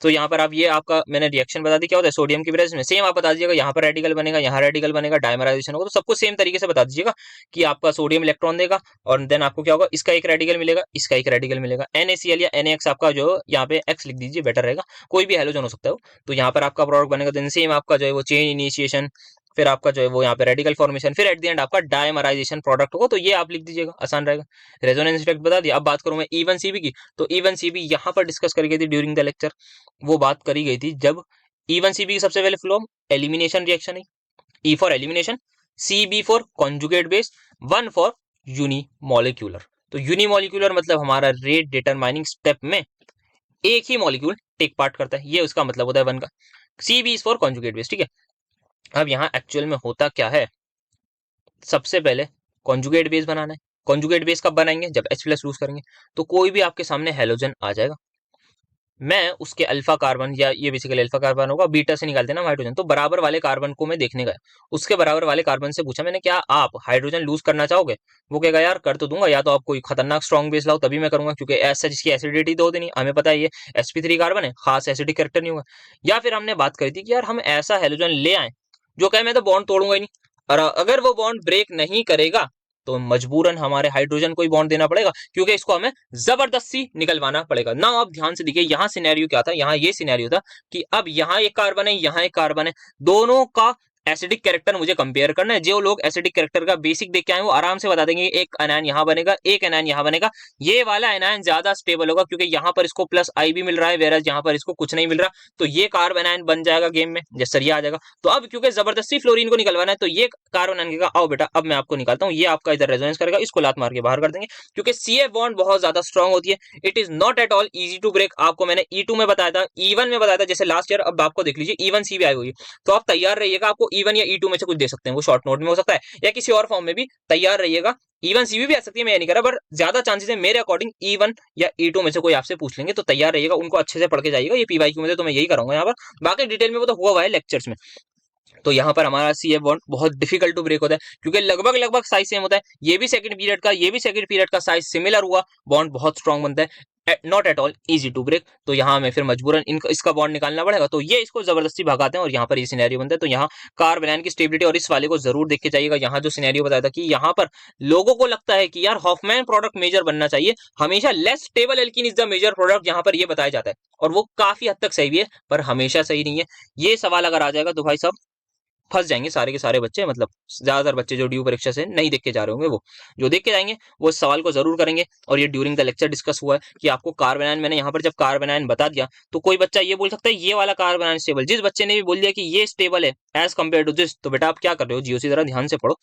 तो यहाँ पर आप ये आपका मैंने रिएक्शन बता दी क्या होता है सोडियम की प्रेजेंस में, सेम आप बता दीजिएगा यहाँ पर रेडिकल बनेगा, यहाँ रेडिकल बनेगा, डायमराइजेशन होगा, तो सबको सेम तरीके से बता दीजिएगा कि आपका सोडियम इलेक्ट्रॉन देगा, और देन आपको क्या होगा, इसका एक रेडिकल मिलेगा, इसका एक रेडिकल मिलेगा, NaCl या NaX आपका जो यहाँ पे X लिख दीजिए बेटर रहेगा, कोई भी हेलोजन हो सकता है वो। तो यहाँ पर आपका प्रोडक्ट बनेगा, देन सेम आपका जो है वो चेन इनिशिएशन, फिर आपका जो है वो यहाँ पे रेडिकल फॉर्मेशन, फिर एट द एंड आपका डायमराइजेशन प्रोडक्ट होगा, तो ये आप लिख दीजिएगा, आसान रहेगा। रेजोनेंस इफेक्ट बता दिया। अब बात करूं मैं E1CB की, तो E1CB यहाँ पर डिस्कस करी गई थी ड्यूरिंग द लेक्चर, वो बात करी गई थी जब E1CB की सबसे पहले फ्लो एलिमिनेशन रिएक्शन है, E for elimination, CB for conjugate base, 1 for unimolecular. तो यूनिमोलिक्यूलर मतलब हमारा रेट डिटरमाइनिंग स्टेप में एक ही मॉलिक्यूल टेक पार्ट करता है, ये उसका मतलब होता है 1 का। CB is for conjugate base, ठीक है। अब यहाँ एक्चुअल में होता क्या है, सबसे पहले कॉन्जुगेट बेस बनाना है। कॉन्जुगेट बेस कब बनाएंगे, जब H+ लूज करेंगे। तो कोई भी आपके सामने हेलोजन आ जाएगा, मैं उसके अल्फा कार्बन, या ये बेसिकली अल्फा कार्बन होगा, बीटा से निकालते ना हाइड्रोजन, तो बराबर वाले कार्बन को मैं देखने गया, उसके बराबर वाले कार्बन से पूछा मैंने क्या आप हाइड्रोजन लूज करना चाहोगे, वो कहेगा यार कर तो दूंगा, या तो आप कोई खतरनाक स्ट्रॉन्ग बेस लाओ तभी मैं करूंगा, क्योंकि ऐसा जिसकी एसिडिटी तो होती नहीं, हमें पता है ये sp3 कार्बन है, खास एसिडिक कैरेक्टर नहीं होगा। या फिर हमने बात करी थी कि यार हम ऐसा हेलोजन ले आए जो कहे मैं तो बॉन्ड तोड़ूंगा ही नहीं, और अगर वो बॉन्ड ब्रेक नहीं करेगा तो मजबूरन हमारे हाइड्रोजन को ही बॉन्ड देना पड़ेगा, क्योंकि इसको हमें जबरदस्ती निकलवाना पड़ेगा ना। आप ध्यान से देखिए यहाँ सिनेरियो क्या था, यहाँ ये सिनेरियो था कि अब यहाँ एक कार्बन है, यहाँ एक कार्बन है, दोनों का एसिडिक कैरेक्टर मुझे कंपेयर करना है। जो लोग एसिडिक कैरेक्टर का बेसिक देख के आए वो आराम से बता देंगे एक एनायन यहाँ बनेगा, एक एनायन यहाँ बनेगा, ये वाला एनायन ज्यादा स्टेबल होगा क्योंकि यहाँ पर इसको +I भी मिल रहा है, वेरस यहाँ पर इसको कुछ नहीं मिल रहा, तो ये कार्बन एनायन बन जाएगा गेम में, जैसे ये आ जाएगा। तो अब क्योंकि जबरदस्ती फ्लोरीन को निकलवाना है, तो ये कार्बन एनायन का आओ बेटा अब मैं आपको निकालता हूँ, ये आपका इधर रेजोनेंस करेगा, इसको लात मार के बाहर कर देंगे, क्योंकि CF बॉन्ड बहुत ज्यादा स्ट्रॉन्ग होती है, it is not at all easy to break. आपको मैंने E2 में बताया था, E1 में बताया था, जैसे लास्ट ईयर, अब आपको देख लीजिए E1CB आई हुई, तो आप तैयार रहिएगा, आपको E1 या E2 में से कुछ दे सकते हैं, वो शॉर्ट नोट में हो सकता है या किसी और फॉर्म में भी, तैयार रहिएगा। E1CB भी आ सकती है, मैं ये नहीं कर रहा, पर ज्यादा चांसेस है मेरे अकॉर्डिंग E1 या E2 में से कोई आपसे पूछ लेंगे, तो तैयार रहिएगा, उनको अच्छे से पढ़ के जाइएगा। ये PYQ में तो मैं यही कराऊंगा यहाँ पर, बाकी डिटेल में वो तो हुआ हुआ है लेक्चर्स में। तो यहाँ पर हमारा सी एफ बॉन्ड बहुत डिफिकल्ट टू ब्रेक होता है, क्योंकि लगभग लगभग साइज सेम होता है। ये भी सेकंड पीरियड का, ये भी सेकंड पीरियड का, साइज सिमिलर हुआ, बॉन्ड बहुत स्ट्रांग बनता है, not at all easy to break. तो यहाँ हमें फिर मजबूरन इसका बॉन्ड निकालना पड़ेगा, तो ये इसको जबरदस्ती भगाते हैं और यहाँ पर ये सिनेरियो बनता है। तो यहाँ कार्बोनाइन की स्टेबिलिटी, और इस वाले को जरूर देख के जाइएगा। यहाँ जो सिनेरियो बताया था कि यहाँ पर लोगों को लगता है कि यार हॉफमैन प्रोडक्ट मेजर बनना चाहिए, हमेशा less stable alkene is the major product, यहाँ पर ये बताया जाता है, और वो काफी हद तक सही भी है, पर हमेशा सही नहीं है। ये सवाल अगर आ जाएगा तो भाई साहब फंस जाएंगे सारे के सारे बच्चे, मतलब ज्यादातर बच्चे जो ड्यू परीक्षा से नहीं देख के जा रहे होंगे, वो जो देख के जाएंगे वो इस सवाल को जरूर करेंगे। और ये ड्यूरिंग द लेक्चर डिस्कस हुआ है कि आपको कार्बोनाइन, मैंने यहाँ पर जब कार्बोनाइन बता दिया तो कोई बच्चा ये बोल सकता है ये वाला कार्बोनाइन स्टेबल, जिस बच्चे ने भी बोल दिया कि ये स्टेबल है एज कम्पेयर टू दिस, तो बेटा आप क्या कर रहे हो, जीओसी जरा ध्यान से पढ़ो।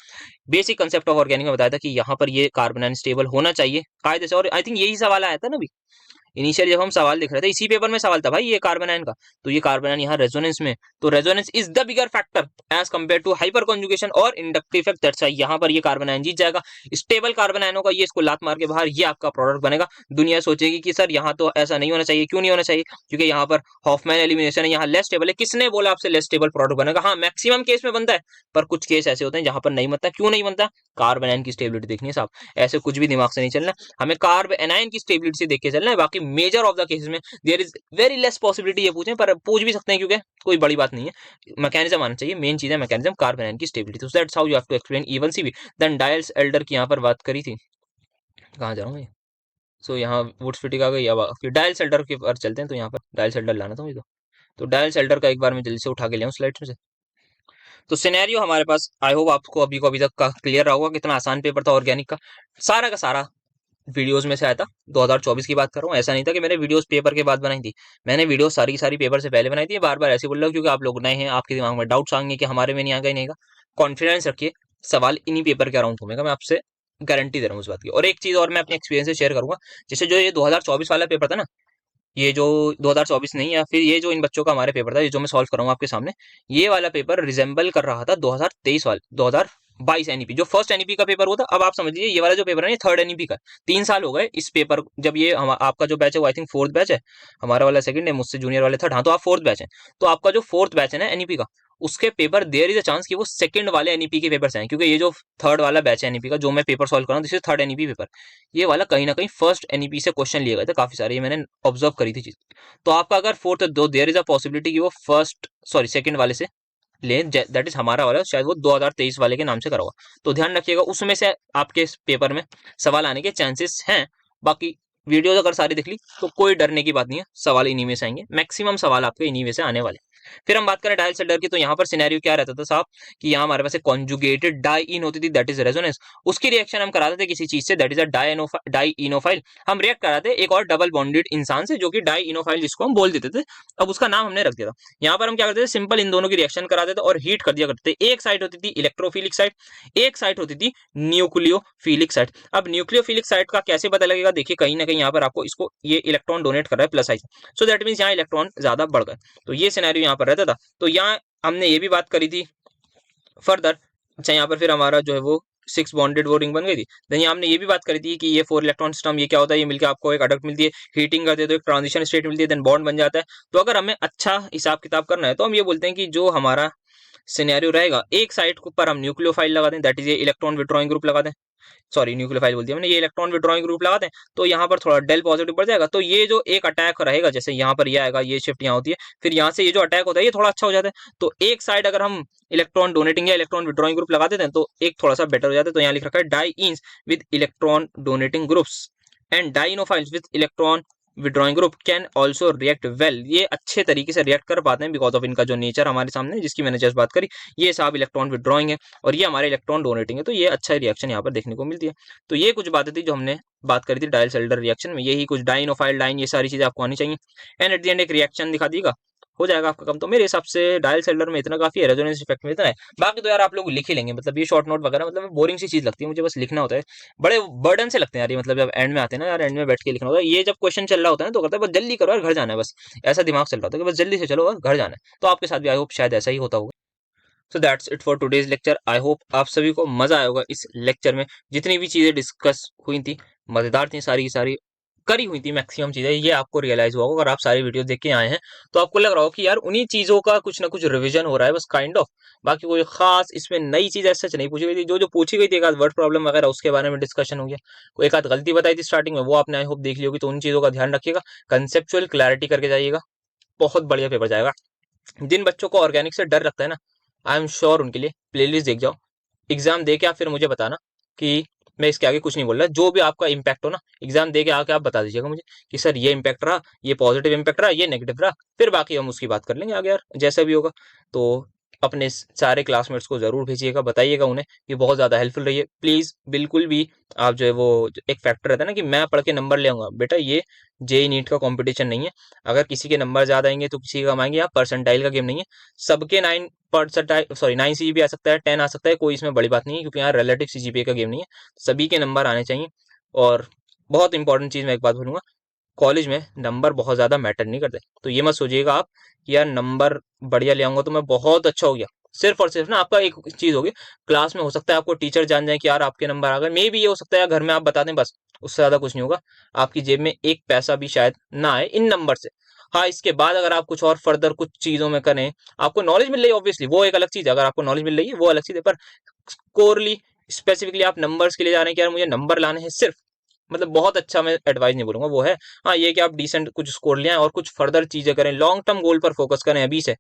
बेसिक कंसेप्ट ऑफ ऑर्गेनिक में बताया था कि यहाँ पर ये कार्बोनाइन स्टेबल होना चाहिए कायदे से, और आई थिंक यही सवाल आया था ना अभी इनिशियली जब हम सवाल लिख रहे थे, इसी पेपर में सवाल था भाई ये कार्बोनाइन का। तो ये कार्बोनाइन यहाँ रेजोनेंस में, तो resonance is the bigger factor as compare to hyperconjugation और इंडक्टिव इफेक्ट, दैट्स व्हाई यहाँ पर ये कार्बोनाइन जीत जाएगा। स्टेबल कार्बोनाइन होगा, ये इसको लात मार के बाहर, ये आपका प्रोडक्ट बनेगा। दुनिया सोचेगी कि सर यहाँ तो ऐसा नहीं होना चाहिए, क्यों नहीं होना चाहिए, क्योंकि यहाँ पर हॉफमैन एलिमिनेशन है, यहाँ लेस स्टेबल है। किसने बोला आपसे लेस स्टेबल प्रोडक्ट बनेगा? हाँ मैक्सिमम केस में बनता है, पर कुछ केस ऐसे होते हैं जहां पर नहीं बनता। क्यों नहीं बनता? कार्बोनाइन की स्टेबिलिटी देखनी है साहब, ऐसे कुछ भी दिमाग से नहीं चलना, हमें कार्ब एनाइन की स्टेबिलिटी से देख के चलना है। बाकी मेजर ऑफ द केसेस में there is very less possibility ये पूछें, पर पूछ भी सकते हैं क्योंकि कोई बड़ी बात नहीं है। मैकेनिज्म आना चाहिए, मेन चीज है मैकेनिज्म, कार्ब एनाइन की स्टेबिलिटी। तो that's how you have to explain even CB. Then Diels Alder की यहाँ पर बात करी थी, कहाँ जा रहा हूँ मैं? सो यहाँ वुड्स फिटिक आ गई। अब फिर डायल सेल्डर के पर चलते हैं, तो यहाँ पर डायल सेल्डर लाना था मुझे, तो डायल सेल्डर का एक बार मैं जल्दी से उठा के ले आऊँ स्लाइड में से। तो सिनेरियो हमारे पास, आई होप आपको अभी को अभी तक का क्लियर रहा होगा कितना आसान पेपर था ऑर्गेनिक का सारा वीडियोस में से आया था। 2024 की बात कर रहा हूँ, ऐसा नहीं था कि मैंने वीडियोस पेपर के बाद बनाई थी, मैंने वीडियो सारी की सारी पेपर से पहले बनाई थी। बार बार ऐसे बोल रहा हूँ क्योंकि आप लोग नए हैं, आपके दिमाग में डाउट्स आएंगे कि हमारे में नहीं आएगा, नहीं आएगा। कॉन्फिडेंस रखिए, सवाल इन्हीं पेपर के अराउंड घूमेगा, मैं आपसे गारंटी दे रहा हूँ उस बात की। और एक चीज और मैं अपने एक्सपीरियंस से शेयर करूंगा, जैसे जो ये 2024 वाला पेपर था ना, ये जो 2024 नहीं, या फिर ये जो इन बच्चों का हमारे पेपर था, ये जो मैं सॉल्व कर रहा हूँ आपके सामने, ये वाला पेपर रिजेंबल कर रहा था 2023 वाले 2022 एनईपी, जो फर्स्ट एनईपी का पेपर हुआ था। अब आप समझ लीजिए ये वाला जो पेपर है ये थर्ड एनईपी का। 3 साल हो गए इस पेपर, जब ये आपका जो बैच है वो आई थिंक फोर्थ बैच है, हमारा वाला सेकंड है, मुझसे जूनियर वाले थर्ड, हाँ तो आप फोर्थ बैच है। तो आपका जो फोर्थ बैच है ना एनईपी का, उसके paper there is a chance कि वो सेकंड वाले एनईपी के पेपर आए, क्योंकि ये जो थर्ड वाला बैच है एनईपी का जो मैं पेपर सॉल्व कर रहा हूँ, this is third NEP paper. ये वाला कहीं ना कहीं फर्स्ट एनईपी से क्वेश्चन लिए गए थे काफी सारे, ये मैंने ऑब्जर्व करी थी चीज। तो आपका अगर फोर्थ, दो देयर इज अ पॉसिबिलिटी कि वो फर्स्ट सॉरी सेकंड वाले से ले, दैट इज हमारा वाला शायद वो 2023 वाले के नाम से करा होगा। तो ध्यान रखिएगा उसमें से आपके इस पेपर में सवाल आने के चांसेस हैं। बाकी वीडियो अगर सारी देख ली तो कोई डरने की बात नहीं है, सवाल इन्हीं में से आएंगे, मैक्सिमम सवाल आपके इन्हीं में से आने वाले। फिर हम बात करें डायल सेल्डर की, तो यहाँ पर सिनेरियो क्या रहता था साहब कि यहाँ हमारे पास कॉन्जुगेटेड डाई इन होती थी, दैट इज रेजोनेंस। उसकी रिएक्शन हम कराते थे किसी चीज से, that is a dienophile. हम रिएक्ट कराते एक और डबल बॉन्डेड इंसान से जो कि डाई इनोफाइल जिसको हम बोल देते थे, अब उसका नाम हमने रख दिया था। यहाँ पर हम क्या करते थे, सिंपल इन दोनों की रिएक्शन कराते थे और हीट कर दिया करते थे। एक साइड होती थी इलेक्ट्रोफिलिक साइड, एक साइड होती थी न्यूक्लियोफिलिक साइड। अब न्यूक्लियोफिलिक साइड का कैसे पता लगेगा, देखिए कहीं ना कहीं यहाँ पर आपको इसको ये इलेक्ट्रॉन डोनेट कर रहा है plus side, so that mean यहाँ इलेक्ट्रॉन ज्यादा बढ़ गए, तो ये सिनेरियो यहाँ पर रहता था। तो यहाँ हमने ये भी बात करी थी फर्दर। अच्छा यहाँ पर फिर हमारा जो है वो 6 बॉन्डेड वो रिंग बन गई थी। देन यहाँ हमने ये भी बात करी थी कि ये 4 इलेक्ट्रॉन सिस्टम ये क्या होता है, ये मिलकर आपको एक अडक्ट मिलती है, हीटिंग करते हैं तो एक ट्रांजिशन स्टेट मिलती है, देन बॉन्ड बन जाता है। तो अगर हमें अच्छा हिसाब किताब करना है तो हम ये बोलते हैं कि जो हमारा सिनेरियो रहेगा, एक साइड पर हम न्यूक्लियोफाइल लगा दें, दैट इज ये इलेक्ट्रॉन विड्रॉइंग ग्रुप लगा दें, सॉरी न्यूक्लियोफाइल बोल दिया मैंने, ये इलेक्ट्रॉन विड्रॉइंग ग्रुप लगाते हैं, तो यहाँ पर थोड़ा डेल पॉजिटिव बढ़ जाएगा। तो ये जो एक अटैक रहेगा, जैसे यहाँ पर ये आएगा, ये शिफ्ट यहाँ होती है, फिर यहाँ से ये जो अटैक होता है ये थोड़ा अच्छा हो जाता है। तो एक साइड अगर हम इलेक्ट्रॉन डोनेटिंग या इलेक्ट्रॉन विड्रॉइंग ग्रुप लगा देते हैं तो एक थोड़ा सा बेटर हो जाता है। तो यहाँ लिख रखा है dienes with electron donating groups and dienophiles with electron withdrawing group can also react well. ये अच्छे तरीके से रिएक्ट कर पाते हैं बिकॉज ऑफ इनका जो नेचर हमारे सामने जिसकी मैंने जस्ट बात करी, ये साहब इलेक्ट्रॉन विड्रॉइंग है और ये हमारे इलेक्ट्रॉन डोनेटिंग है, तो ये अच्छा रिएक्शन यहाँ पर देखने को मिलती है। तो ये कुछ बातें थी जो हमने बात करी थी डायल सेल्डर रिएक्शन में, यही कुछ डाइनोफाइल डाइन ये सारी चीजें आपको आनी चाहिए। एंड एट द एंड एक रिएक्शन दिखा दीजिएगा, हो जाएगा आपका कम। तो मेरे हिसाब से डायल सेल्डर में इतना काफी है, रेजोनेंस इफेक्ट में इतना है, बाकी तो यार आप लोग लिख ही लेंगे। मतलब ये शॉर्ट नोट वगैरह मतलब बोरिंग सी चीज लगती है मुझे, बस लिखना होता है, बड़े बर्डन से लगते हैं यार ये, मतलब जब एंड में आते हैं ना यार, एंड में बैठ के लिखना होता है। ये जब क्वेश्चन चल रहा होता है ना तो करता है बस जल्दी करो यार घर जाना है, बस ऐसा दिमाग चल रहा होता है कि बस जल्दी से चलो और घर जाना है। तो आपके साथ भी आई होप शायद ऐसा ही होता होगा। So that's it for today's lecture. I hope आप सभी को मजा आया होगा इस लेक्चर में, जितनी भी चीजें डिस्कस हुई थी मजेदार थी सारी की सारी। करी हुई थी मैक्सिमम चीजें, ये आपको रियलाइज हुआ होगा। अगर आप सारी वीडियो देख के आए हैं तो आपको लग रहा हो कि यार उन्हीं चीजों का कुछ ना कुछ रिवीजन हो रहा है बस, काइंड ऑफ। बाकी कोई खास इसमें नई चीज ऐसा सच नहीं पूछी गई थी। जो जो पूछी गई थी, एक आध वर्ड प्रॉब्लम वगैरह उसके बारे में डिस्कशन हो गया, कोई एक आध गलती बताई थी स्टार्टिंग में, वो आपने आई होप देख ली होगी, तो उन चीजों का ध्यान रखिएगा। कंसेप्चुअल क्लैरिटी करके जाइएगा, बहुत बढ़िया पेपर जाएगा। जिन बच्चों को ऑर्गेनिक से डर लगता है ना, आई एम श्योर उनके लिए प्लेलिस्ट देख जाओ। एग्जाम दे के आप फिर मुझे बताना कि, मैं इसके आगे कुछ नहीं बोल रहा, जो भी आपका इम्पैक्ट हो ना एग्जाम दे के आके आप बता दीजिएगा मुझे कि सर ये इम्पैक्ट रहा, ये पॉजिटिव इम्पैक्ट रहा, ये नेगेटिव रहा। फिर बाकी हम उसकी बात कर लेंगे आगे यार, जैसा भी होगा। तो अपने सारे क्लासमेट्स को जरूर भेजिएगा, बताइएगा उन्हें कि बहुत ज्यादा हेल्पफुल रही है। प्लीज बिल्कुल भी आप जो है वो, एक फैक्टर रहता है ना कि मैं पढ़ के नंबर ले आऊंगा, बेटा ये जेई नीट का कंपटीशन नहीं है। अगर किसी के नंबर ज्यादा आएंगे तो किसी के कम आएंगे, या परसेंटाइल का गेम नहीं है। सबके 9 परसेंटाइल, सॉरी 9 सीजीपी आ सकता है, 10 आ सकता है, कोई इसमें बड़ी बात नहीं है, क्योंकि यहाँ रिलेटिव सीजीपीए का गेम नहीं है। सभी के नंबर आने चाहिए। और बहुत इंपॉर्टेंट चीज मैं एक बात बोलूंगा, कॉलेज में नंबर बहुत ज्यादा मैटर नहीं करते। तो ये मत सोचिएगा आप कि यार नंबर बढ़िया ले आऊंगा तो मैं बहुत अच्छा हो गया। सिर्फ और सिर्फ ना आपका एक चीज होगी, क्लास में हो सकता है आपको टीचर जान जाए कि यार आपके नंबर आ गए, मे भी ये हो सकता है, या घर में आप बता दें, बस उससे ज्यादा कुछ नहीं होगा। आपकी जेब में एक पैसा भी शायद ना आए इन नंबर से। हाँ, इसके बाद अगर आप कुछ और फर्दर कुछ चीजों में करें, आपको नॉलेज मिल रही है ऑब्वियसली, वो एक अलग चीज है। अगर आपको नॉलेज मिल रही है वो अलग चीज है, पर कोरली स्पेसिफिकली आप नंबर्स के लिए जा रहे हैं कि यार मुझे नंबर लाने हैं सिर्फ, मतलब बहुत अच्छा मैं एडवाइस नहीं बोलूंगा वो है। हाँ, ये कि आप डिसेंट कुछ स्कोर ले आएं और कुछ फर्दर चीजें करें, लॉन्ग टर्म गोल पर फोकस करें अभी से,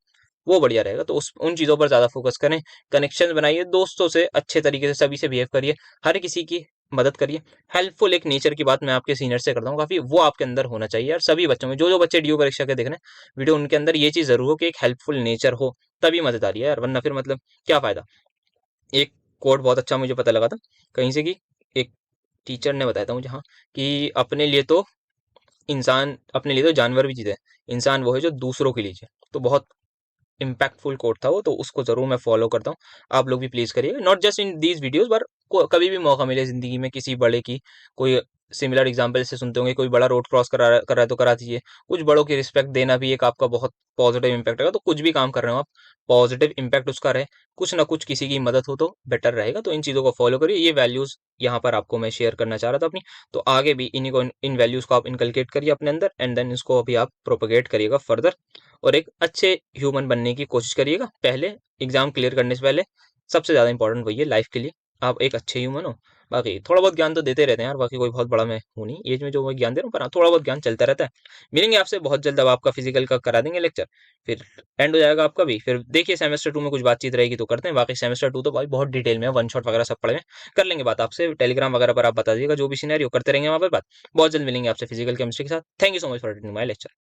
वो बढ़िया रहेगा। तो उस उन चीजों पर ज्यादा फोकस करें। कनेक्शन बनाइए दोस्तों से, अच्छे तरीके से सभी से बिहेव करिए, हर किसी की मदद करिए। हेल्पफुल एक नेचर की बात मैं आपके सीनियर से करता हूँ काफी, वो आपके अंदर होना चाहिए यार। सभी बच्चों में, जो जो बच्चे डीयू परीक्षा के देख रहे हैं वीडियो, उनके अंदर ये चीज जरूर हो कि एक हेल्पफुल नेचर हो, तभी मजेदारी है यार, वरना फिर मतलब क्या फायदा। एक कोट बहुत अच्छा मुझे पता लगा था कहीं से, कि एक टीचर ने बताया था मुझे, हाँ, कि अपने लिए तो इंसान, अपने लिए तो जानवर भी जीते हैं, इंसान वो है जो दूसरों के लिए जिए। तो बहुत इम्पैक्टफुल कोट था वो, तो उसको जरूर मैं फॉलो करता हूँ। आप लोग भी प्लीज करिएगा, not just in these videos, पर कभी भी मौका मिले जिंदगी में किसी बड़े की, कोई सिमिलर एग्जाम्पल से सुनते होंगे, कोई बड़ा रोड क्रॉस कर रहा है तो करा दीजिए। कुछ बड़ों की रिस्पेक्ट देना भी एक आपका बहुत पॉजिटिव इम्पैक्ट रहेगा। तो कुछ भी काम कर रहे हो आप, पॉजिटिव इम्पैक्ट उसका रहे, कुछ ना कुछ किसी की मदद हो तो बेटर रहेगा। तो इन चीज़ों को फॉलो करिए, ये वैल्यूज यहाँ पर आपको मैं शेयर करना चाह रहा था अपनी। तो आगे भी इन्हीं को, इन वैल्यूज को आप इनकलकेट करिए अपने अंदर, एंड देन इसको अभी आप प्रोपगेट करिएगा फर्दर, और एक अच्छे ह्यूमन बनने की कोशिश करिएगा। पहले एग्जाम क्लियर करने से पहले सबसे ज़्यादा इंपॉर्टेंट वही है लाइफ के लिए, आप एक अच्छे ह्यूमन हो। बाकी थोड़ा बहुत ज्ञान तो देते रहते हैं यार, बाकी कोई बहुत बड़ा मैं हूँ नहीं एज में जो मैं ज्ञान दे रहा हूँ, पर हाँ, थोड़ा बहुत ज्ञान चलता रहता है। मिलेंगे आपसे बहुत जल्द, अब आपका फिजिकल का करा देंगे लेक्चर, फिर एंड हो जाएगा आपका भी। फिर देखिए सेमेस्टर 2 में कुछ बातचीत रहेगी तो करते हैं, बाकी सेमेस्टर 2 तो भाई बहुत डिटेल में, वन शॉट वगैरह सब पढ़े हैं, कर लेंगे बात आपसे। टेलीग्राम वगैरह पर आप बता दीजिएगा जो भी सीनरी करते रहेंगे वहाँ पर बात। बहुत जल्द मिलेंगे आपसे फिजिकल केमिस्ट्री के साथ। Thank you so much for attending my lecture.